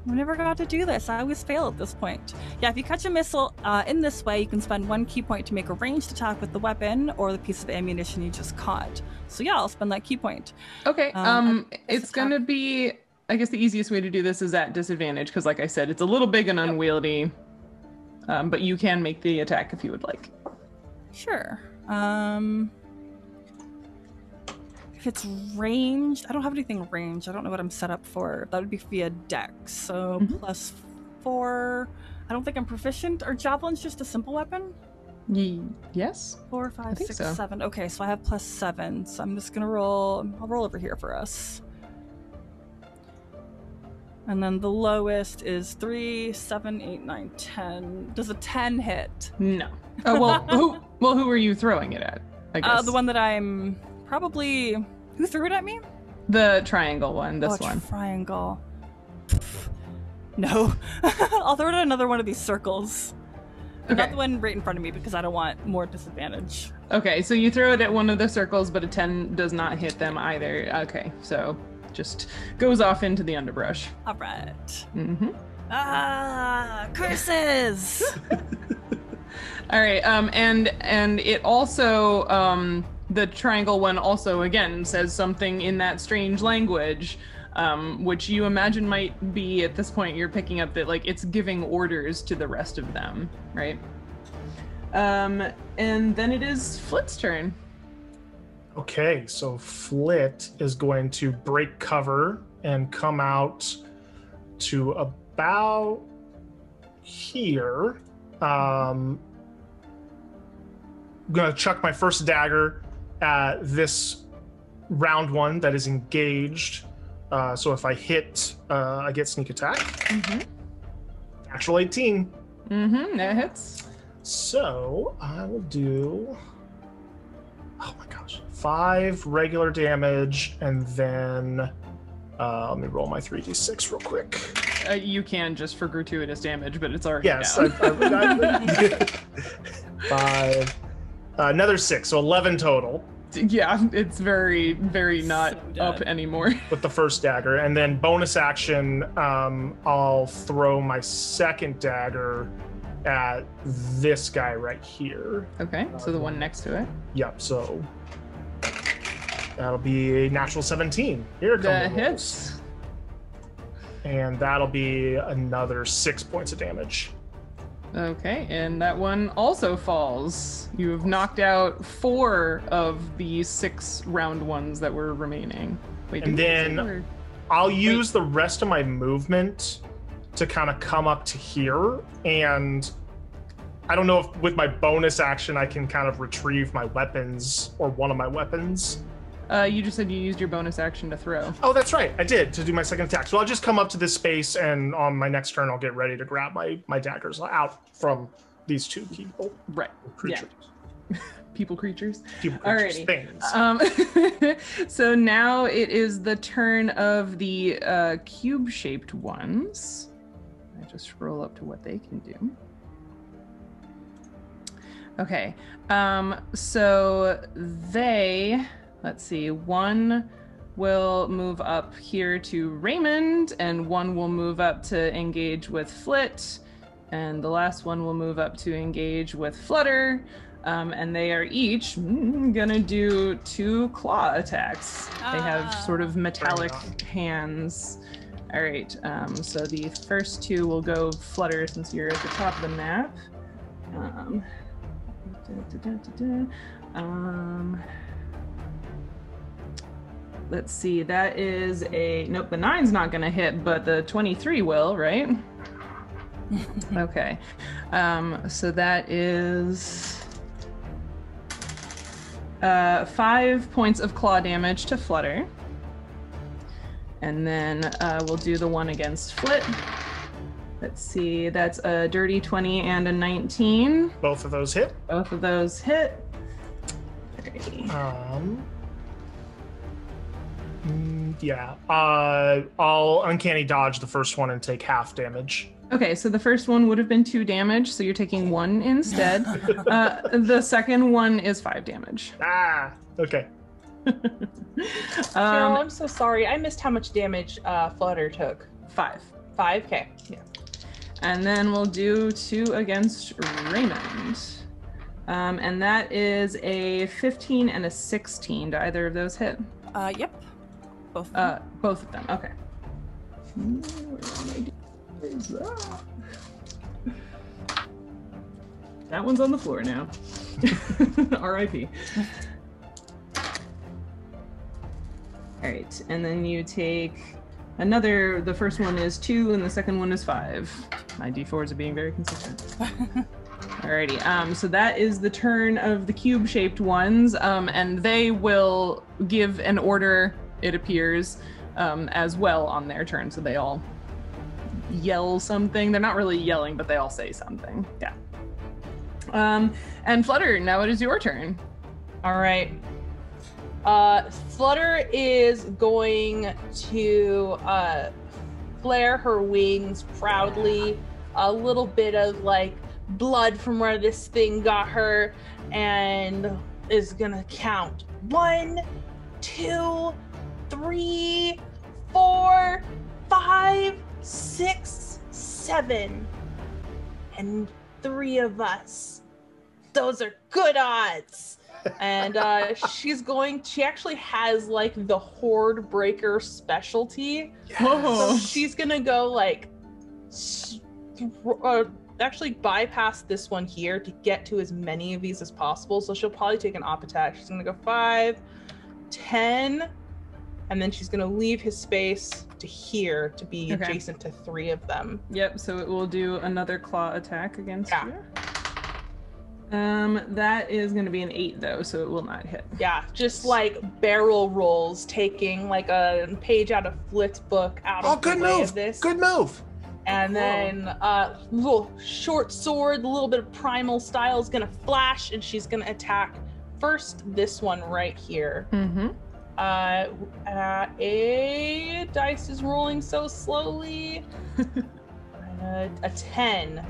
S5: I never got to do this. I always fail at this point. Yeah, if you catch a missile in this way, you can spend 1 key point to make a ranged attack with the weapon or the piece of ammunition you just caught. So yeah, I'll spend that key point.
S1: Okay, it's gonna be... I guess the easiest way to do this is at disadvantage, because like I said, it's a little big and unwieldy. But you can make the attack if you would like.
S5: Sure. If it's ranged, I don't have anything ranged. I don't know what I'm set up for. That would be via dex. So plus 4. I don't think I'm proficient. Are javelins just a simple weapon?
S1: Yes.
S5: 4, 5, 6,
S1: so.
S5: 7. Okay, so I have plus 7. So I'm just gonna roll. I'll roll over here for us. And then the lowest is 3, 7, 8, 9, 10. Does a 10 hit?
S1: No. Oh, who are you throwing it at? I guess.
S5: The one that I'm probably... Who threw it at me?
S1: The triangle one, this one.
S5: Triangle. No. I'll throw it at another one of these circles.
S1: Okay.
S5: Not the one right in front of me, because I don't want more disadvantage.
S1: Okay, so you throw it at one of the circles, but a 10 does not hit them either. Okay, so... just goes off into the underbrush.
S5: All right.
S4: Curses!
S1: All right. And it also the triangle one also again says something in that strange language, which you imagine might be at this point you're picking up that like it's giving orders to the rest of them, right? And then it is Flit's turn.
S3: Okay, so Flit is going to break cover and come out to about here. I'm going to chuck my first dagger at this round one that is engaged. So if I hit, I get sneak attack.
S1: Mm-hmm.
S3: Natural 18.
S1: Mm-hmm, that hits.
S3: So I will do, oh my gosh, 5 regular damage, and then let me roll my 3d6 real quick.
S1: You can just for gratuitous damage, but it's already
S3: Yes,
S1: down.
S3: 5, another 6, so 11 total
S1: Yeah, it's very, very not
S5: So dead.
S1: up anymore.
S3: with the first dagger, and then bonus action, I'll throw my second dagger at this guy right here.
S1: Okay, so the one next to it.
S3: Yep, so that'll be a natural 17. Here comes
S1: That
S3: the rolls.
S1: hits.
S3: And that'll be another 6 points of damage.
S1: Okay, and that one also falls. You have knocked out 4 of the 6 round ones that were remaining. Wait,
S3: And
S1: did we
S3: then-
S1: say or-
S3: I'll use the rest of my movement to kind of come up to here, and I don't know if with my bonus action I can kind of retrieve my weapons or one of my weapons.
S1: You just said you used your bonus action to throw.
S3: Oh, that's right, I did, to do my second attack. So I'll just come up to this space, and on my next turn I'll get ready to grab my daggers out from these 2 people.
S1: Right.
S3: Creatures.
S1: People creatures.
S3: People, creatures,
S1: Alrighty.
S3: things.
S1: So now it is the turn of the cube-shaped ones. I just scroll up to what they can do. Okay. So they, let's see, one will move up here to Raymond, and one will move up to engage with Flit, and the last one will move up to engage with Flutter. And they are each gonna do 2 claw attacks. They have sort of metallic hands. All right, so the first 2 will go Flutter since you're at the top of the map. Let's see, that is a, nope, the 9's not gonna hit, but the 23 will, right? Okay, so that is 5 points of claw damage to Flutter. And then we'll do the one against Flit. Let's see, that's a dirty 20 and a 19.
S3: Both of those hit.
S1: Both of those hit. 30.
S3: Yeah. I'll uncanny dodge the first one and take half damage.
S1: Okay, so the first one would have been 2 damage, so you're taking 1 instead. The second one is 5 damage.
S3: Ah, okay.
S2: Cheryl, I'm so sorry. I missed how much damage Flutter took.
S1: 5.
S2: 5? Okay.
S1: Yeah. And then we'll do 2 against Raymond. And that is a 15 and a 16. Do either of those hit?
S5: Yep. Both.
S1: Both of them. Okay. That one's on the floor now. R.I.P. All right, and then you take another. The first one is 2, and the second one is 5. My d4s are being very consistent. Alrighty, so that is the turn of the cube-shaped ones, and they will give an order, it appears, as well on their turn, so they all yell something. They're not really yelling, but they all say something. Yeah. And Flutter, now it is your turn.
S2: All right. Flutter is going to flare her wings proudly. A little bit of like blood from where this thing got her, and is gonna count 1, 2, 3, 4, 5, 6, 7 and 3 of us. Those are good odds. And she actually has like the horde breaker specialty. So she's gonna go like actually bypass this one here to get to as many of these as possible. So she'll probably take an op attack. She's gonna go 5, 10, and then she's gonna leave his space to here to be adjacent to 3 of them.
S1: Yep, so it will do another claw attack against you. That is going to be an 8 though, so it will not hit.
S2: Yeah, just like barrel rolls, taking like a page out of Flit's book out of the way of this.
S3: Good move.
S2: And then little short sword, a little bit of primal style is gonna flash, and she's gonna attack first this one right here. A dice is rolling so slowly. A 10.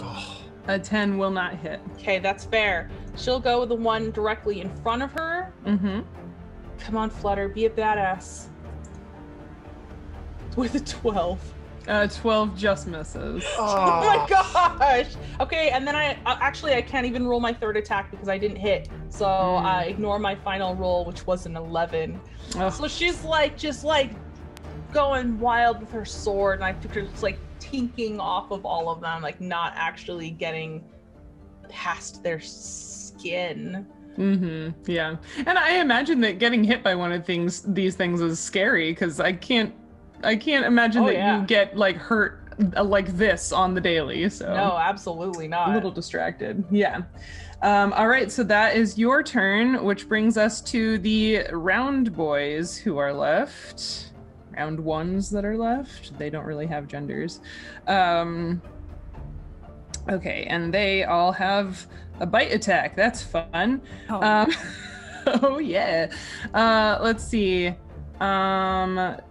S3: Oh.
S1: A 10 will not hit.
S2: Okay, that's fair. She'll go with the one directly in front of her. Come on, Flutter, be a badass. With a 12.
S1: 12 just misses.
S2: Oh my gosh! Okay, and then I can't even roll my third attack because I didn't hit. So I ignore my final roll, which was an 11. So she's like, just like going wild with her sword, and I picture just like tinking off of all of them, like not actually getting past their skin.
S1: Yeah, and I imagine that getting hit by one of these things is scary, because I can't imagine you get like hurt like this on the daily. So
S2: no, absolutely not.
S1: A little distracted. Yeah. All right, so that is your turn, which brings us to the round boys who are left. Round ones that are left. They don't really have genders. Okay, and they all have a bite attack. That's fun. Oh yeah. Let's see.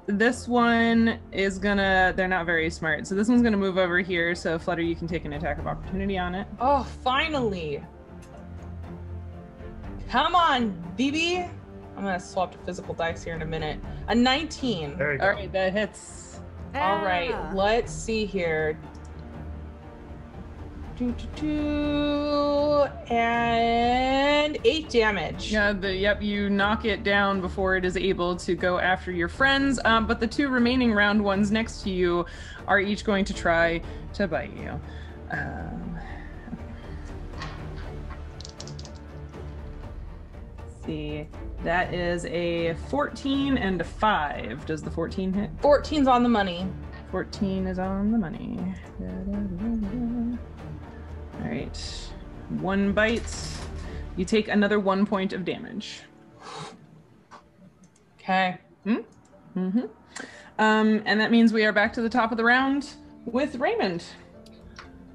S1: This one is they're not very smart, so this one's gonna move over here, so Flutter, you can take an attack of opportunity on it.
S2: Oh, finally. Come on, BB. I'm gonna swap to physical dice here in a minute. A 19.
S3: There you go.
S1: All right, that hits.
S2: All right, let's see here. And 8 damage.
S1: Yeah, you knock it down before it is able to go after your friends, but the 2 remaining round ones next to you are each going to try to bite you. Let's see, that is a 14 and a 5. Does the 14 hit?
S2: 14's on the money.
S1: 14 is on the money. All right, 1 bite. You take another 1 point of damage.
S2: Okay.
S1: And that means we are back to the top of the round with Raymond.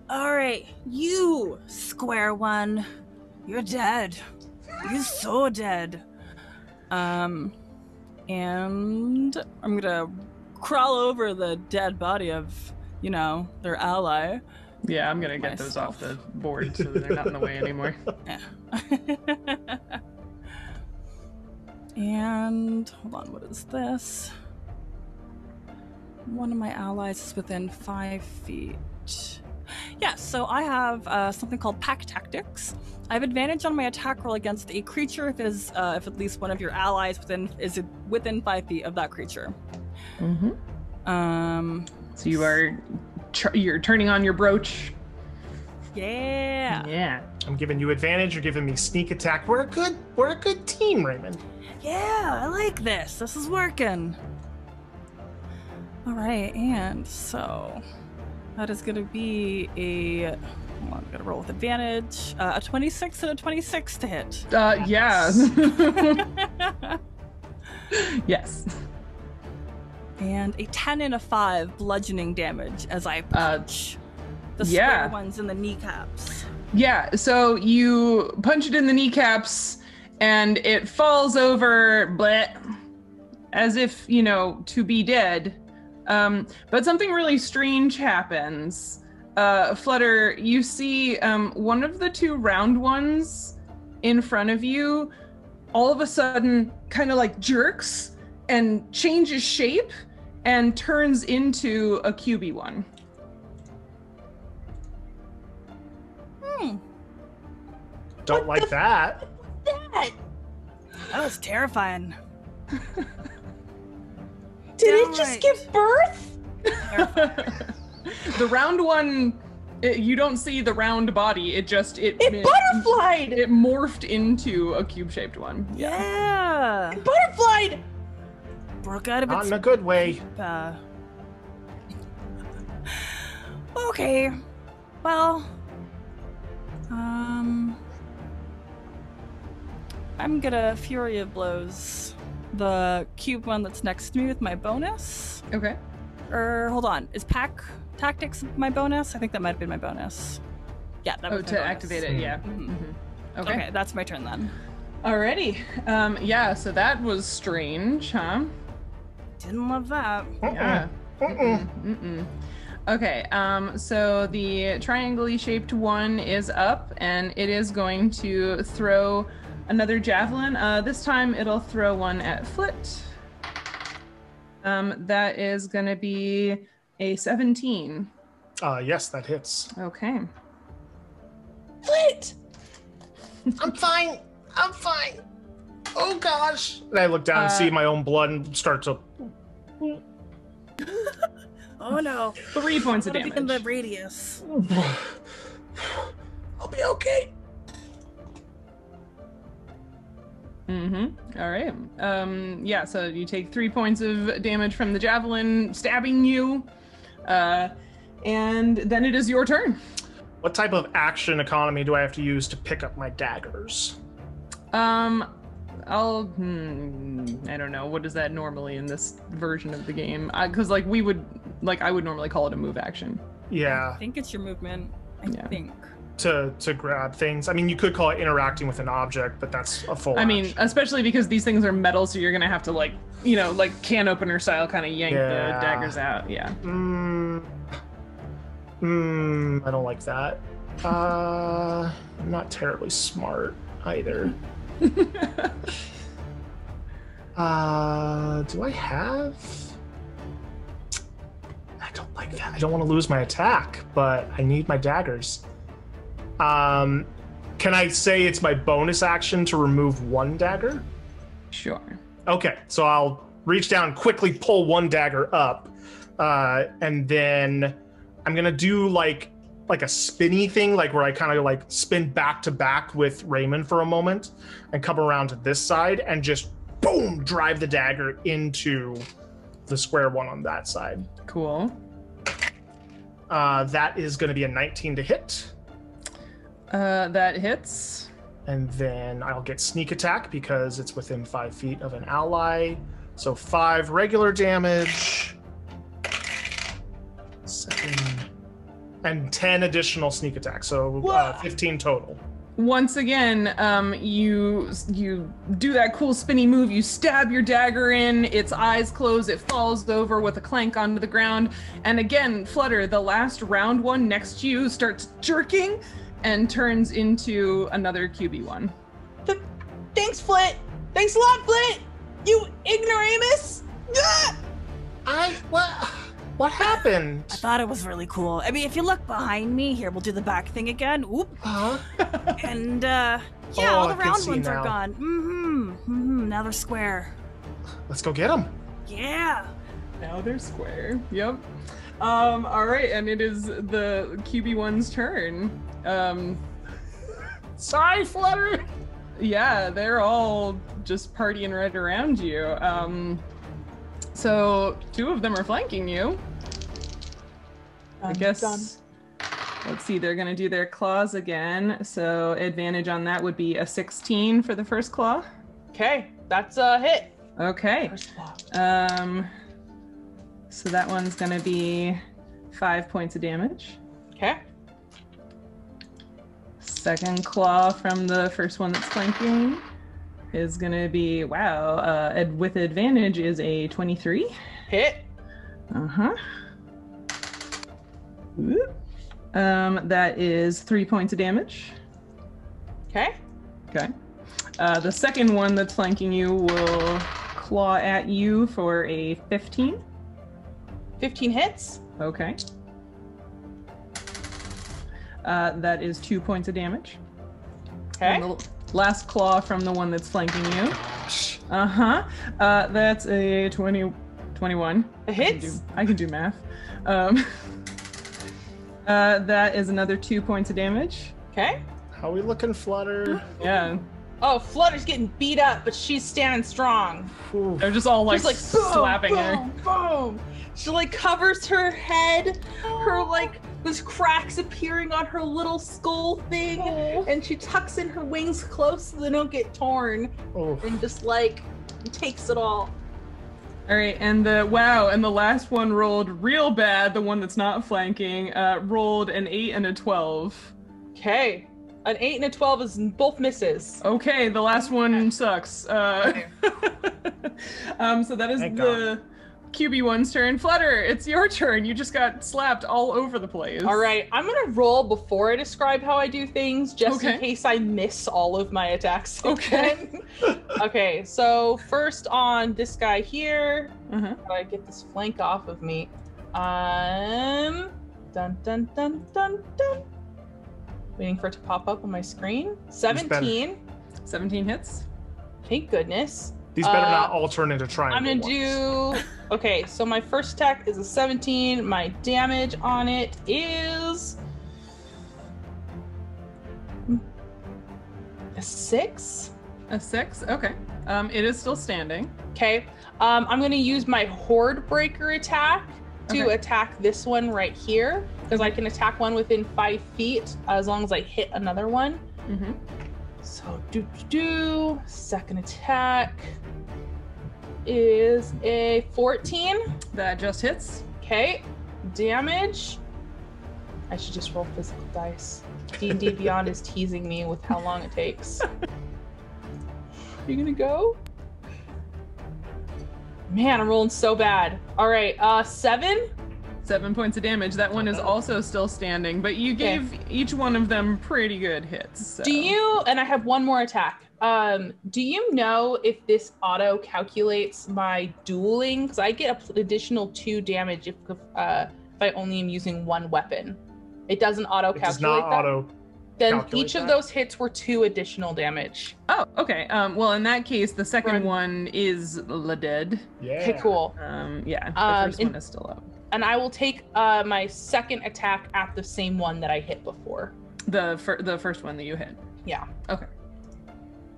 S4: All right, you square one, you're dead. You're so dead. And I'm gonna crawl over the dead body of, their ally.
S1: Yeah, I'm gonna get those off the board so that they're not in the way anymore.
S4: Yeah. And hold on, what is this? One of my allies is within 5 feet. Yeah, so I have something called Pack Tactics. I have advantage on my attack roll against a creature if at least one of your allies is within 5 feet of that creature.
S1: So you're turning on your brooch.
S4: Yeah.
S3: I'm giving you advantage. You're giving me sneak attack. We're a good team, Raymond.
S4: Yeah, I like this. This is working. All right, and so that is going to be I'm going to roll with advantage. A 26 and a 26 to hit.
S1: Yeah. Yes.
S4: And a 10 and a 5 bludgeoning damage as I punch the square ones in the kneecaps.
S1: Yeah, so you punch it in the kneecaps and it falls over, bleh, as if, to be dead. But something really strange happens. Flutter, you see one of the 2 round ones in front of you all of a sudden kind of like jerks and changes shape and turns into a cubey one.
S3: Don't like that.
S2: That?
S4: That was terrifying.
S2: Did it just give birth?
S1: The round one, you don't see the round body. It
S2: butterflied.
S1: It morphed into a cube-shaped one.
S4: Yeah.
S2: It butterflied.
S4: Broke out of
S3: Not
S4: its.
S3: in a good way.
S4: Okay. Well. I'm gonna Fury of Blows the cube one that's next to me with my bonus.
S1: Okay.
S4: Hold on. Is Pack Tactics my bonus? I think that might have been my bonus. Yeah, that was my
S1: to
S4: bonus.
S1: activate it, yeah.
S4: Okay, that's my turn then.
S1: Alrighty. Yeah, so that was strange, huh?
S4: Didn't love that.
S1: Yeah. Okay, so the triangle-y shaped one is up, and it is going to throw another javelin. This time it'll throw one at Flit. That is going to be a 17.
S3: Yes, that hits.
S1: Okay.
S2: Flit!
S3: I'm fine. Oh gosh. And I look down and see my own blood and start to.
S4: Oh no.
S1: 3 points of damage.
S4: In the radius.
S3: I'll be okay.
S1: All right. Yeah, so you take 3 points of damage from the javelin stabbing you. And then it is your turn.
S3: What type of action economy do I have to use to pick up my daggers?
S1: I don't know. What is that normally in this version of the game? Because I would normally call it a move action.
S3: Yeah.
S4: I think it's your movement. I think.
S3: To grab things. I mean, you could call it interacting with an object, but that's a full action.
S1: Especially because these things are metal, so you're gonna have to like can opener style kind of yank the daggers out. Yeah.
S3: I don't like that. I'm not terribly smart either. Do I have? I don't like that. I don't want to lose my attack, but I need my daggers. Can I say it's my bonus action to remove one dagger?
S1: Sure.
S3: Okay, so I'll reach down, quickly pull one dagger up, and then I'm gonna do like a spinny thing, like where I kind of like spin back to back with Raymond for a moment, and come around to this side and just boom, drive the dagger into the square one on that side.
S1: Cool.
S3: That is gonna be a 19 to hit.
S1: That hits.
S3: And then I'll get sneak attack because it's within 5 feet of an ally. So 5 regular damage. 7 and 10 additional sneak attack. So 15 total.
S1: Once again, you do that cool spinny move. You stab your dagger in. Its eyes close. It falls over with a clank onto the ground. And again, Flutter, the last round one next to you, starts jerking and turns into another QB one.
S2: Thanks, Flit. Thanks a lot, Flit. You ignoramus.
S3: What happened?
S4: I thought it was really cool. I mean, if you look behind me, here, we'll do the back thing again. Oop. And, all the round ones are gone. Now they're square.
S3: Let's go get them.
S4: Yeah.
S1: Now they're square. Yep. All right, and it is the QB1's turn.
S3: Sorry, Flutter.
S1: Yeah, they're all just partying right around you. So 2 of them are flanking you. I guess.
S2: Done.
S1: Let's see, they're gonna do their claws again. So advantage on that would be a 16 for the first claw.
S2: Okay, that's a hit.
S1: Okay.
S2: First claw.
S1: So that one's gonna be 5 points of damage.
S2: Okay.
S1: Second claw from the first one that's flanking is gonna be, with advantage is a 23.
S2: Hit.
S1: That is 3 points of damage.
S2: Okay.
S1: Okay. The second one that's flanking you will claw at you for a 15.
S2: 15 hits.
S1: Okay. That is 2 points of damage.
S2: Okay.
S1: And the last claw from the one that's flanking you. That's a 21.
S2: It hits.
S1: I can do math. That is another 2 points of damage.
S2: Okay.
S3: How we looking, Flutter?
S1: Yeah.
S2: Oh, Flutter's getting beat up, but she's standing strong.
S1: They're just all like,
S2: She's like
S1: slapping
S2: boom,
S1: her.
S2: boom. She like covers her head, her like there's cracks appearing on her little skull thing, and she tucks in her wings close so they don't get torn, and just like takes it all.
S1: All right, and the last one rolled real bad. The one that's not flanking rolled an 8 and a 12.
S2: Okay. An 8 and a 12 is both misses.
S1: Okay, the last one sucks. So that is the QB1's turn. Flutter, it's your turn. You just got slapped all over the place.
S2: All right, I'm gonna roll before I describe how I do things, just in case I miss all of my attacks.
S1: Okay.
S2: Okay, so first on this guy here, I get this flank off of me. Dun dun dun dun dun. Waiting for it to pop up on my screen. 17.
S1: 17 hits.
S2: Thank goodness.
S3: These better not all turn into triangle
S2: I'm gonna do... Okay, so my first attack is a 17. My damage on it is... a 6?
S1: A 6? Okay. It is still standing.
S2: Okay. I'm gonna use my Horde Breaker attack to attack this one right here, because I can attack one within 5 feet as long as I hit another one. So second attack is a 14.
S1: That just hits.
S2: Okay, damage. I should just roll physical dice. D&D Beyond is teasing me with how long it takes. You gonna go? Man, I'm rolling so bad. All right, 7.
S1: 7 points of damage. That one is also still standing, but you gave each one of them pretty good hits. So.
S2: Do you, and I have one more attack. Do you know if this auto calculates my dueling? Because I get an additional 2 damage if I only am using one weapon. It doesn't auto calculate. It does not auto. Then each of those hits were 2 additional damage.
S1: Oh, okay. Well, in that case, the second one is dead.
S3: Yeah.
S2: Okay, cool.
S1: The first one is still up.
S2: And I will take my second attack at the same one that I hit before.
S1: The first one that you hit.
S2: Yeah.
S1: Okay.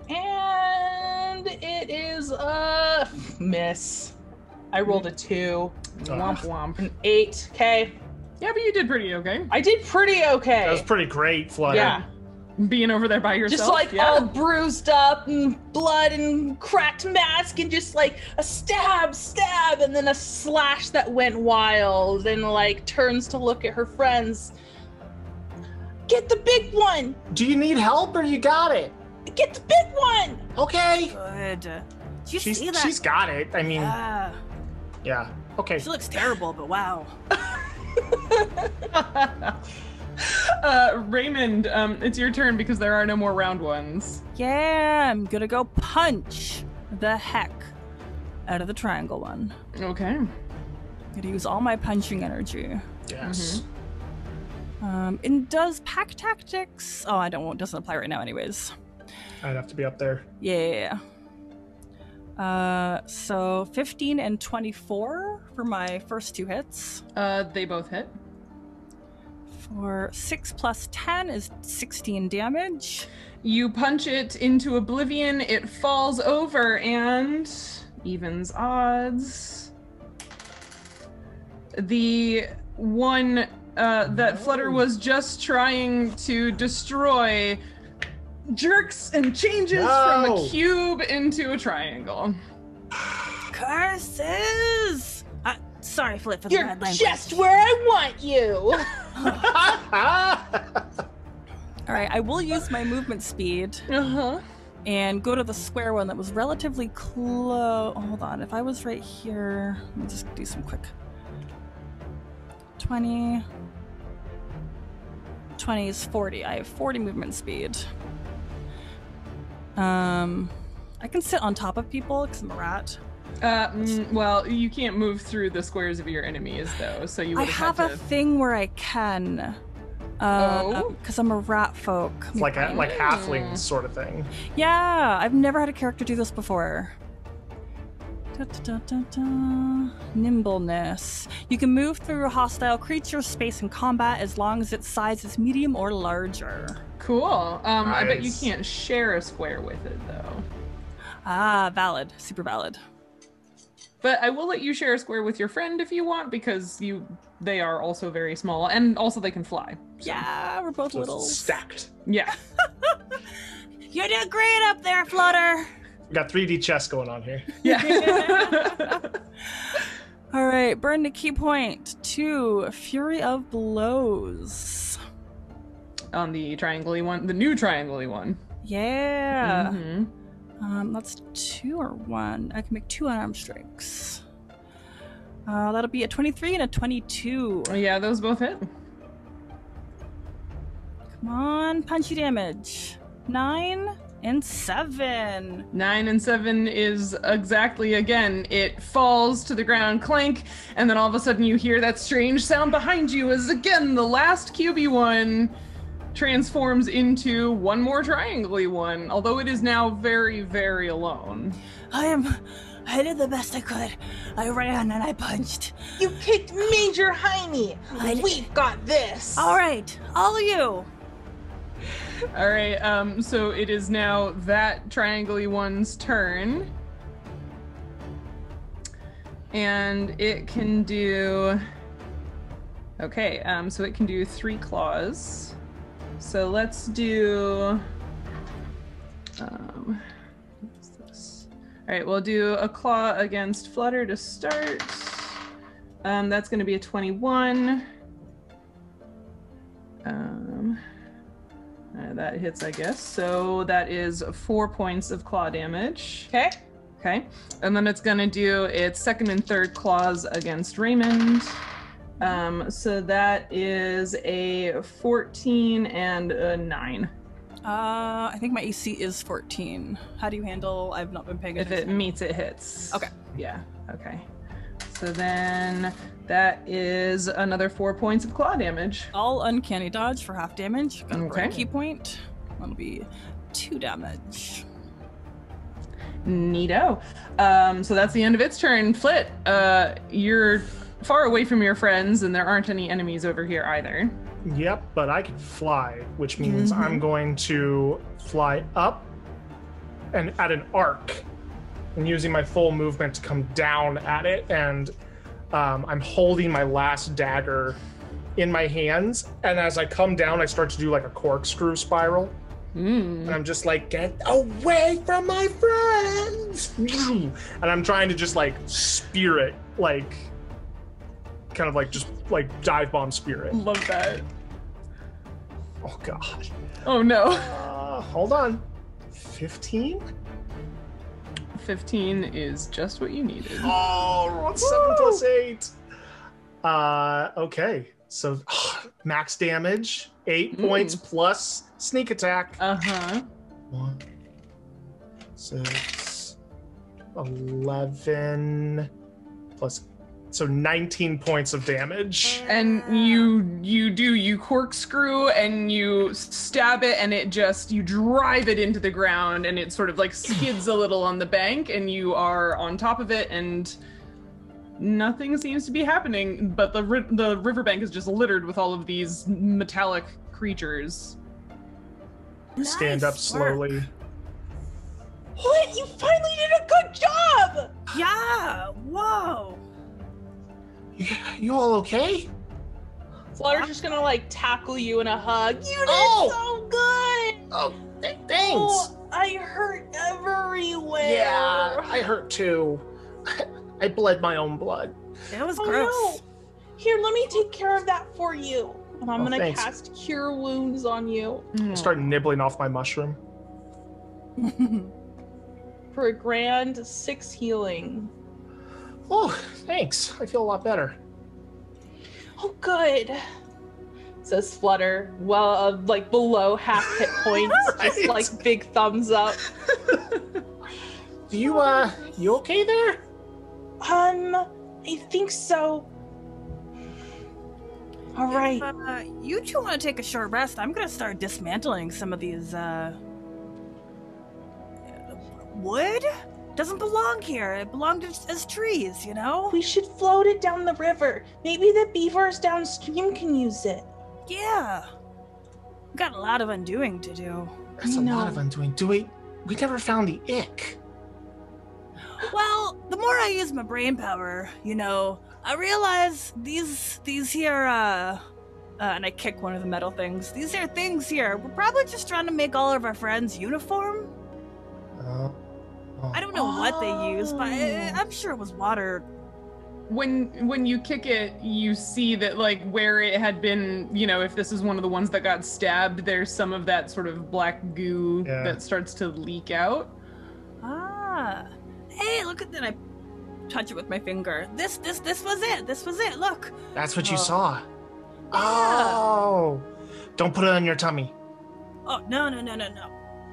S2: And it is a miss. I rolled a 2.
S1: Womp womp.
S2: An 8. Okay.
S1: Yeah, but you did pretty okay.
S2: I did pretty okay.
S3: That was pretty great, Flutter.
S2: Yeah.
S1: Being over there by yourself.
S2: Just like all bruised up and blood and cracked mask and just like a stab, and then a slash that went wild and like turns to look at her friends. Get the big one!
S3: Do you need help or you got it?
S2: Get the big one!
S3: Okay.
S4: Good. Did you see that?
S3: She's got it. I mean, yeah. Okay.
S4: She looks terrible, but wow.
S1: Raymond, it's your turn because there are no more round ones.
S4: Yeah, I'm gonna go punch the heck out of the triangle one.
S1: Okay.
S4: I'm gonna use all my punching energy.
S3: Yes.
S4: And does pack tactics? Oh, it doesn't apply right now anyways.
S3: I'd have to be up there.
S4: Yeah. So 15 and 24 for my first 2 hits.
S1: They both hit.
S4: For 6 plus 10 is 16 damage.
S1: You punch it into oblivion, it falls over and evens odds. The one that Flutter was just trying to destroy jerks and changes from a cube into a triangle.
S4: Curses! Sorry, Flit, for the bad language.
S2: You're just where I want you!
S4: Alright, I will use my movement speed and go to the square one that was relatively close. Hold on, if I was right here, let me just do some quick. 20 is 40. I have 40 movement speed. I can sit on top of people because I'm a rat.
S1: Well, you can't move through the squares of your enemies, though, so you would
S4: I have a thing where I can.
S5: Because I'm a rat folk.
S3: It's like halfling sort of thing.
S5: Yeah, I've never had a character do this before. Nimbleness. You can move through a hostile creature's space in combat as long as its size is medium or larger.
S1: Cool.
S3: Nice.
S1: I bet you can't share a square with it, though.
S5: Valid. Super valid.
S1: But I will let you share a square with your friend if you want, because they are also very small, and also they can fly. So.
S5: Yeah, we're both little.
S3: Stacked.
S1: Yeah.
S5: You did great up there, Flutter.
S3: We got 3D chess going on here.
S1: Yeah.
S5: All right, burn the key point to Fury of Blows.
S1: On the triangle-y one, the new triangle-y one.
S5: Yeah.
S1: Mm-hmm.
S5: That's 2 or 1. I can make 2 unarmed strikes. That'll be a 23 and a 22.
S1: Yeah, those both hit.
S5: Come on, punchy damage. 9 and 7.
S1: 9 and 7 is exactly, again, it falls to the ground, clank, and then all of a sudden you hear that strange sound behind you as, again, the last cubey one transforms into one more triangle-y one, although it is now very, very alone.
S5: I did the best I could. I ran and I punched.
S2: You kicked Major Heine. We've got this.
S5: All right, all of you.
S1: All right, so it is now that triangle-y one's turn. And it can do... Okay, so it can do 3 claws. So let's do... what's this? All right, we'll do a claw against Flutter to start. That's going to be a 21. That hits, I guess. So that is 4 points of claw damage.
S2: Okay.
S1: Okay. And then it's going to do its second and third claws against Raymond. So that is a 14 and a 9.
S5: I think my AC is 14. How do you handle? I've not been paying attention.
S1: If it meets, it hits.
S5: Okay.
S1: Yeah. Okay. So then that is another 4 points of claw damage.
S5: All uncanny dodge for half damage. Got a
S1: Okay.
S5: key point. That'll be 2 damage.
S1: Neato. So that's the end of its turn. Flit, you're far away from your friends, and there aren't any enemies over here either.
S3: Yep, but I can fly, which means I'm going to fly up and at an arc and using my full movement to come down at it. And I'm holding my last dagger in my hands. And as I come down, I start to do like a corkscrew spiral. And I'm just like, get away from my friends. And I'm trying to just like spear it, like kind of like just like dive bomb spirit.
S1: Love that.
S3: Oh god.
S1: Oh no.
S3: Hold on. 15?
S1: 15 is just what you needed.
S3: Oh, what's 7 plus 8? Okay. So max damage, 8 points plus sneak attack. 1, 6, 11 plus, so 19 points of damage.
S1: And you corkscrew and you stab it, and it just, you drive it into the ground, and it sort of like skids a little on the bank, and you are on top of it, and nothing seems to be happening, but the riverbank is just littered with all of these metallic creatures.
S3: Stand up slowly.
S2: What? You finally did a good job!
S5: Yeah! Whoa!
S3: You all okay?
S2: Flutter's just gonna like tackle you in a hug. You did so good!
S3: Oh, thanks.
S2: Oh, I hurt everywhere.
S3: Yeah, I hurt too. I bled my own blood.
S5: It was
S2: Oh,
S5: gross.
S2: no. Here, let me take care of that for you. And I'm gonna
S3: thanks.
S2: cast Cure Wounds on you
S3: I start nibbling off my mushroom.
S2: for a grand 6 healing.
S3: Oh, thanks. I feel a lot better.
S2: Oh, good. Says Flutter. Well, like below half hit points, just
S3: Right.
S2: like big thumbs up.
S3: You okay there?
S2: I think so. All right.
S4: If you two want to take a short rest, I'm gonna start dismantling some of these wood. Doesn't belong here. It belonged as trees, you know?
S2: We should float it down the river. Maybe the beavers downstream can use it.
S4: Yeah. We've got a lot of undoing to do.
S3: That's a lot of undoing. We never found the ick.
S4: Well, the more I use my brain power, you know, I realize these here, and I kick one of the metal things. These are things here. We're probably just trying to make all of our friends uniform. I don't know what they use, but I'm sure it was water.
S1: When you kick it, you see that, like, where it had been, you know, if this is one of the ones that got stabbed, there's some of that sort of black goo that starts to leak out.
S4: Ah. Hey, look at that. I touch it with my finger. This was it. This was it. Look.
S3: That's what you saw.
S4: Yeah.
S3: Oh. Don't put it on your tummy.
S4: Oh, no.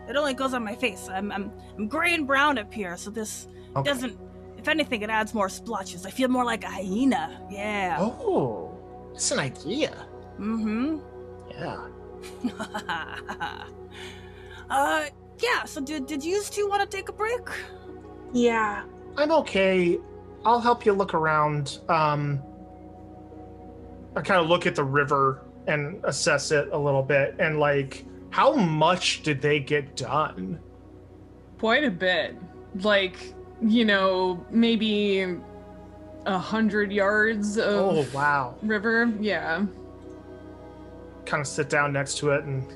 S4: It only goes on my face. I'm gray and brown up here, so this doesn't. If anything, it adds more splotches. I feel more like a hyena. Yeah.
S3: Oh, it's an idea.
S4: Mm-hmm.
S3: Yeah.
S4: Yeah. So did you two want to take a break?
S2: Yeah.
S3: I'm okay. I'll help you look around. I kind of look at the river and assess it a little bit, and like, how much did they get done?
S1: Quite a bit. Like, you know, maybe 100 yards of river. Yeah.
S3: Kind of sit down next to it, and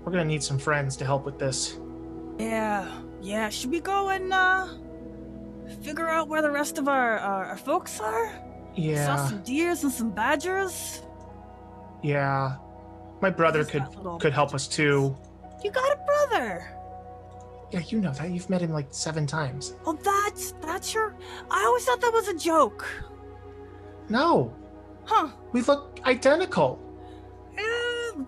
S3: we're gonna need some friends to help with this.
S4: Yeah. Should we go and figure out where the rest of our folks are?
S3: Yeah.
S4: Saw some deers and some badgers.
S3: Yeah. My brother could help us too.
S4: You got a brother?
S3: Yeah, you know that. You've met him like 7 times.
S4: Oh, that's your... I always thought that was a joke.
S3: No.
S4: Huh.
S3: We look identical.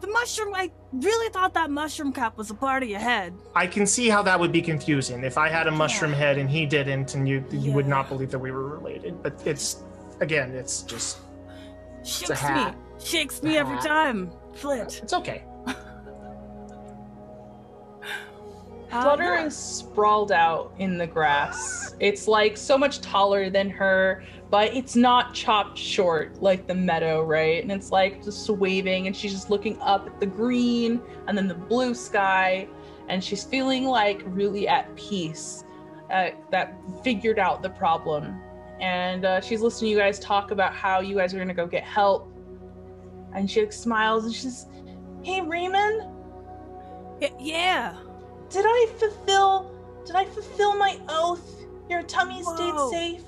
S4: The mushroom... I really thought that mushroom cap was a part of your head.
S3: I can see how that would be confusing. If I had a mushroom head and he didn't, and you would not believe that we were related. But it's... Again, it's just... It's a hat.
S4: Shakes me every time. Flit.
S3: It's okay.
S2: Flutter is sprawled out in the grass. It's like so much taller than her, but it's not chopped short like the meadow, right? And it's like just waving, and she's just looking up at the green and then the blue sky, and she's feeling like really at peace, that figured out the problem. And she's listening to you guys talk about how you guys are gonna go get help. And she like, smiles and she's, "Hey, Raymond?
S4: Yeah.
S2: Did I fulfill my oath? Your tummy stayed safe?"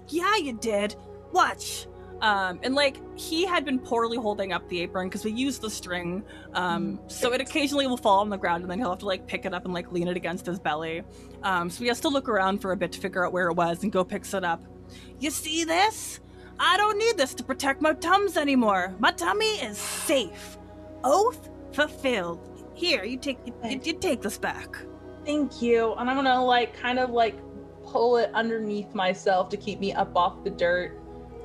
S4: Yeah, you did. Watch. And like, he had been poorly holding up the apron because we used the string. So it occasionally will fall on the ground, and then he'll have to like pick it up and like lean it against his belly. So he has to look around for a bit to figure out where it was and go picks it up. You see this? I don't need this to protect my tums anymore. My tummy is safe. Oath fulfilled. Here, you take this back.
S2: Thank you. And I'm gonna like kind of like pull it underneath myself to keep me up off the dirt.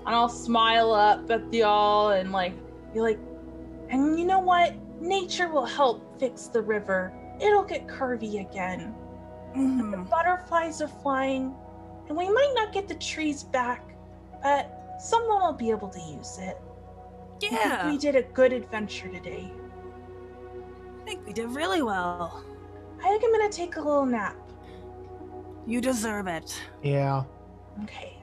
S2: And I'll smile up at y'all and like be like, "And you know what? Nature will help fix the river. It'll get curvy again.
S4: Mm-hmm.
S2: The butterflies are flying, and we might not get the trees back, but someone will be able to use it."
S4: Yeah.
S2: I think we did a good adventure today.
S4: I think we did really well.
S2: I think I'm gonna take a little nap.
S4: You deserve it.
S3: Yeah.
S2: Okay.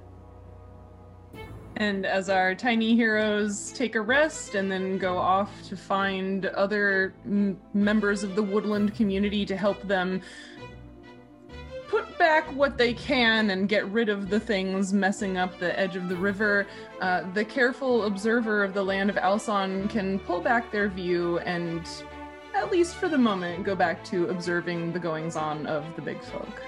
S1: And as our tiny heroes take a rest and then go off to find other members of the woodland community to help them put back what they can and get rid of the things messing up the edge of the river, the careful observer of the land of Alçon can pull back their view and, at least for the moment, go back to observing the goings-on of the big folk.